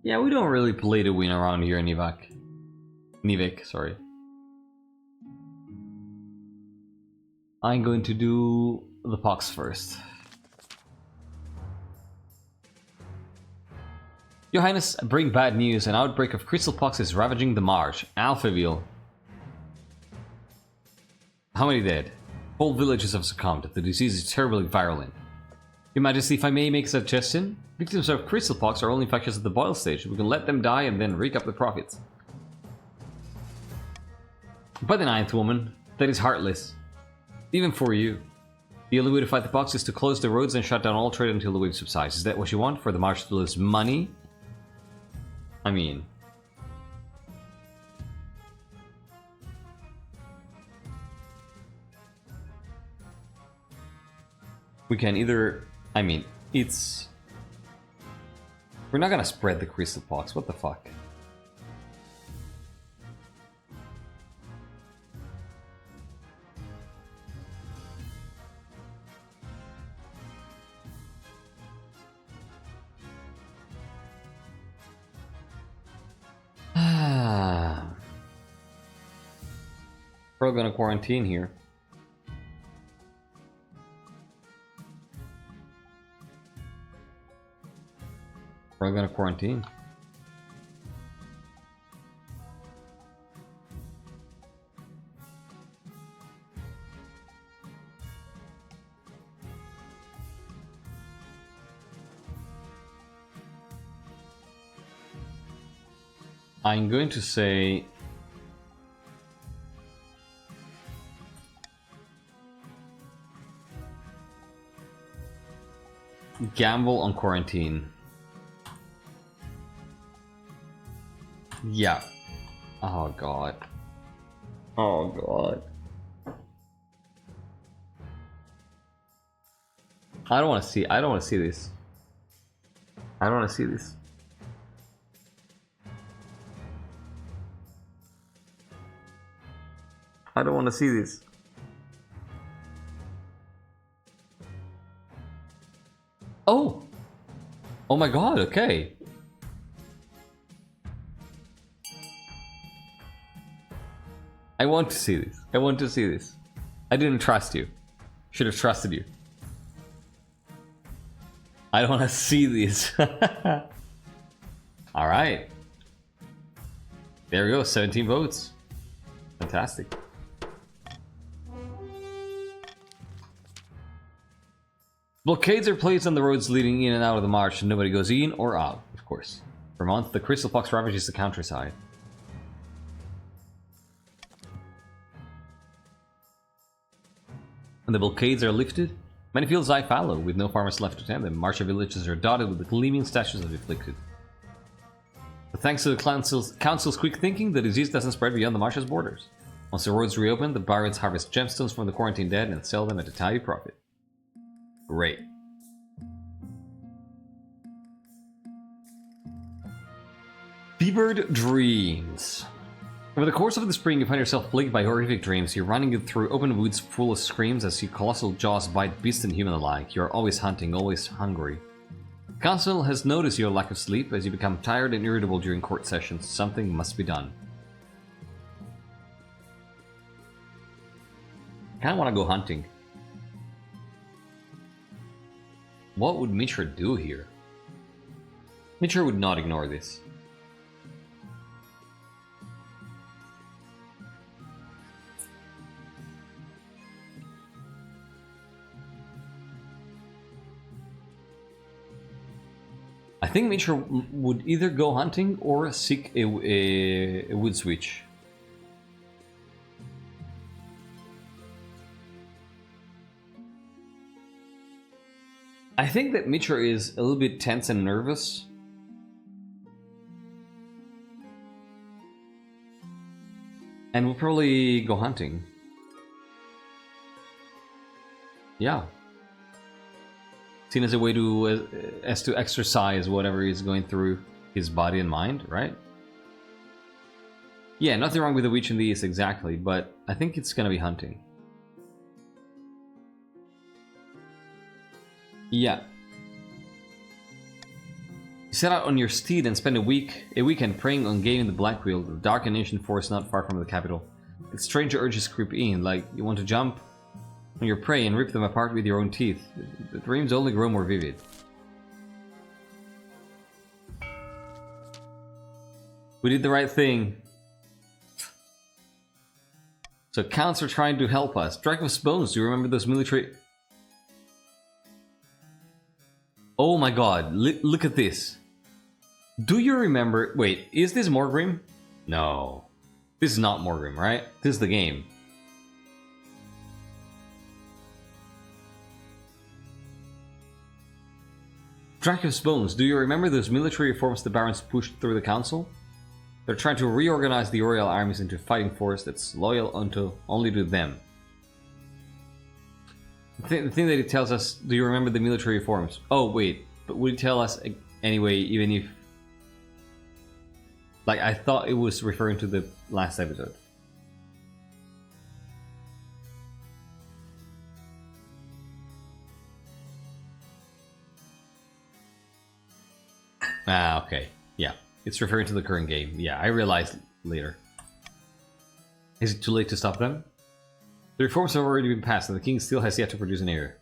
Yeah, we don't really play to win around here in Nivek, sorry. I'm going to do the pox first. Your Highness, bring bad news. An outbreak of crystal pox is ravaging the marsh. Alphaville. How many dead? Whole villages have succumbed. The disease is terribly virulent. Your Majesty, if I may make a suggestion, victims of crystal pox are only infectious at the boil stage. We can let them die and then rake up the profits. By the 9th woman, that is heartless. Even for you. The only way to fight the pox is to close the roads and shut down all trade until the wave subsides. Is that what you want for the march to lose money? I mean... we can either... I mean, it's... we're not gonna spread the crystal pox, what the fuck? We're gonna quarantine here. We're gonna quarantine. I'm going to say gamble on quarantine. Yeah. Oh god. Oh god. I don't want to see this. I don't want to see this. I don't want to see this. Oh! Oh my god, okay. I want to see this. I want to see this. I didn't trust you. Should have trusted you. I don't want to see this. Alright. There we go, 17 votes. Fantastic. Blockades are placed on the roads leading in and out of the march, and nobody goes in or out, of course. For months, the crystal pox ravages the countryside. When the blockades are lifted, many fields lie fallow, with no farmers left to tend them. Marcher villages are dotted with the gleaming statues of the afflicted. But thanks to the council's quick thinking, the disease doesn't spread beyond the marsh's borders. Once the roads reopen, the barons harvest gemstones from the quarantined dead and sell them at a tidy profit. Great. Fevered dreams. Over the course of the spring, you find yourself plagued by horrific dreams. You're running through open woods full of screams as your colossal jaws bite beast and human alike. You're always hunting, always hungry. The council has noticed your lack of sleep as you become tired and irritable during court sessions. Something must be done. I kinda wanna go hunting. What would Michor do here? Michor would not ignore this. I think Michor would either go hunting or seek a wood switch. I think that Michor is a little bit tense and nervous. And we'll probably go hunting. Yeah. Seen as a way to to exercise whatever is going through his body and mind, right? Yeah, nothing wrong with the witch in the east exactly, but I think it's gonna be hunting. Yeah. You set out on your steed and spend a weekend preying on gaining the Black Wheel, the dark and ancient forest not far from the capital. Its strange urges creep in, like you want to jump on your prey and rip them apart with your own teeth. The dreams only grow more vivid. We did the right thing. So counts are trying to help us. Draco's bones, do you remember those military... Oh my god, look at this. Do you remember... Wait, is this Morgrim? No. This is not Morgrim, right? This is the game. Dracula's bones. Do you remember those military reforms the barons pushed through the council? They're trying to reorganize the royal armies into a fighting force that's loyal only to them. The thing that it tells us, do you remember the military reforms? Oh, wait. But would it tell us anyway, even if... Like, I thought it was referring to the last episode. Ah, okay. Yeah. It's referring to the current game. Yeah, I realized later. Is it too late to stop them? The reforms have already been passed, and the king still has yet to produce an heir.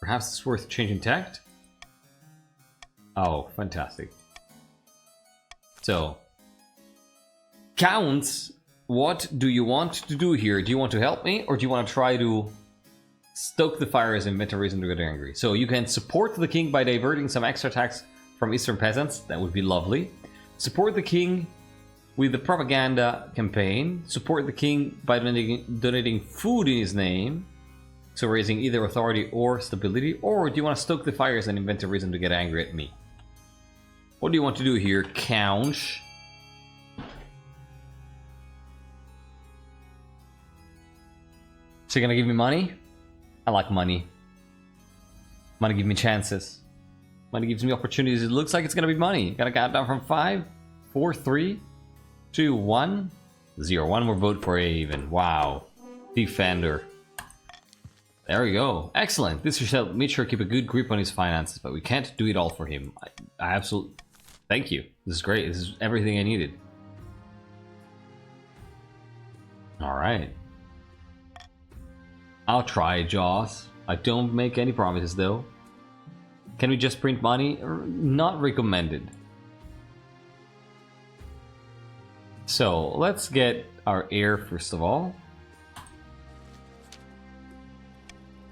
Perhaps it's worth changing tact? Oh, fantastic. So, Counts, what do you want to do here? Do you want to help me, or do you want to try to stoke the fires and invent a reason to get angry? So you can support the king by diverting some extra tax from Eastern peasants. That would be lovely. Support the king with the propaganda campaign. Support the king by donating food in his name. So raising either authority or stability. Or do you want to stoke the fires and invent a reason to get angry at me? What do you want to do here, Count? So you're gonna give me money? I like money. Money gives me chances. Money gives me opportunities. It looks like it's gonna be money. Gotta count down from 5, 4, 3, 2, 1, 0. One more vote for even. Wow. Defender. There we go. Excellent. This should help Michor keep a good grip on his finances, but we can't do it all for him. I absolutely... Thank you. This is great. This is everything I needed. Alright. I'll try, Jaws. I don't make any promises, though. Can we just print money? Not recommended. So, let's get our heir first of all.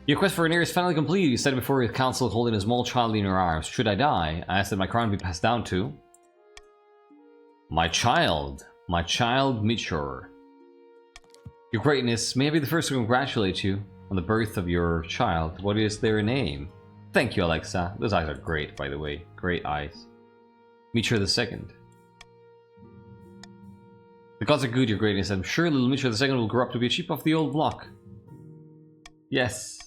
Your quest for an heir is finally complete. You said before your council holding a small child in your arms. Should I die? I asked that my crown be passed down to... My child. My child, Michor. Your greatness, may I be the first to congratulate you on the birth of your child. What is their name? Thank you, Alexa. Those eyes are great, by the way. Great eyes. Michor II. The gods are good, your greatness. I'm sure little Michor II will grow up to be a chip off the old block. Yes.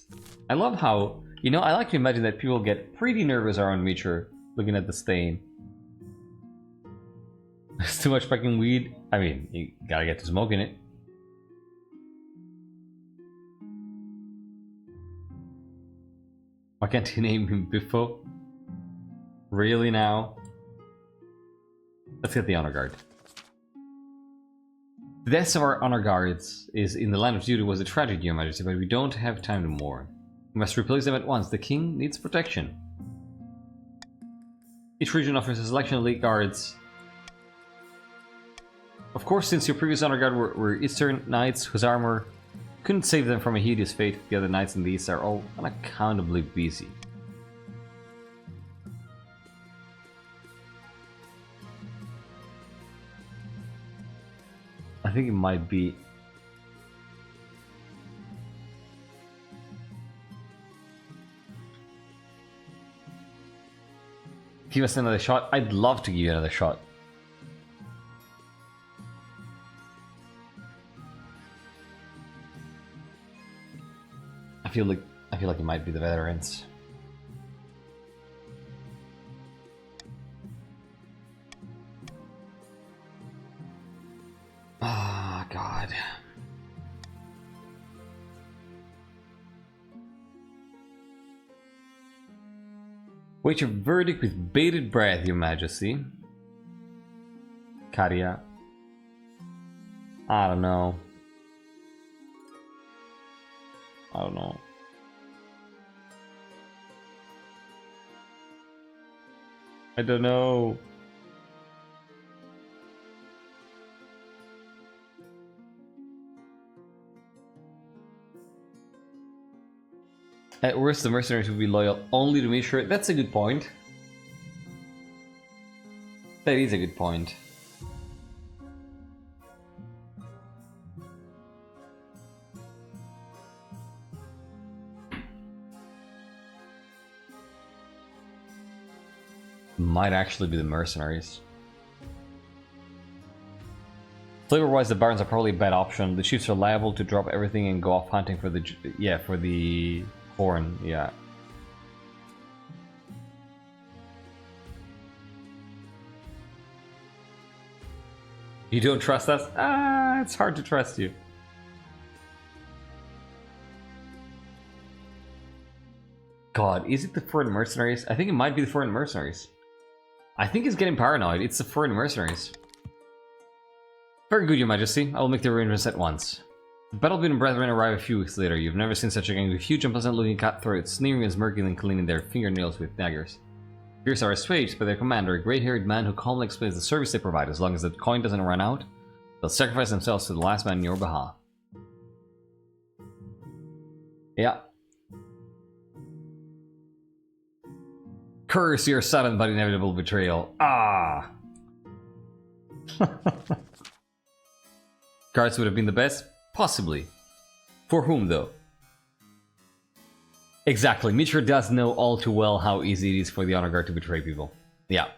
I love how, you know, I like to imagine that people get pretty nervous around Michor looking at the stain. There's too much fucking weed. I mean, you gotta get to smoking it. Why can't you name him Biffo? Really now? Let's get the honor guard. The deaths of our honor guards is in the line of duty was a tragedy, Your Majesty, but we don't have time to mourn. We must replace them at once. The king needs protection. Each region offers a selection of elite guards. Of course, since your previous honor guard were Eastern Knights whose armor couldn't save them from a hideous fate, the other knights in the East are all unaccountably busy. I think it might be... Give us another shot? I'd love to give you another shot. I feel like it might be the veterans. Ah, God. Wait your verdict with bated breath, Your Majesty. Karia. I don't know. I don't know. I don't know. At worst, the mercenaries will be loyal only to Michor. That's a good point. That is a good point. might actually be the mercenaries. Flavor-wise, the barons are probably a bad option. The chiefs are liable to drop everything and go off hunting for the for the corn. Yeah. You don't trust us? Ah, it's hard to trust you. God, is it the foreign mercenaries? I think it might be the foreign mercenaries. I think he's getting paranoid. It's the foreign mercenaries. Very good, Your Majesty. I will make the arrangements at once. The Battlebeaten Brethren arrive a few weeks later. You've never seen such a gang with huge, unpleasant-looking cutthroats, sneering and smirking and cleaning their fingernails with daggers. Fears are assuaged by their commander, a grey-haired man who calmly explains the service they provide. As long as the coin doesn't run out, they'll sacrifice themselves to the last man in your behalf. Yeah. Curse your sudden but inevitable betrayal. Ah! Guards would have been the best? Possibly. For whom, though? Exactly. Michor does know all too well how easy it is for the honor guard to betray people. Yeah.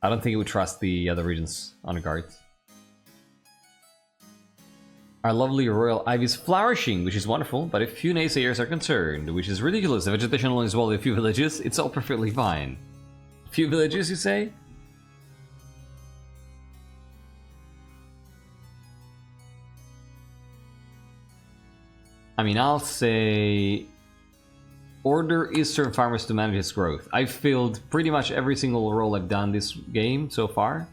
I don't think he would trust the other region's honor guards. Our lovely royal ivy is flourishing, which is wonderful, but if few naysayers are concerned, which is ridiculous. The vegetation only is well in a few villages, it's all perfectly fine. Few villages, you say? I mean, I'll say... Order Eastern farmers to manage its growth. I've failed pretty much every single role I've done this game so far.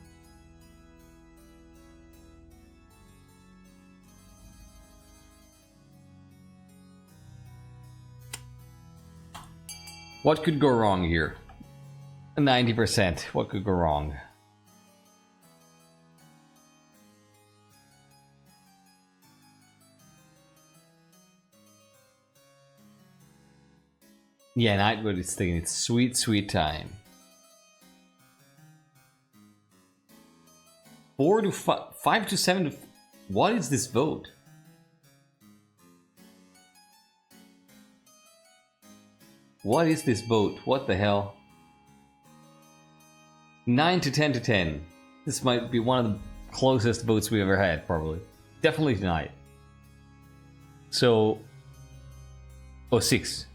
What could go wrong here? 90%. What could go wrong? Yeah, Nightwood is taking its sweet, sweet time. 4 to 5 to 7 to... What is this vote? What is this vote? What the hell? 9 to 10 to 10. This might be one of the closest votes we've ever had, probably. Definitely tonight. So... Oh, 6.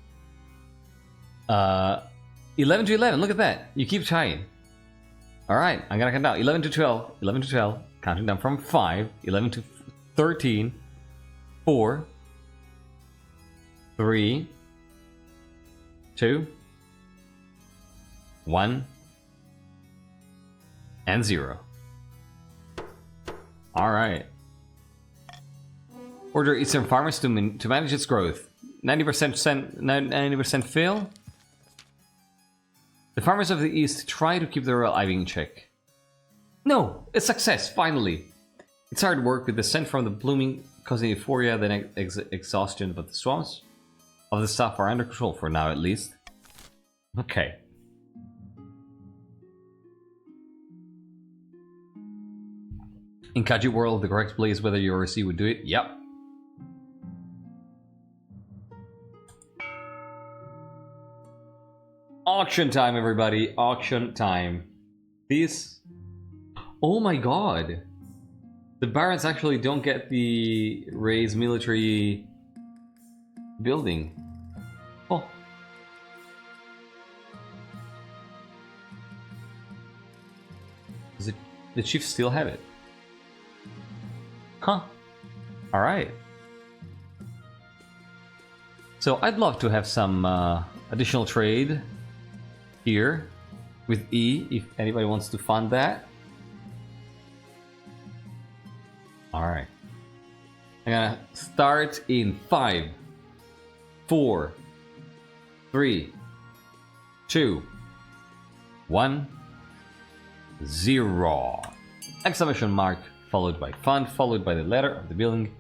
11 to 11, look at that. You keep trying. Alright, I'm gonna count down. 11 to 12. 11 to 12. Counting down from 5. 11 to 13. 4. 3. 2. 1. And 0. Alright. Order Eastern farmers to manage its growth. 90% fail. The farmers of the East try to keep the royal ivy in check. No! A success, finally! It's hard work with the scent from the blooming causing euphoria, then exhaustion, but the swarms of the staff are under control for now at least. Okay. In Kaji world, the correct play is whether you or C would do it. Yep. Auction time, everybody. Auction time. These... Oh my god. The barons actually don't get the raised military building. Oh. Is it... The chiefs still have it? Huh. Alright. So I'd love to have some additional trade here with E, if anybody wants to fund that. Alright. I'm gonna start in 5, 4, 3, 2, 1, 0. Exclamation mark, followed by fund, followed by the letter of the building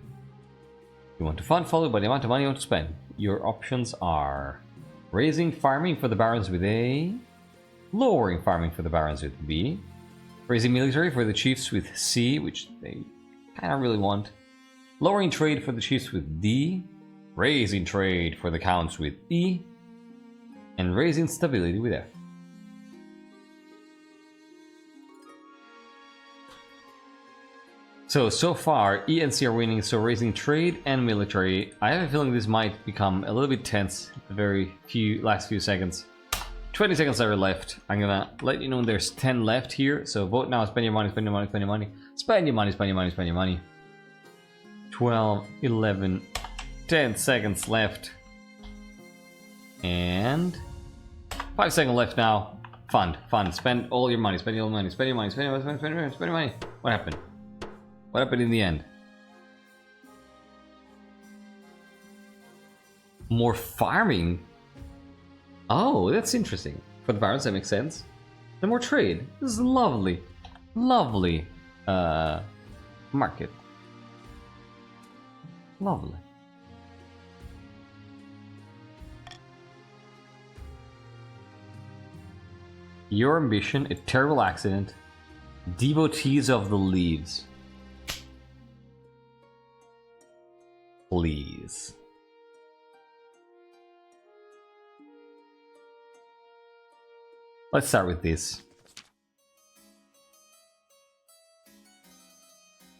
you want to fund, followed by the amount of money you want to spend. Your options are raising farming for the barons with A, lowering farming for the barons with B, raising military for the chiefs with C, which they kind of really want, lowering trade for the chiefs with D, raising trade for the counts with E, and raising stability with F. So far, E and C are winning, so raising trade and military. I have a feeling this might become a little bit tense the very last few seconds. 20 seconds are left. I'm gonna let you know there's 10 left here, so vote now, spend your money, spend your money, spend your money. Spend your money, spend your money, spend your money. 12, 11, 10 seconds left. And 5 seconds left now. Fund. Spend all your money, spend your money, spend your money, spend your money, spend your money, spend your money. What happened? What happened in the end? More farming? Oh, that's interesting. For the barons, that makes sense. And more trade. This is a lovely, lovely market. Lovely. Your ambition, a terrible accident. Devotees of the leaves. Please. Let's start with this.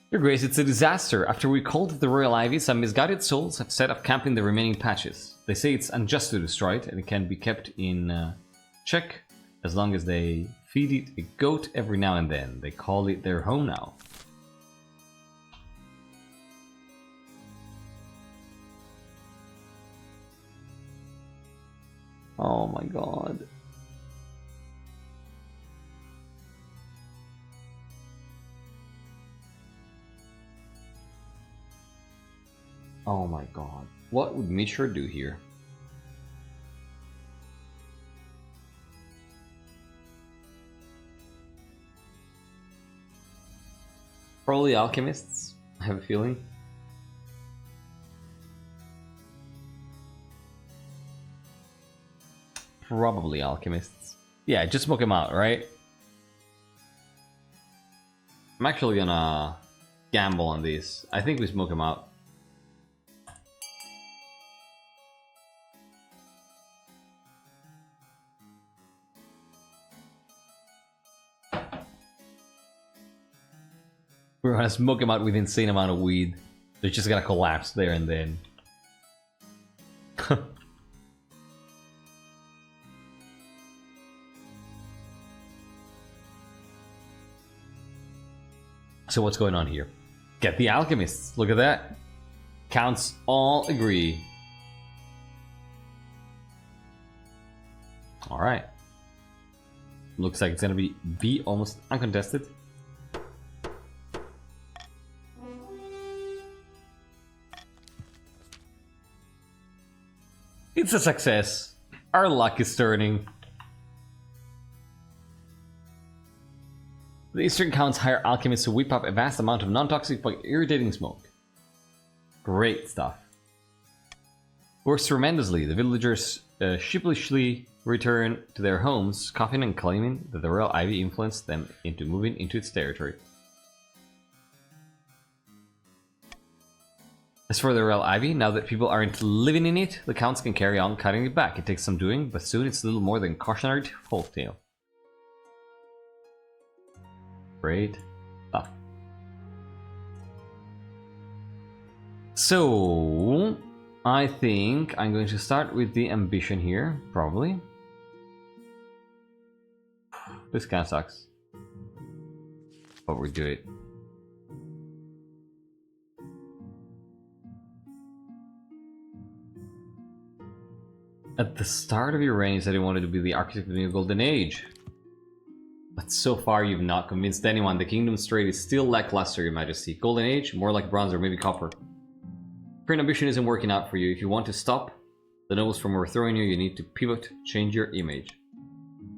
Your Grace, it's a disaster. After we called the Royal Ivy, some misguided souls have set up camp in the remaining patches. They say it's unjust to destroy it, and it can be kept in check as long as they feed it a goat every now and then. They call it their home now. Oh my god. Oh my god. What would Michor do here? Probably alchemists, I have a feeling. Probably alchemists. Yeah, just smoke him out, right? I'm actually gonna gamble on this. I think we smoke him out. We're gonna smoke him out with insane amount of weed. They're just gonna collapse there and then. So what's going on here? Get the alchemists. Look at that. Counts all agree. All right. Looks like it's gonna be almost uncontested. It's a success. Our luck is turning. The Eastern Counts hire alchemists to whip up a vast amount of non-toxic but irritating smoke. Great stuff. Works tremendously. The villagers sheepishly return to their homes, coughing and claiming that the Royal Ivy influenced them into moving into its territory. As for the Royal Ivy, now that people aren't living in it, the Counts can carry on cutting it back. It takes some doing, but soon it's little more than cautionary folktale. Great stuff. So, I think I'm going to start with the ambition here, probably. This kind of sucks. But we'll do it. At the start of your reign, you said you wanted to be the architect of the new golden age. But so far, you've not convinced anyone. The kingdom's trade is still lackluster, Your Majesty. Golden age, more like bronze or maybe copper. Current ambition isn't working out for you. If you want to stop the nobles from overthrowing you, you need to pivot, change your image.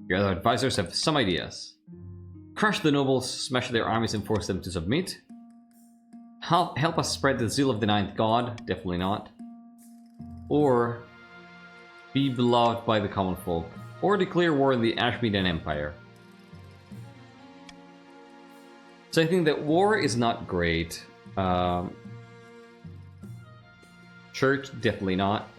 Your other advisors have some ideas. Crush the nobles, smash their armies and force them to submit. Help us spread the zeal of the ninth god. Definitely not. Or be beloved by the common folk. Or declare war on the Ashmedan Empire. So I think that war is not great. Church, definitely not.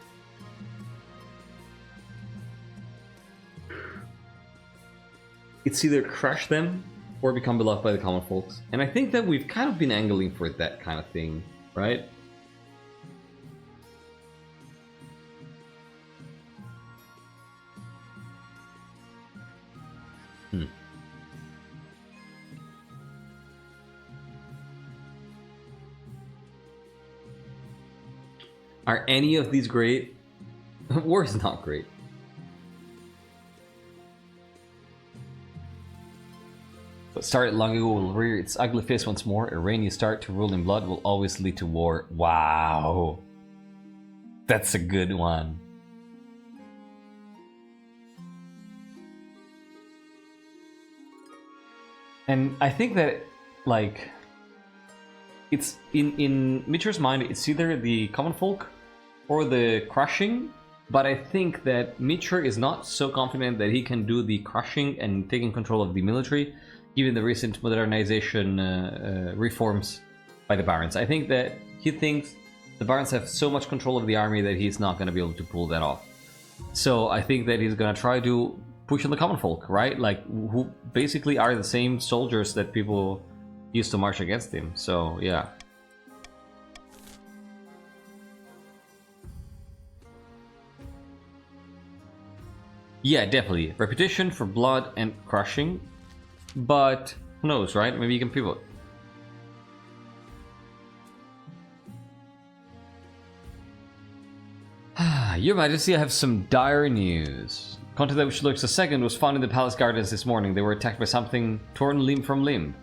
It's either crush them or become beloved by the common folks. And I think that we've kind of been angling for that kind of thing, right? Are any of these great? War is not great. What started long ago will rear its ugly face once more. A reign you start to rule in blood will always lead to war. Wow. That's a good one. And I think that, like, it's in Michor's mind, it's either the common folk or the crushing, but I think that Michor is not so confident that he can do the crushing and taking control of the military, given the recent modernization reforms by the barons. I think that he thinks the barons have so much control of the army that he's not going to be able to pull that off. So I think that he's going to try to push on the common folk, right? Like, who basically are the same soldiers that people used to march against him. So yeah. Yeah, definitely. Reputation for blood and crushing. But who knows, right? Maybe you can pivot. Your Majesty, I have some dire news. Content which looks II was found in the palace gardens this morning. They were attacked by something torn limb from limb.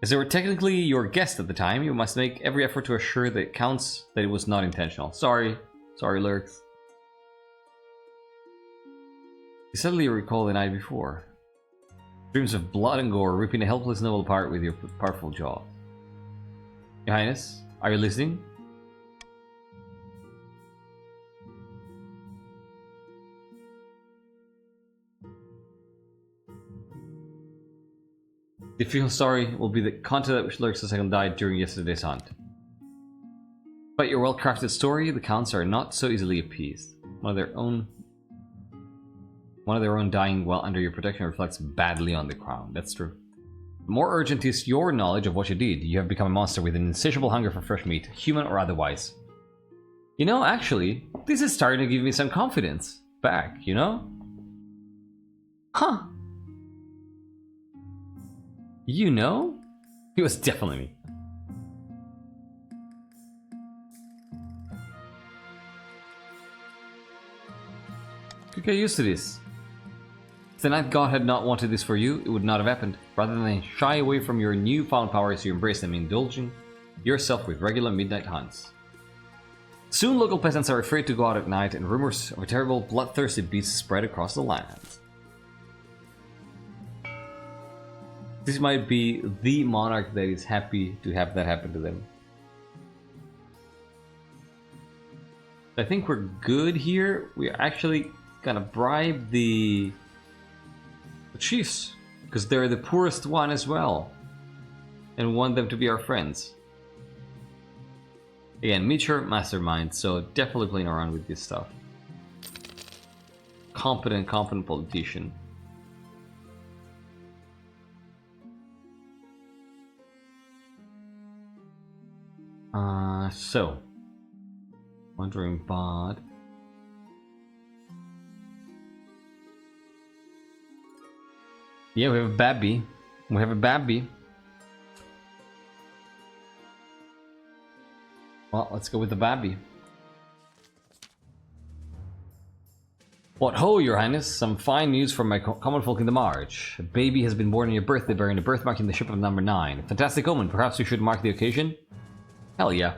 As they were technically your guest at the time, you must make every effort to assure that it counts that it was not intentional. Sorry, Lurks. You suddenly recall the night before. Dreams of blood and gore, ripping a helpless noble apart with your powerful jaw. Your Highness, are you listening? The official story will be the content which Lurks II died during yesterday's hunt. But your well-crafted story, the counts are not so easily appeased. One of their own dying while under your protection reflects badly on the crown. That's true. More urgent is your knowledge of what you did. You have become a monster with an insatiable hunger for fresh meat, human or otherwise. You know, actually, this is starting to give me some confidence back, you know? Huh. You know? It was definitely me. Could get used to this. If the Night God had not wanted this for you, it would not have happened. Rather than shy away from your newfound powers, you embrace them, indulging yourself with regular midnight hunts. Soon local peasants are afraid to go out at night, and rumors of a terrible, bloodthirsty beast spread across the land. This might be the monarch that is happy to have that happen to them. I think we're good here. We're actually gonna bribe the chiefs, because they're the poorest one as well, and want them to be our friends. Again, Michor, mastermind, so definitely playing around with this stuff. Competent politician. So wandering bod. Yeah, we have a babby. We have a babby. Well, let's go with the babby. What ho, your highness, some fine news from my common folk in the march. A baby has been born on your birthday, bearing a birthmark in the ship of number 9. Fantastic omen, perhaps we should mark the occasion? Hell yeah.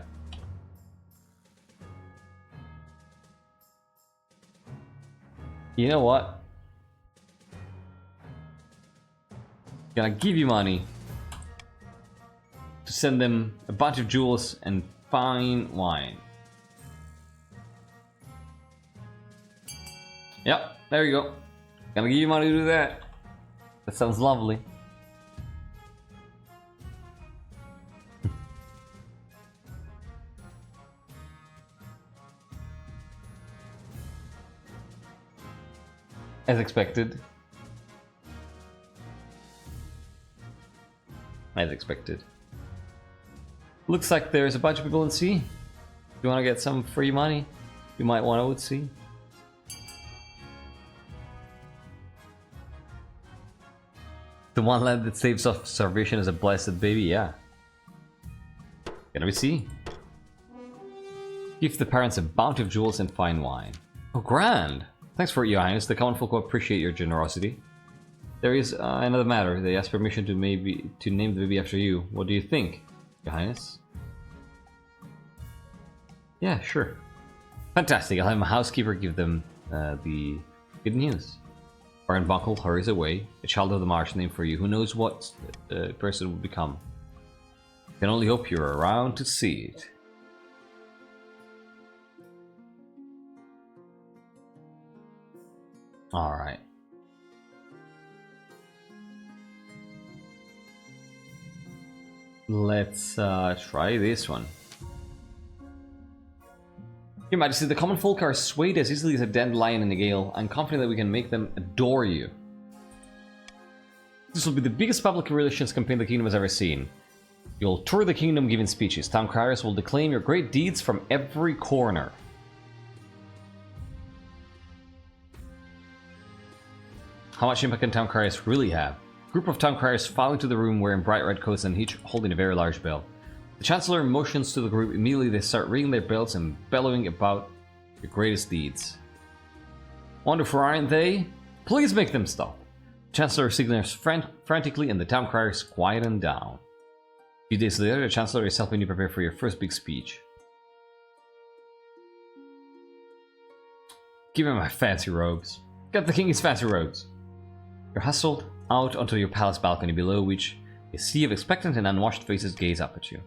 You know what? Gonna give you money to send them a bunch of jewels and fine wine. Yep, there you go. Gonna give you money to do that. That sounds lovely. As expected. as expected. Looks like there's a bunch of people in sea. If you want to get some free money, you might want to OTC. The one land that saves off starvation is a blessed baby, yeah. Gonna be sea. Give the parents a bounty of jewels and fine wine. Oh, grand! Thanks for it, Your Highness. The common folk will appreciate your generosity. There is another matter. They ask permission to name the baby after you. What do you think, Your Highness? Yeah, sure. Fantastic. I'll have my housekeeper give them the good news. Baron Buckle hurries away. A child of the marsh name for you. Who knows what person will become? Can only hope you're around to see it. Alright. Let's try this one. Your Majesty, the common folk are swayed as easily as a dandelion in a gale. I'm confident that we can make them adore you. This will be the biggest public relations campaign the kingdom has ever seen. You'll tour the kingdom giving speeches. Town criers will declaim your great deeds from every corner. How much impact can town criers really have? A group of town criers file into the room wearing bright red coats and each holding a very large bell. The Chancellor motions to the group. Immediately they start ringing their bells and bellowing about your greatest deeds. Wonderful, aren't they? Please make them stop. The Chancellor signals frantically and the town criers quieten down. A few days later, the Chancellor is helping you prepare for your first big speech. Give him my fancy robes. Get the king his fancy robes. You're hustled out onto your palace balcony, below which a sea of expectant and unwashed faces gaze up at you.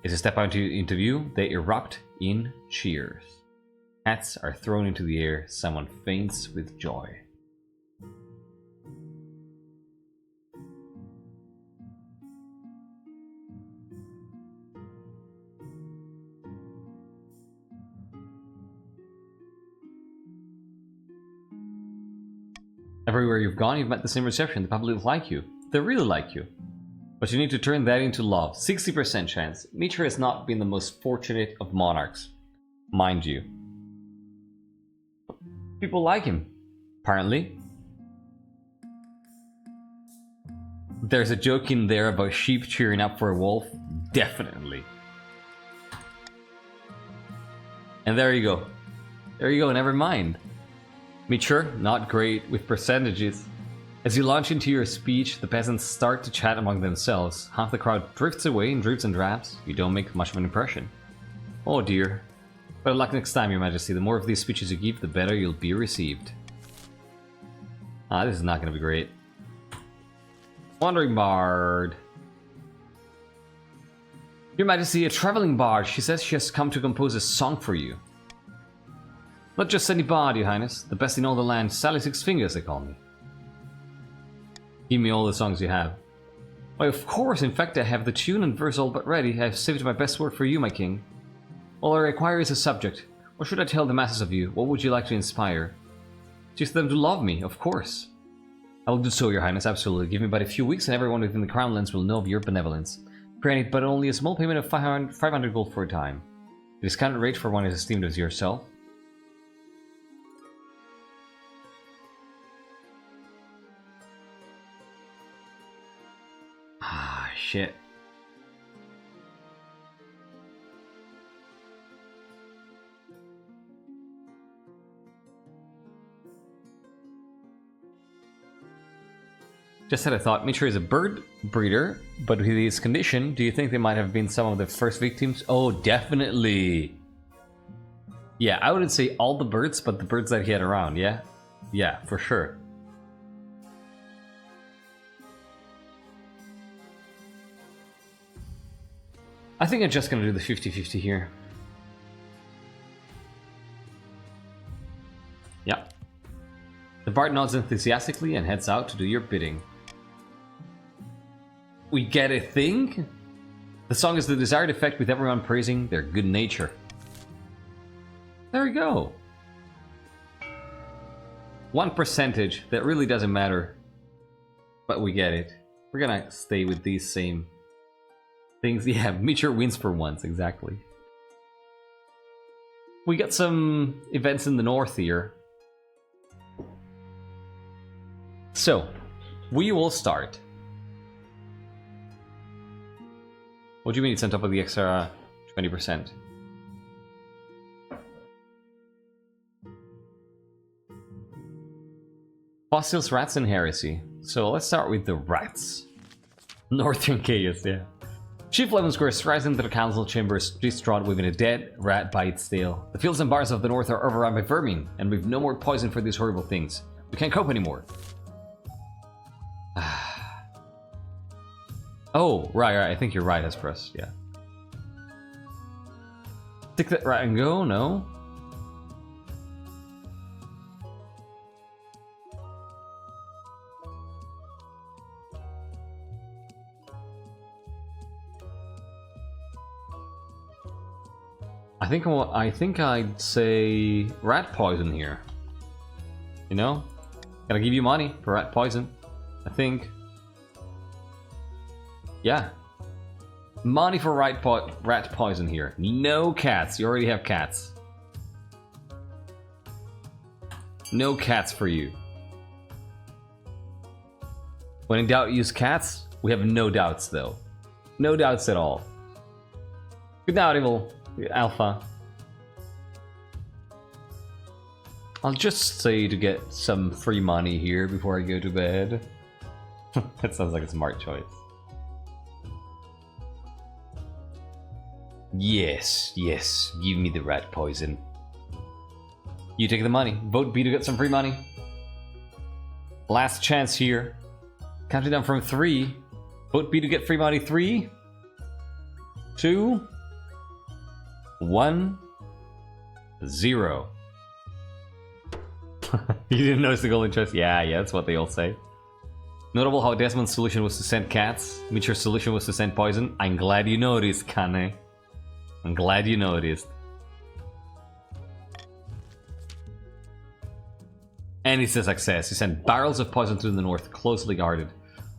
As you step out into view, they erupt in cheers. Hats are thrown into the air. Someone faints with joy. Everywhere you've gone, you've met the same reception. The public like you. They really like you. But you need to turn that into love. 60% chance. Michor has not been the most fortunate of monarchs. Mind you. People like him. Apparently. There's a joke in there about sheep cheering up for a wolf. Definitely. And there you go. There you go, never mind. Michor, not great with percentages. As you launch into your speech, the peasants start to chat among themselves. Half the crowd drifts away in dribs and drabs. You don't make much of an impression. Oh dear. Better luck next time, Your Majesty. The more of these speeches you give, the better you'll be received. Ah, this is not gonna be great. Wandering Bard. Your Majesty, a traveling bard. She says she has come to compose a song for you. Not just any bard, Your Highness. The best in all the land. Sally Six Fingers, they call me. Give me all the songs you have. Why, of course. In fact, I have the tune and verse all but ready. I have saved my best work for you, my king. All I require is a subject. What should I tell the masses of you? What would you like to inspire? Teach them to love me, of course. I will do so, Your Highness, absolutely. Give me but a few weeks and everyone within the Crown lands will know of your benevolence. Granted, but only a small payment of 500 gold for a time. The discounted rate for one as esteemed as yourself. Ah, shit. Just had a thought. Michor is a bird breeder, but with his condition, do you think they might have been some of the first victims? Oh, definitely. Yeah, I wouldn't say all the birds, but the birds that he had around, yeah? Yeah, for sure. I think I'm just gonna do the 50-50 here. Yep. The bard nods enthusiastically and heads out to do your bidding. We get a thing? The song is the desired effect with everyone praising their good nature. There we go. 1%, that really doesn't matter. But we get it. We're gonna stay with these same things. Yeah, Michor wins for once, exactly. We got some events in the north here. So, we will start. What do you mean it's on top of the extra 20%? Fossils, rats, and heresy. So let's start with the rats. Northern chaos, yeah. Chief Lemonsquare strides into the council chambers, distraught, waving a dead rat by its tail. The fields and bars of the north are overrun by vermin, and we've no more poison for these horrible things. We can't cope anymore. Oh, right, I think you're right, Hesperus, yeah. Stick that rat and go, no? I think I'd say rat poison here. You know? Gotta give you money for rat poison. I think. Yeah. Money for rat poison here. No cats. You already have cats. No cats for you. When in doubt, use cats. We have no doubts, though. No doubts at all. Good night, evil Alpha. I'll just say to get some free money here before I go to bed. That sounds like a smart choice. Yes, yes, give me the rat poison. You take the money. Vote B to get some free money. Last chance here. Counting down from 3. Vote B to get free money. 3, 2, 1, 0. You didn't notice the golden chest? Yeah, that's what they all say. Notable how Desmond's solution was to send cats. Michor's solution was to send poison. I'm glad you noticed, Kane. I'm glad you noticed. And it's a success. He sent barrels of poison to the north, closely guarded.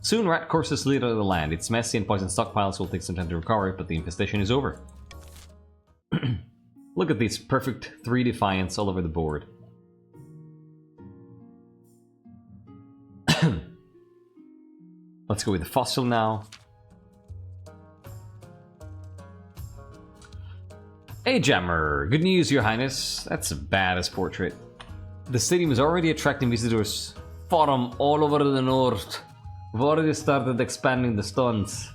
Soon rat corpses litter the land. It's messy and poison stockpiles will take some time to recover, but the infestation is over. Look at these perfect 3 defiance all over the board. Let's go with the fossil now. Hey Jammer, good news, Your Highness. That's a badass portrait. The stadium is already attracting visitors from all over the north. We've already started expanding the stunts.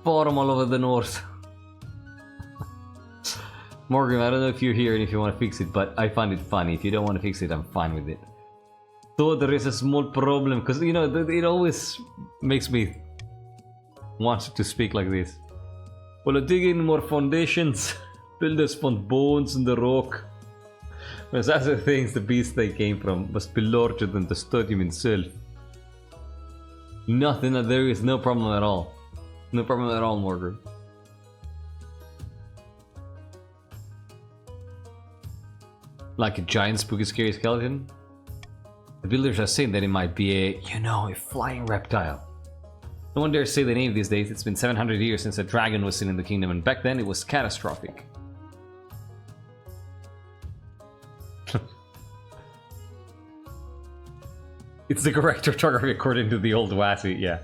From all over the north. Morgan, I don't know if you're here and if you want to fix it, but I find it funny. If you don't want to fix it, I'm fine with it. So there is a small problem, because, you know, it always makes me want to speak like this. Well, dig in more foundations. Builders found bones in the rock. Whereas as the things the beast they came from must be larger than the stadium itself. Nothing, there is no problem at all. No problem at all, Morgan. Like a giant spooky scary skeleton? The builders are saying that it might be a, you know, a flying reptile. No one dares say the name these days. It's been 700 years since a dragon was seen in the kingdom, and back then it was catastrophic. It's the correct orthography according to the old Wasi, yeah.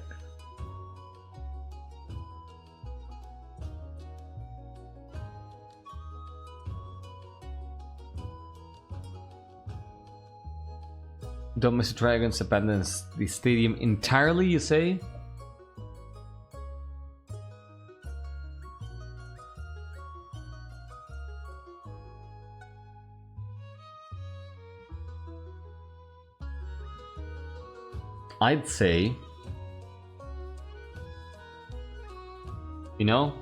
Don't Mr. Dragons abandons the stadium entirely, you say? I'd say, you know,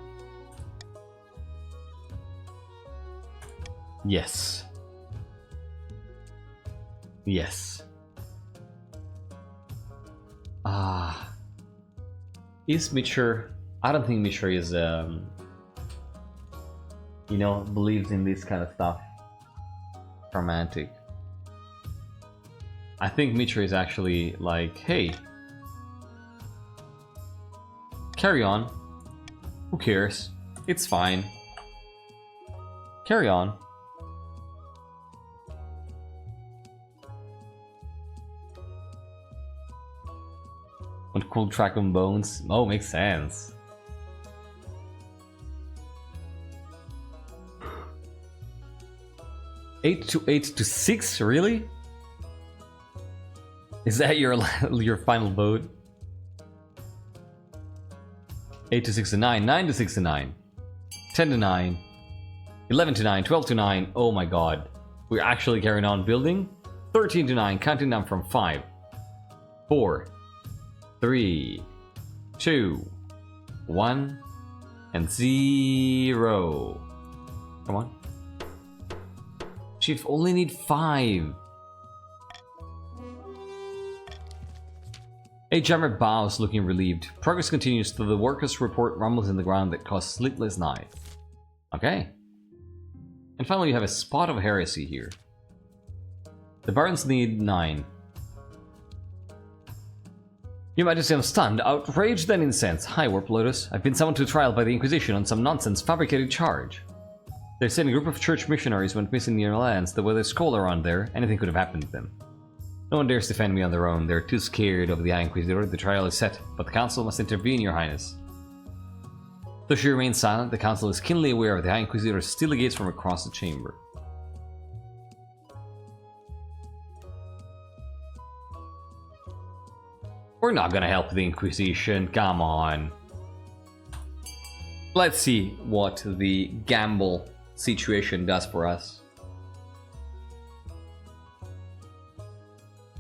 yes. Yes. Is Michor? I don't think Michor is, you know, believes in this kind of stuff. Romantic. I think Michor is actually like, hey, Carry on. Who cares? It's fine. Carry on. One cool track on bones. Oh, makes sense. Eight to 6, really? Is that your final vote? 8 to 6 to 9, 9 to 6 to 9, 10 to 9, 11 to 9, 12 to 9. Oh my god. We're actually carrying on building. 13 to 9, counting down from 5, 4, 3, 2, 1, and 0. Come on. Chief, only need 5. A jammer bows, looking relieved. Progress continues, though the workers report rumbles in the ground that cause sleepless nights. Okay. And finally, you have a spot of heresy here. The barons need 9. Your Majesty, I'm stunned, outraged, and incensed. Hi, Warp Lotus. I've been summoned to trial by the Inquisition on some nonsense fabricated charge. They said a group of church missionaries went missing near lands that were scholar around there. Anything could have happened to them. No one dares defend me on their own. They're too scared of the High Inquisitor. The trial is set, but the Council must intervene, Your Highness. Though she remains silent, the Council is keenly aware of the High Inquisitor's steely gaze from across the chamber. We're not gonna help the Inquisition, come on. Let's see what the gamble situation does for us.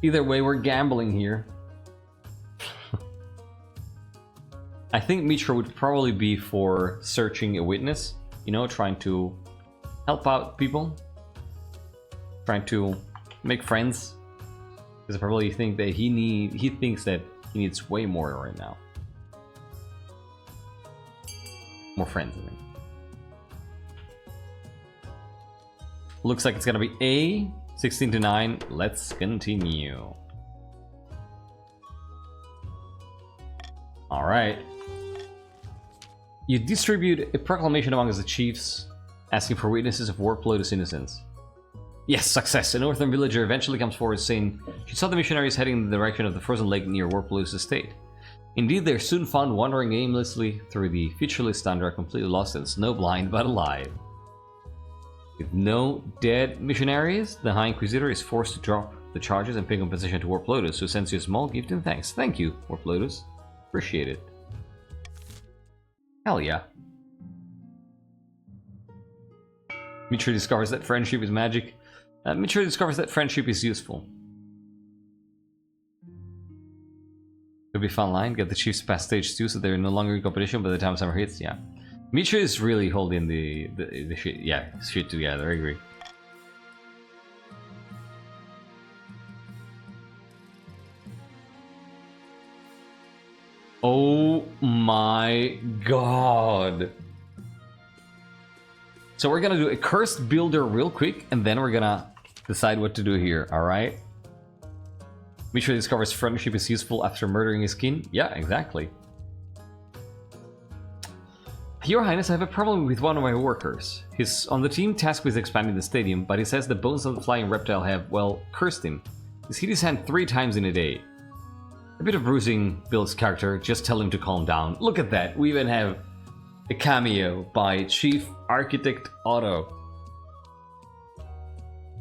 Either way, we're gambling here. I think Michor would probably be for searching a witness, you know, trying to help out people, trying to make friends, because I probably think that he thinks that he needs way more right now. More friends, I mean. Looks like it's gonna be A, 16 to 9. Let's continue. All right. You distribute a proclamation amongst the chiefs, asking for witnesses of Warp Lotus innocence. Yes, success. A northern villager eventually comes forward saying she saw the missionaries heading in the direction of the frozen lake near Warp Lotus estate. Indeed, they're soon found wandering aimlessly through the featureless tundra, completely lost and snowblind but alive. With no dead missionaries, the High Inquisitor is forced to drop the charges and pay compensation to Warp Lotus, who sends you a small gift in thanks. Thank you, Warp Lotus. Appreciate it. Hell yeah. Michor discovers that friendship is magic. Michor discovers that friendship is useful. It'll be fun line. Get the chiefs past stage 2 so they're no longer in competition by the time summer hits. Yeah. Michor is really holding the shit, yeah, shit together, I agree. Oh my god. So we're gonna do a cursed builder real quick, and then we're gonna decide what to do here, alright? Michor discovers friendship is useful after murdering his kin. Yeah, exactly. Your Highness, I have a problem with one of my workers. He's on the team tasked with expanding the stadium, but he says the bones of the flying reptile have, well, cursed him. He's hit his hand 3 times in a day. A bit of bruising builds character, just tell him to calm down. Look at that, we even have a cameo by Chief Architect Otto.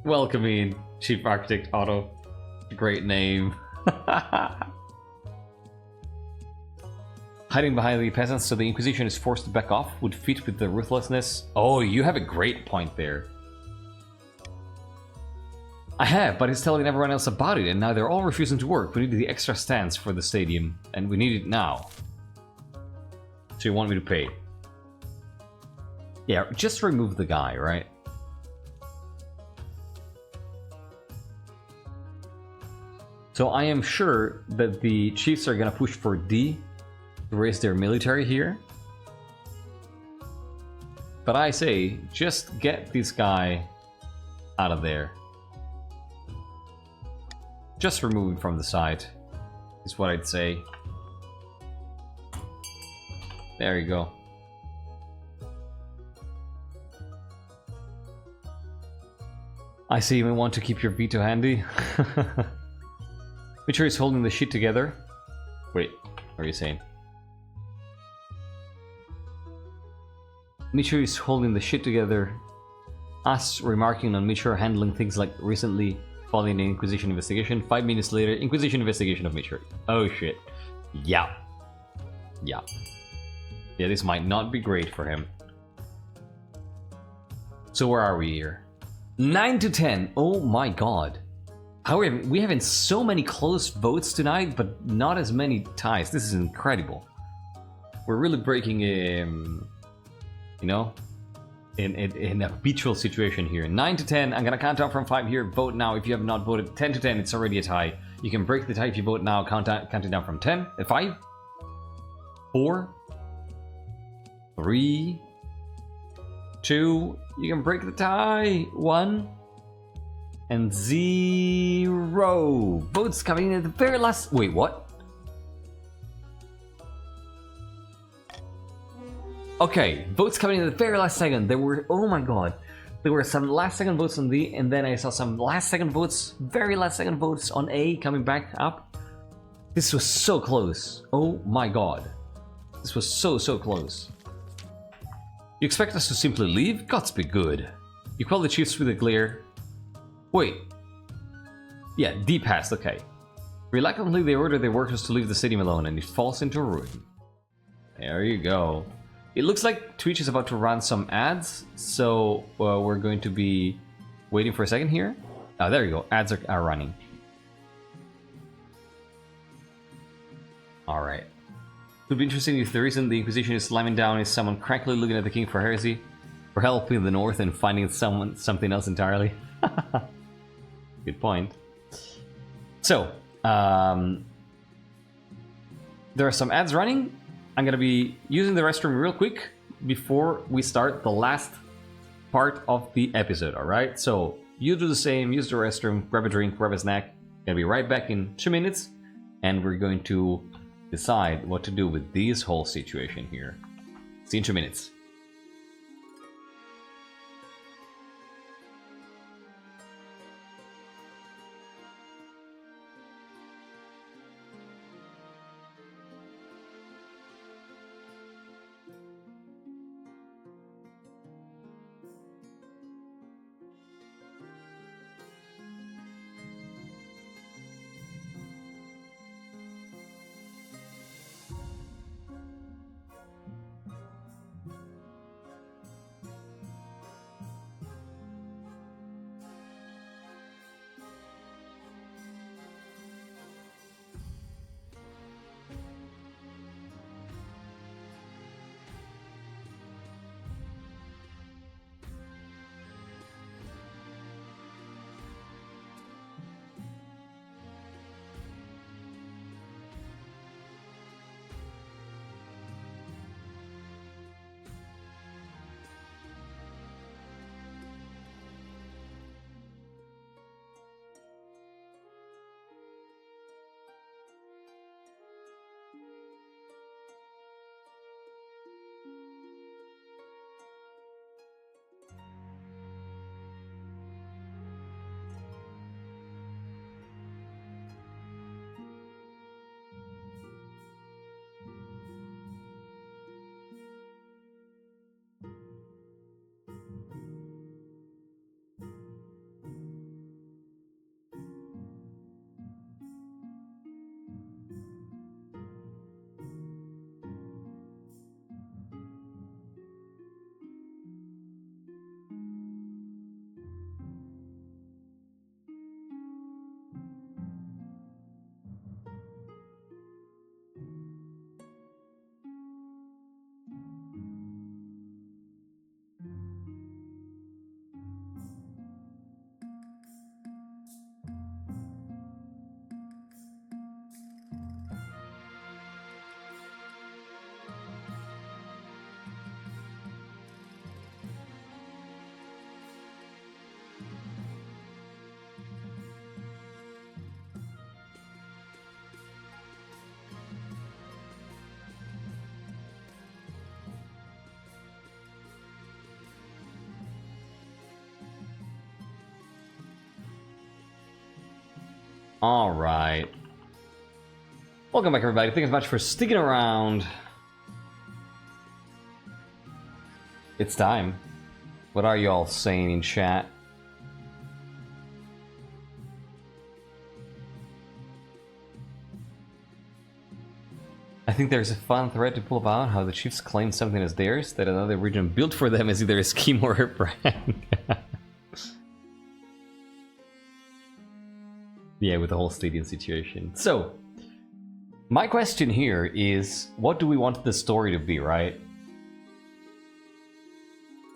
Welcome in, Chief Architect Otto. Great name. Hiding behind the peasants so the Inquisition is forced to back off would fit with the ruthlessness. Oh, you have a great point there. I have, but he's telling everyone else about it, and now they're all refusing to work. We need the extra stands for the stadium, and we need it now. So you want me to pay? Yeah, just remove the guy, right? So I am sure that the chiefs are gonna push for D to raise their military here. But I say, just get this guy out of there. Just remove him from the side, is what I'd say. There you go. I see you want to keep your veto handy. Michor is holding the shit together. Wait, what are you saying? Michor is holding the shit together. Us remarking on Michor handling things like recently following an Inquisition investigation. 5 minutes later, Inquisition investigation of Michor. Oh shit. Yeah. Yeah. Yeah, this might not be great for him. So where are we here? 9 to 10. Oh my god. However, we having so many close votes tonight, but not as many ties. This is incredible. We're really breaking you know, in a habitual situation here. 9 to 10. I'm gonna count down from 5 here. Vote now if you have not voted. 10 to 10. It's already a tie. You can break the tie if you vote now. Counting down from 10. 5, 4, 3, 2. You can break the tie. 1 and 0. Votes coming in at the very last. Wait, what? Okay, votes coming in at the very last second. There were, oh my god, there were some last second votes on D, and then I saw some last second votes, very last second votes on A coming back up. This was so close. Oh my god, this was so close. You expect us to simply leave? Gods be good. You quell the chiefs with a glare. Wait. Yeah, D passed, okay. Reluctantly, they order their workers to leave the city alone, and it falls into ruin. There you go. It looks like Twitch is about to run some ads, so we're going to be waiting for a second here. Oh, there you go. Ads are running. Alright. It would be interesting if the reason the Inquisition is slamming down is someone crankily looking at the king for heresy, or helping the North and finding something else entirely. Good point. So, there are some ads running. I'm gonna be using the restroom real quick before we start the last part of the episode, alright? So, you do the same, use the restroom, grab a drink, grab a snack. Gonna be right back in 2 minutes, and we're going to decide what to do with this whole situation here. See you in 2 minutes. Alright. Welcome back, everybody. Thank you so much for sticking around. It's time. What are you all saying in chat? I think there's a fun thread to pull about how the chiefs claim something as theirs that another region built for them as either a scheme or a brand. Yeah, with the whole stadium situation. So, my question here is, what do we want the story to be, right?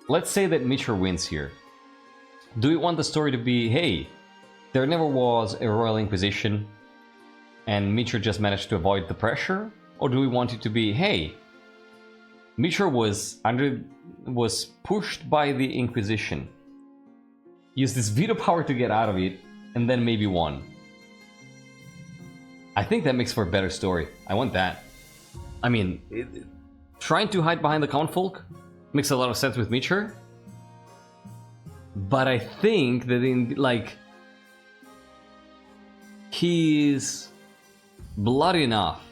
Let's say that Michor wins here. Do we want the story to be, hey, there never was a Royal Inquisition and Michor just managed to avoid the pressure? Or do we want it to be, hey, Michor was pushed by the Inquisition, used this veto power to get out of it, and then maybe won? I think that makes for a better story. I want that. I mean, trying to hide behind the common folk makes a lot of sense with Michor, but I think that in he's bloody enough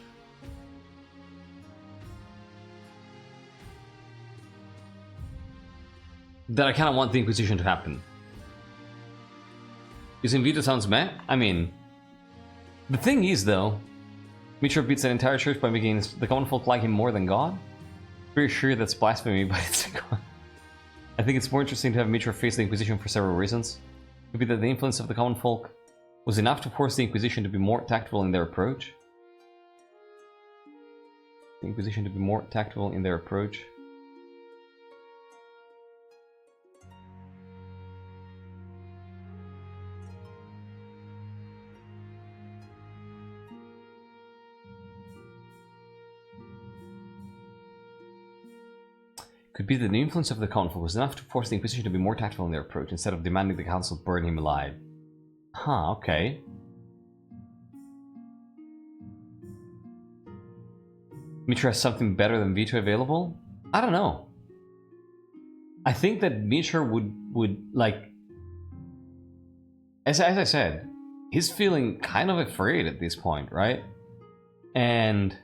that I kind of want the Inquisition to happen. Using veto sounds meh. I mean, the thing is though, Michor beats an entire church by making the common folk like him more than God. Pretty sure that's blasphemy, but it's God. I think it's more interesting to have Michor face the Inquisition for several reasons. Maybe that the influence of the common folk was enough to force the Inquisition to be more tactful in their approach. The Inquisition to be more tactful in their approach. Could be that the influence of the common folk was enough to force the Inquisition to be more tactful in their approach, instead of demanding the council burn him alive. Huh, okay. Michor has something better than veto available? I don't know. I think that Michor would like... As I said, he's feeling kind of afraid at this point, right? And...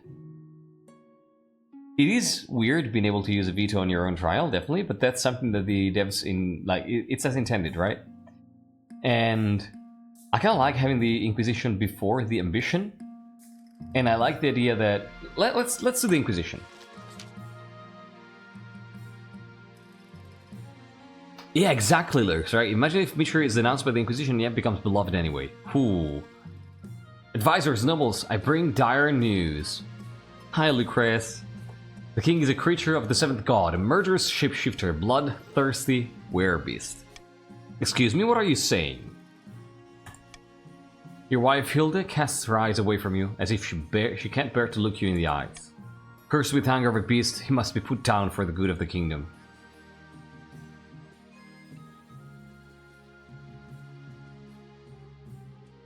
it is weird being able to use a veto on your own trial, definitely, but that's something that the devs it's as intended, right? And I kind of like having the Inquisition before the ambition, and I like the idea that let's do the Inquisition. Yeah, exactly, Lurks, right? Imagine if Michor is announced by the Inquisition and yet becomes beloved anyway. Ooh. Advisors, nobles, I bring dire news. Hi, Lucrece. The king is a creature of the seventh god, a murderous shapeshifter, bloodthirsty werebeast. Excuse me, what are you saying? Your wife Hilda casts her eyes away from you, as if she can't bear to look you in the eyes. Cursed with anger of a beast, he must be put down for the good of the kingdom.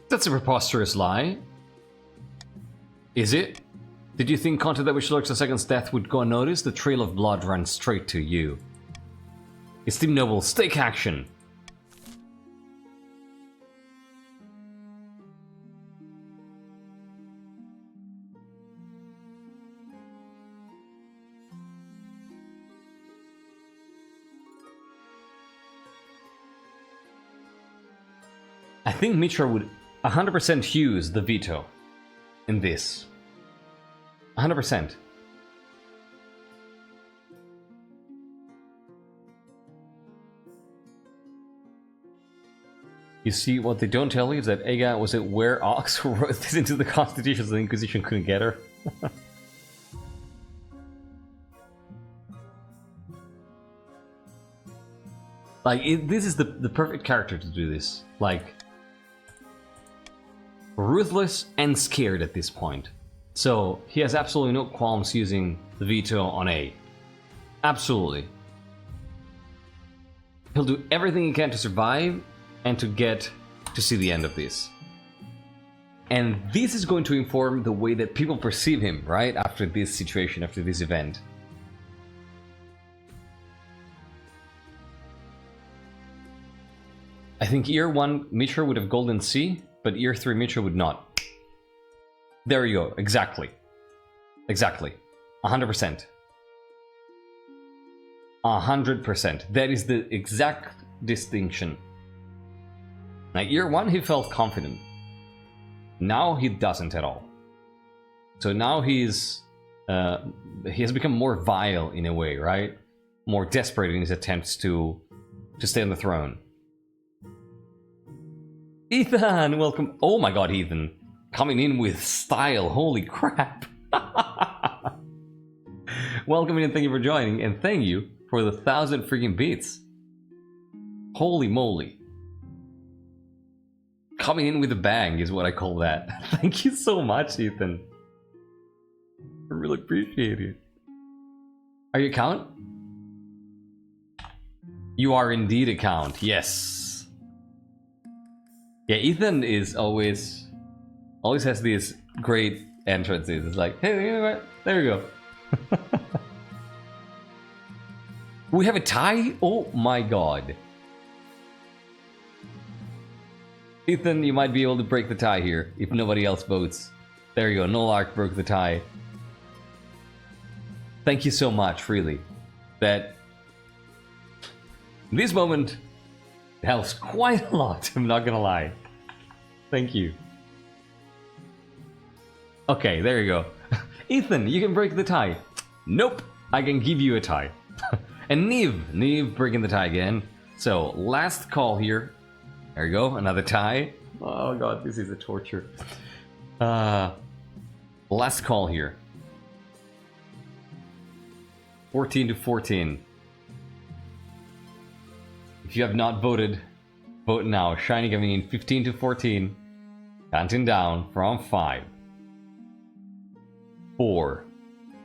That's a preposterous lie. Is it? Did you think content that which lurks II's death would go unnoticed? The trail of blood runs straight to you. Esteemed nobles, take action! I think Michor would 100% use the veto in this. 100%. You see, what they don't tell you is that Ega was a were-ox who wrote this into the constitution so the Inquisition couldn't get her. This is the perfect character to do this. Like, ruthless and scared at this point. So, he has absolutely no qualms using the veto on A. Absolutely. He'll do everything he can to survive and to get to see the end of this. And this is going to inform the way that people perceive him, right? After this situation, after this event. I think year one, Michor would have Golden Sea, but year 3 Michor would not. There you go. Exactly. Exactly. 100%. 100%. That is the exact distinction. Now, year 1, he felt confident. Now he doesn't at all. So now he has become more vile in a way, right? More desperate in his attempts to stay on the throne. Ethan, welcome. Oh my god, Ethan. Coming in with style. Holy crap. Welcome in and thank you for joining. And thank you for the 1,000 freaking bits. Holy moly. Coming in with a bang is what I call that. Thank you so much, Ethan. I really appreciate it. Are you a count? You are indeed a count, yes. Yeah, Ethan is always has these great entrances. It's like, hey, you know what? There we go. We have a tie? Oh my god. Ethan, you might be able to break the tie here if nobody else votes. There you go, Nolark broke the tie. Thank you so much, really. That this moment helps quite a lot, I'm not gonna lie. Thank you. Okay, there you go. Ethan, you can break the tie. Nope, I can give you a tie. And Neve breaking the tie again. So, last call here. There you go, another tie. Oh god, this is a torture. Last call here. 14 to 14. If you have not voted, vote now. Shiny coming in 15 to 14. Counting down from 5. 4.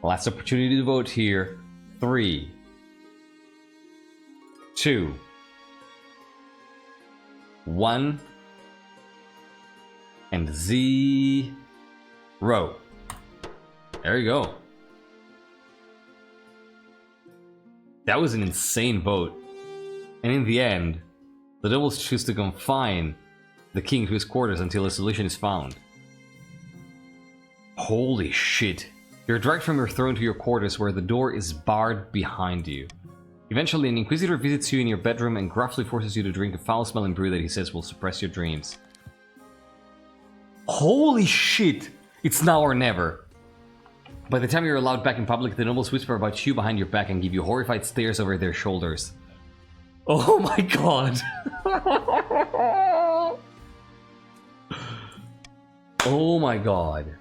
Last opportunity to vote here. 3. 2. 1. And 0. There you go. That was an insane vote. And in the end, the nobles choose to confine the king to his quarters until a solution is found. Holy shit. You're dragged from your throne to your quarters where the door is barred behind you. Eventually, an inquisitor visits you in your bedroom and gruffly forces you to drink a foul-smelling brew that he says will suppress your dreams. Holy shit! It's now or never. By the time you're allowed back in public, the nobles whisper about you behind your back and give you horrified stares over their shoulders. Oh my god! Oh my god.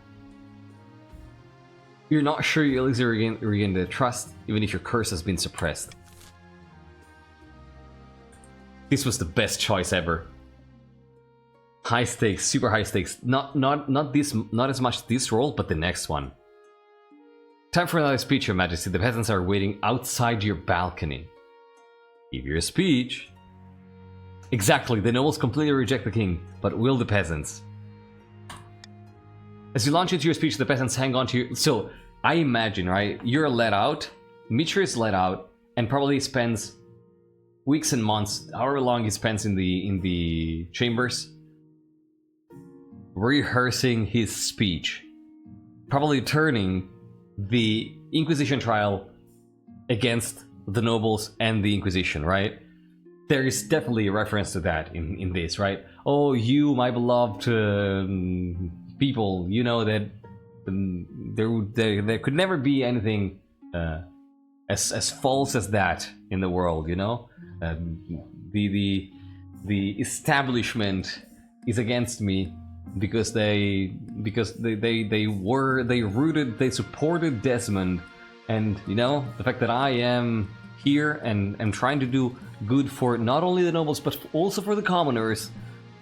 You're not sure you'll easily regain the trust, even if your curse has been suppressed. This was the best choice ever. High stakes, super high stakes. Not as much this roll, but the next one. Time for another speech, Your Majesty. The peasants are waiting outside your balcony. Give your speech. Exactly, the nobles completely reject the king, but will the peasants? As you launch into your speech, the peasants hang on to you. So, I imagine, right? You're let out, Michor is let out, and probably spends weeks and months, however long he spends in the chambers, rehearsing his speech. Probably turning the Inquisition trial against the nobles and the Inquisition, right? There is definitely a reference to that in this, right? Oh, you, my beloved people, you know that there could never be anything as false as that in the world, you know? The establishment is against me because they supported Desmond, and you know, the fact that I am here and am trying to do good for not only the nobles but also for the commoners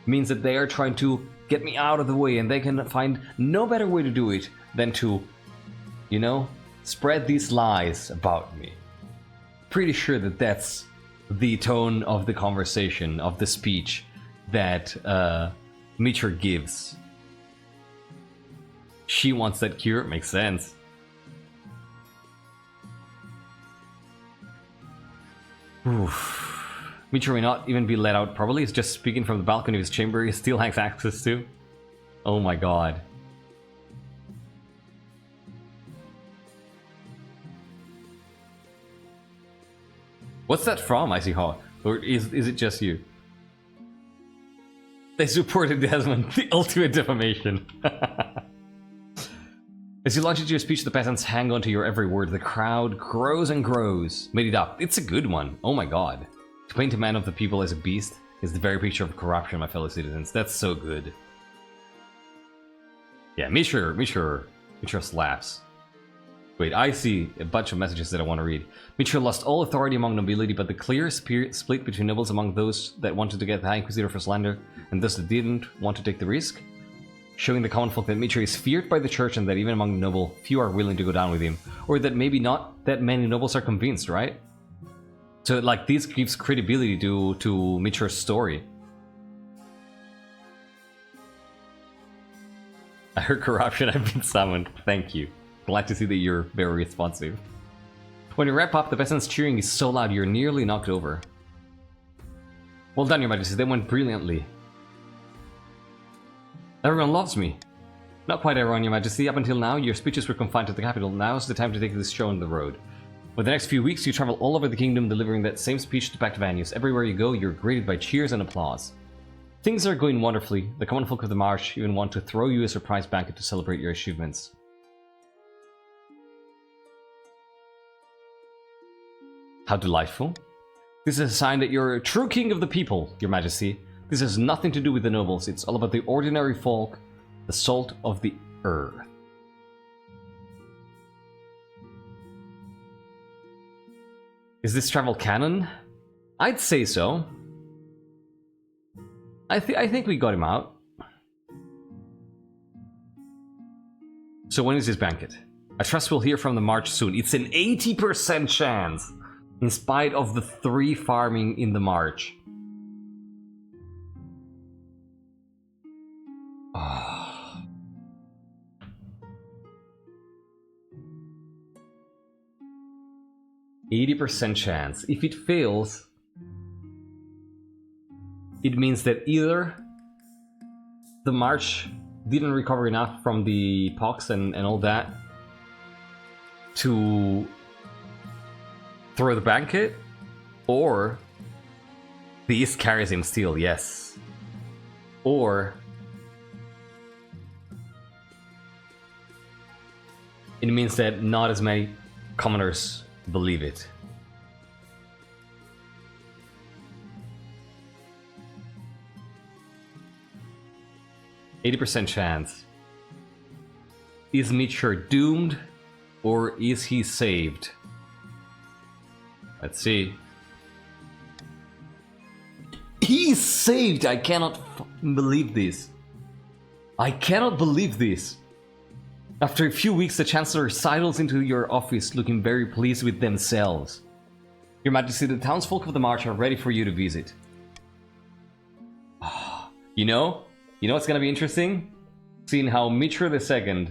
means that they are trying to get me out of the way, and they can find no better way to do it than to, you know, spread these lies about me. Pretty sure that that's the tone of the conversation, of the speech that Michor gives. She wants that cure, makes sense. Oof. Michor may not even be let out properly. He's just speaking from the balcony of his chamber he still has access to. Oh my god. What's that from, Icy Hawk? Or is it just you? They supported Desmond, the ultimate defamation. As you launch into your speech, the peasants hang on to your every word. The crowd grows and grows. Made it up. It's a good one. Oh my god. To paint a man of the people as a beast is the very picture of corruption, my fellow citizens. That's so good. Yeah, Michor slaps. Wait, I see a bunch of messages that I want to read. Michor lost all authority among nobility, but the clear split between nobles among those that wanted to get the High Inquisitor for slander and those that didn't want to take the risk, showing the common folk that Michor is feared by the church and that even among the noble, few are willing to go down with him. Or that maybe not that many nobles are convinced, right? So, like, this gives credibility to Michor's story. I heard corruption, I've been summoned. Thank you. Glad to see that you're very responsive. When you wrap up, the peasants' cheering is so loud you're nearly knocked over. Well done, Your Majesty, they went brilliantly. Everyone loves me. Not quite everyone, Your Majesty. Up until now, your speeches were confined to the capital. Now's the time to take this show on the road. For the next few weeks, you travel all over the kingdom delivering that same speech to packed venues. Everywhere you go, you're greeted by cheers and applause. Things are going wonderfully. The common folk of the marsh even want to throw you a surprise banquet to celebrate your achievements. How delightful. This is a sign that you're a true king of the people, Your Majesty. This has nothing to do with the nobles. It's all about the ordinary folk, the salt of the earth. Is this travel canon? I'd say so. I think we got him out. So when is this banquet? I trust we'll hear from the march soon. It's an 80% chance, in spite of the 3 farming in the march. Oh. 80% chance. If it fails, it means that either the march didn't recover enough from the pox and all that to throw the banquet, or the East carries him still, yes. Or it means that not as many commoners believe it. %80 chance. Is Michor doomed, or is he saved? Let's see. He's saved! I cannot believe this. I cannot believe this. After a few weeks, the Chancellor sidles into your office looking very pleased with themselves. Your Majesty, the townsfolk of the March are ready for you to visit. You know what's gonna be interesting? Seeing how Michor II,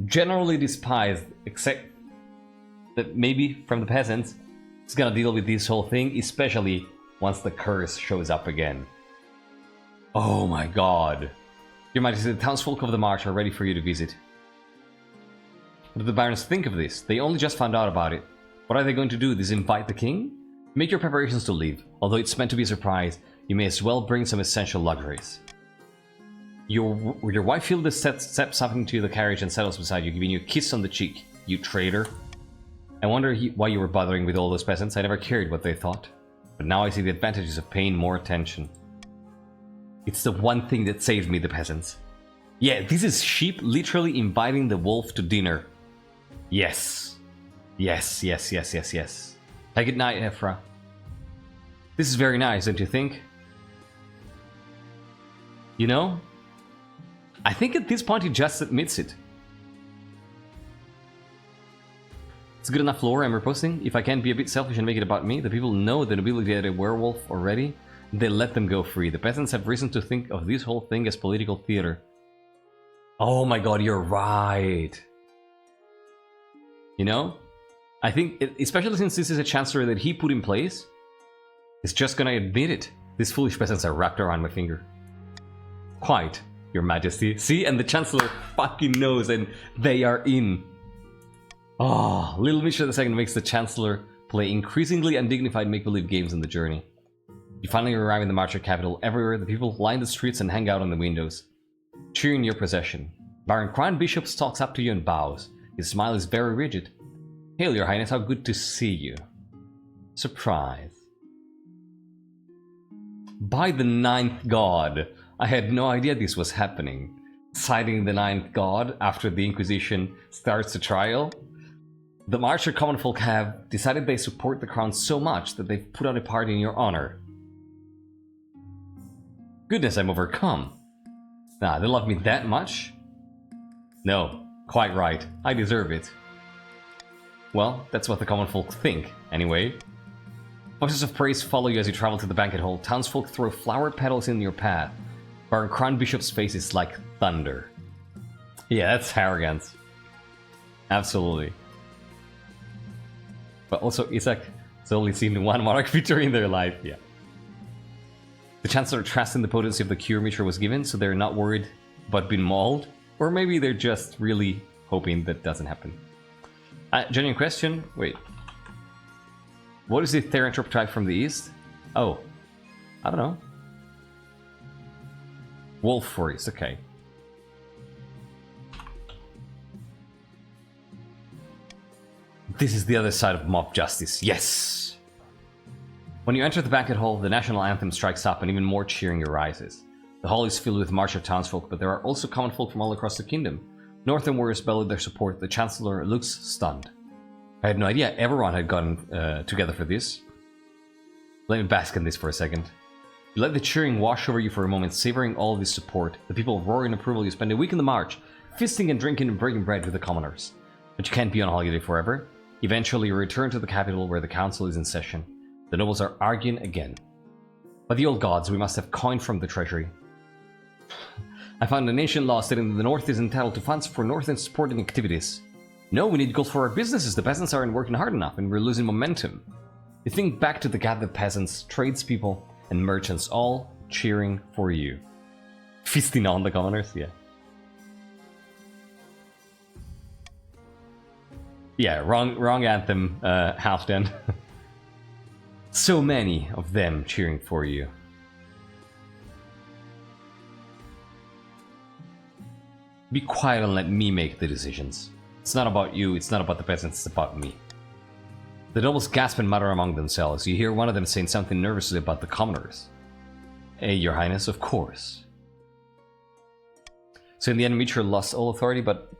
generally despised, except that maybe from the peasants, is gonna deal with this whole thing, especially once the curse shows up again. Oh my god. Your Majesty, the townsfolk of the March are ready for you to visit. What do the barons think of this? They only just found out about it. What are they going to do? Disinvite the king? Make your preparations to leave. Although it's meant to be a surprise, you may as well bring some essential luxuries. Your wife Hilda steps up into the carriage and settles beside you, giving you a kiss on the cheek. You traitor. I wonder why you were bothering with all those peasants. I never cared what they thought. But now I see the advantages of paying more attention. It's the one thing that saved me, the peasants. Yeah, this is sheep literally inviting the wolf to dinner. Yes. Yes, yes, yes, yes, yes. Have a good night, Ephra. This is very nice, don't you think? You know? I think at this point he just admits it. It's good enough lore I'm reposting. If I can be a bit selfish and make it about me, the people know the nobility had a werewolf already. They let them go free. The peasants have reason to think of this whole thing as political theater. Oh my god, you're right. You know? I think, especially since this is a chancellor that he put in place, is just gonna admit it. These foolish peasants are wrapped around my finger. Quite, Your Majesty. See, and the Chancellor fucking knows, and they are in. Oh, little Michor II makes the Chancellor play increasingly undignified make-believe games in the journey. You finally arrive in the Marcher capital. Everywhere, the people line the streets and hang out on the windows, cheering your procession. Baron Crown Bishop stalks up to you and bows. His smile is very rigid. Hail, Your Highness, how good to see you. Surprise. By the ninth god, I had no idea this was happening. Citing the ninth god after the Inquisition starts the trial. The Marcher common folk have decided they support the crown so much that they've put on a party in your honor. Goodness, I'm overcome. Nah, they love me that much? No, quite right. I deserve it. Well, that's what the common folk think, anyway. Voices of praise follow you as you travel to the banquet hall. Townsfolk throw flower petals in your path. Baron Crown Bishop's face is like thunder. Yeah, that's arrogance. Absolutely. But also, Isaac has only seen one monarch victory in their life, yeah. The Chancellor trusts in the potency of the cure Michor was given, so they're not worried about being mauled. Or maybe they're just really hoping that doesn't happen. Genuine question, wait. What is the Theranthrope tribe from the east? Oh, I don't know. Wolf Forest, okay. This is the other side of mob justice, yes! When you enter the banquet hall, the national anthem strikes up and even more cheering arises. The hall is filled with Marcher townsfolk, but there are also common folk from all across the kingdom. Northern warriors bellow their support. The Chancellor looks stunned. I had no idea everyone had gotten together for this. Let me bask in this for a second. You let the cheering wash over you for a moment, savoring all of this support. The people roar in approval. You spend a week in the march, feasting and drinking and breaking bread with the commoners. But you can't be on holiday forever. Eventually you return to the capital where the council is in session. The nobles are arguing again. By the old gods, we must have coin from the treasury. I found an ancient law stating that the North is entitled to funds for Northern supporting activities. No, we need gold for our businesses. The peasants aren't working hard enough and we're losing momentum. You think back to the gathered peasants, tradespeople, and merchants all cheering for you. Feasting on the commoners, yeah. Yeah, wrong anthem, Halfdan. So many of them cheering for you. Be quiet and let me make the decisions. It's not about you, it's not about the peasants, it's about me. The nobles gasp and mutter among themselves. You hear one of them saying something nervously about the commoners. Hey, Your Highness, of course. So in the end, Michor lost all authority, but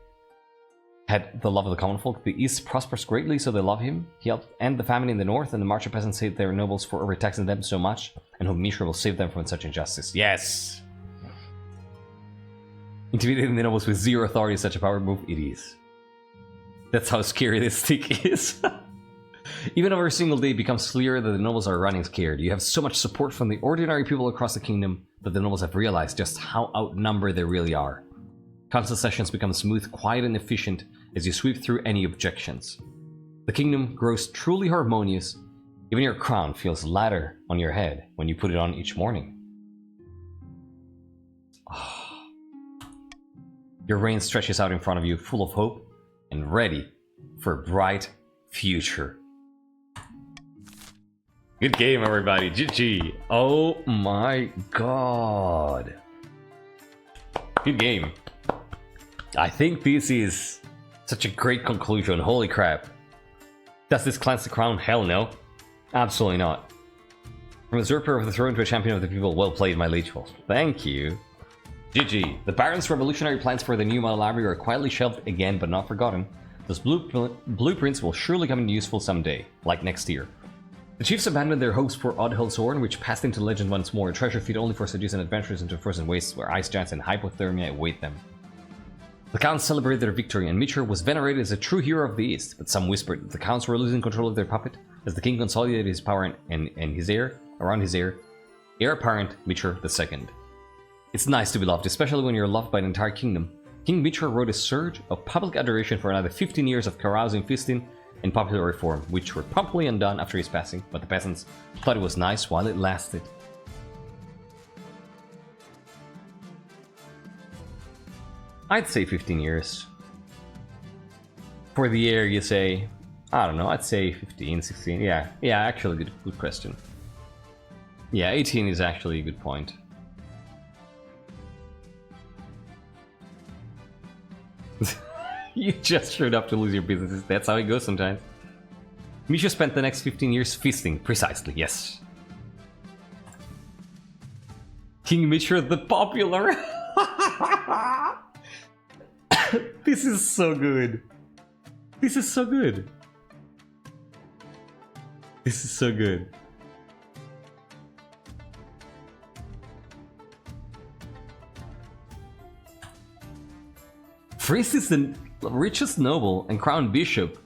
had the love of the common folk. The East prospers greatly, so they love him. He helped end the famine in the North, and the Marcher peasants hate their nobles for overtaxing them so much, and hope Michor will save them from such injustice. Yes! Intimidating the nobles with zero authority is such a power move. It is. That's how scary this stick is. Even over a single day, it becomes clear that the nobles are running scared. You have so much support from the ordinary people across the kingdom that the nobles have realized just how outnumbered they really are. Council sessions become smooth, quiet, and efficient as you sweep through any objections. The kingdom grows truly harmonious. Even your crown feels lighter on your head when you put it on each morning. Your reign stretches out in front of you, full of hope and ready for a bright future. Good game, everybody. GG. Oh my god. Good game. I think this is such a great conclusion. Holy crap. Does this cleanse the crown? Hell no. Absolutely not. From usurper of the throne to a champion of the people, well played, my liege. Well, thank you. GG. The Baron's revolutionary plans for the new model library are quietly shelved again, but not forgotten. Those blueprints will surely come in useful someday, like next year. The chiefs abandoned their hopes for Oddhill's Horn, which passed into legend once more, a treasure fit only for seducing adventurers into frozen wastes where ice giants and hypothermia await them. The counts celebrated their victory, and Michor was venerated as a true hero of the East, but some whispered that the counts were losing control of their puppet as the king consolidated his power and his heir, heir apparent Michor II. It's nice to be loved, especially when you're loved by an entire kingdom. King Michor rode a surge of public adoration for another 15 years of carousing, feasting, in popular reform, which were promptly undone after his passing, but the peasants thought it was nice while it lasted. I'd say 15 years. For the year, you say, I don't know, I'd say 15, 16, yeah, actually good question. Yeah, 18 is actually a good point. You just showed up to lose your businesses. That's how it goes sometimes. Michor spent the next 15 years feasting. Precisely, yes. King Michor the Popular. This is so good. This is so good. This is so good. Fritz is the richest noble and crown bishop,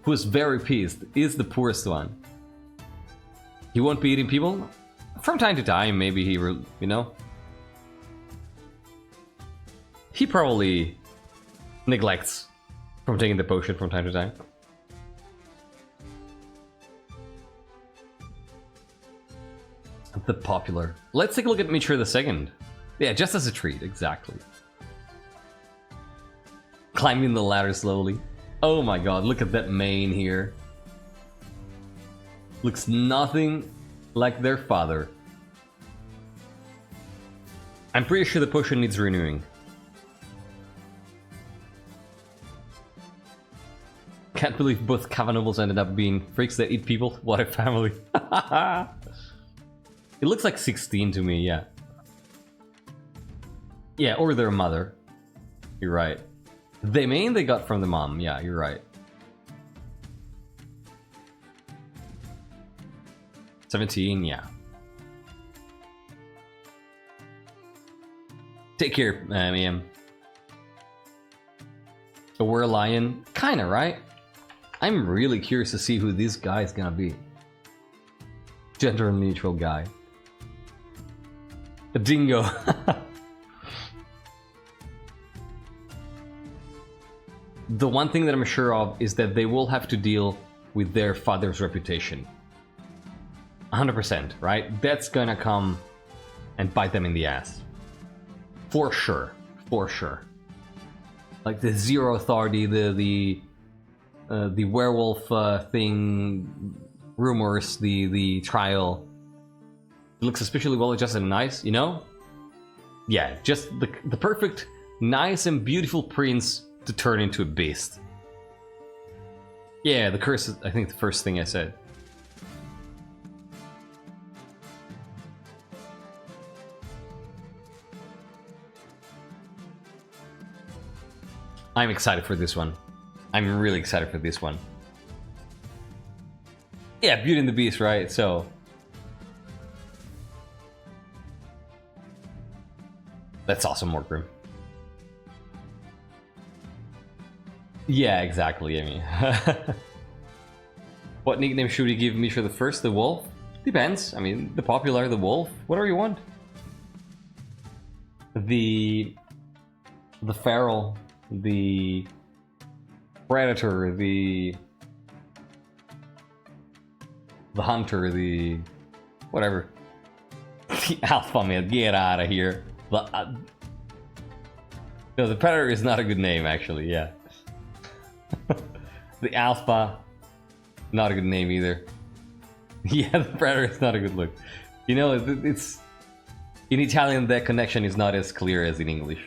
who is very pissed, is the poorest one. He won't be eating people? From time to time, maybe he will, you know? He probably neglects from taking the potion from time to time. The Popular. Let's take a look at Michor II. Yeah, just as a treat, exactly. Climbing the ladder slowly. Oh my god, look at that mane here. Looks nothing like their father. I'm pretty sure the potion needs renewing. Can't believe both Kava nobles ended up being freaks that eat people. What a family. It looks like 16 to me, yeah. Yeah, or their mother. You're right. The main they got from the mom, yeah, you're right. 17, yeah. Take care, Ian. A Were Lion? Kinda, right? I'm really curious to see who this guy is gonna be. Gender neutral guy. A dingo. The one thing that I'm sure of is that they will have to deal with their father's reputation. 100%, right? That's gonna come and bite them in the ass. For sure. For sure. Like the zero authority, the werewolf thing, rumors, the trial. It looks especially well adjusted and nice, you know? Yeah, just the perfect, nice and beautiful prince to turn into a beast. Yeah, the curse is, I think, the first thing I said. I'm excited for this one. I'm really excited for this one. Yeah, Beauty and the Beast, right? So... that's awesome, Morgrim. Yeah, exactly, I mean. What nickname should we give Michor the First? The Wolf? Depends. I mean, the Popular, the Wolf, whatever you want. The Feral, the Predator, the Hunter, the whatever. The Alpha, man, get out of here. No, the Predator is not a good name, actually, yeah. The Alpha, not a good name either. Yeah, the Predator is not a good look. You know, it's... in Italian, that connection is not as clear as in English.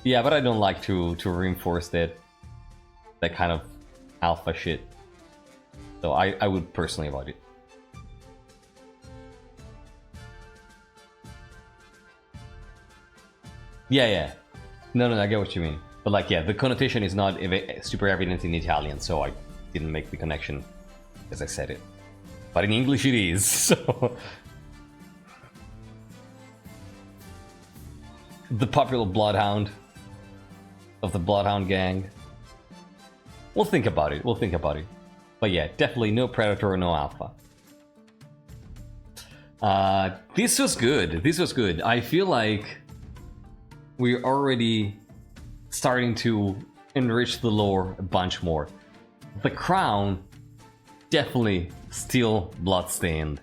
Yeah, but I don't like to reinforce that kind of alpha shit. So I would personally avoid it. Yeah. No, I get what you mean. But like, yeah, the connotation is not super evident in Italian, so I didn't make the connection as I said it. But in English it is, so... The popular Bloodhound of the Bloodhound gang. We'll think about it, But yeah, definitely no Predator or no Alpha. This was good. I feel like we're already starting to enrich the lore a bunch more. The crown, definitely still bloodstained.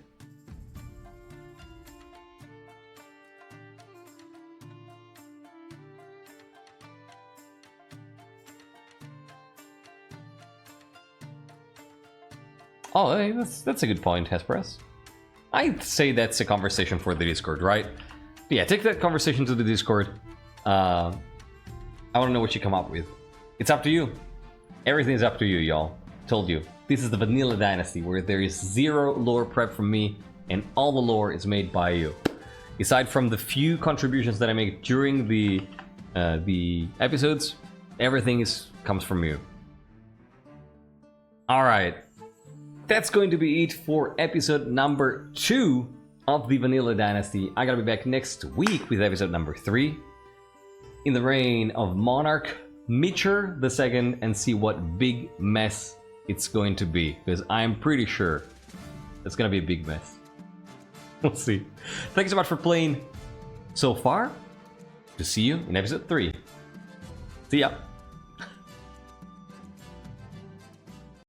Oh, hey, that's a good point, Hesperus. I'd say that's a conversation for the Discord, right? Yeah, take that conversation to the Discord. I want to know what you come up with. It's up to you. Everything is up to you, y'all. Told you. This is the Vanilla Dynasty, where there is zero lore prep from me, and all the lore is made by you. Aside from the few contributions that I make during the episodes, everything comes from you. All right. That's going to be it for episode number 2 of the Vanilla Dynasty. I gotta be back next week with episode number 3. In the reign of Monarch Michor II, and see what big mess it's going to be. Because I'm pretty sure it's gonna be a big mess. We'll see. Thanks so much for playing so far. To see you in episode 3. See ya.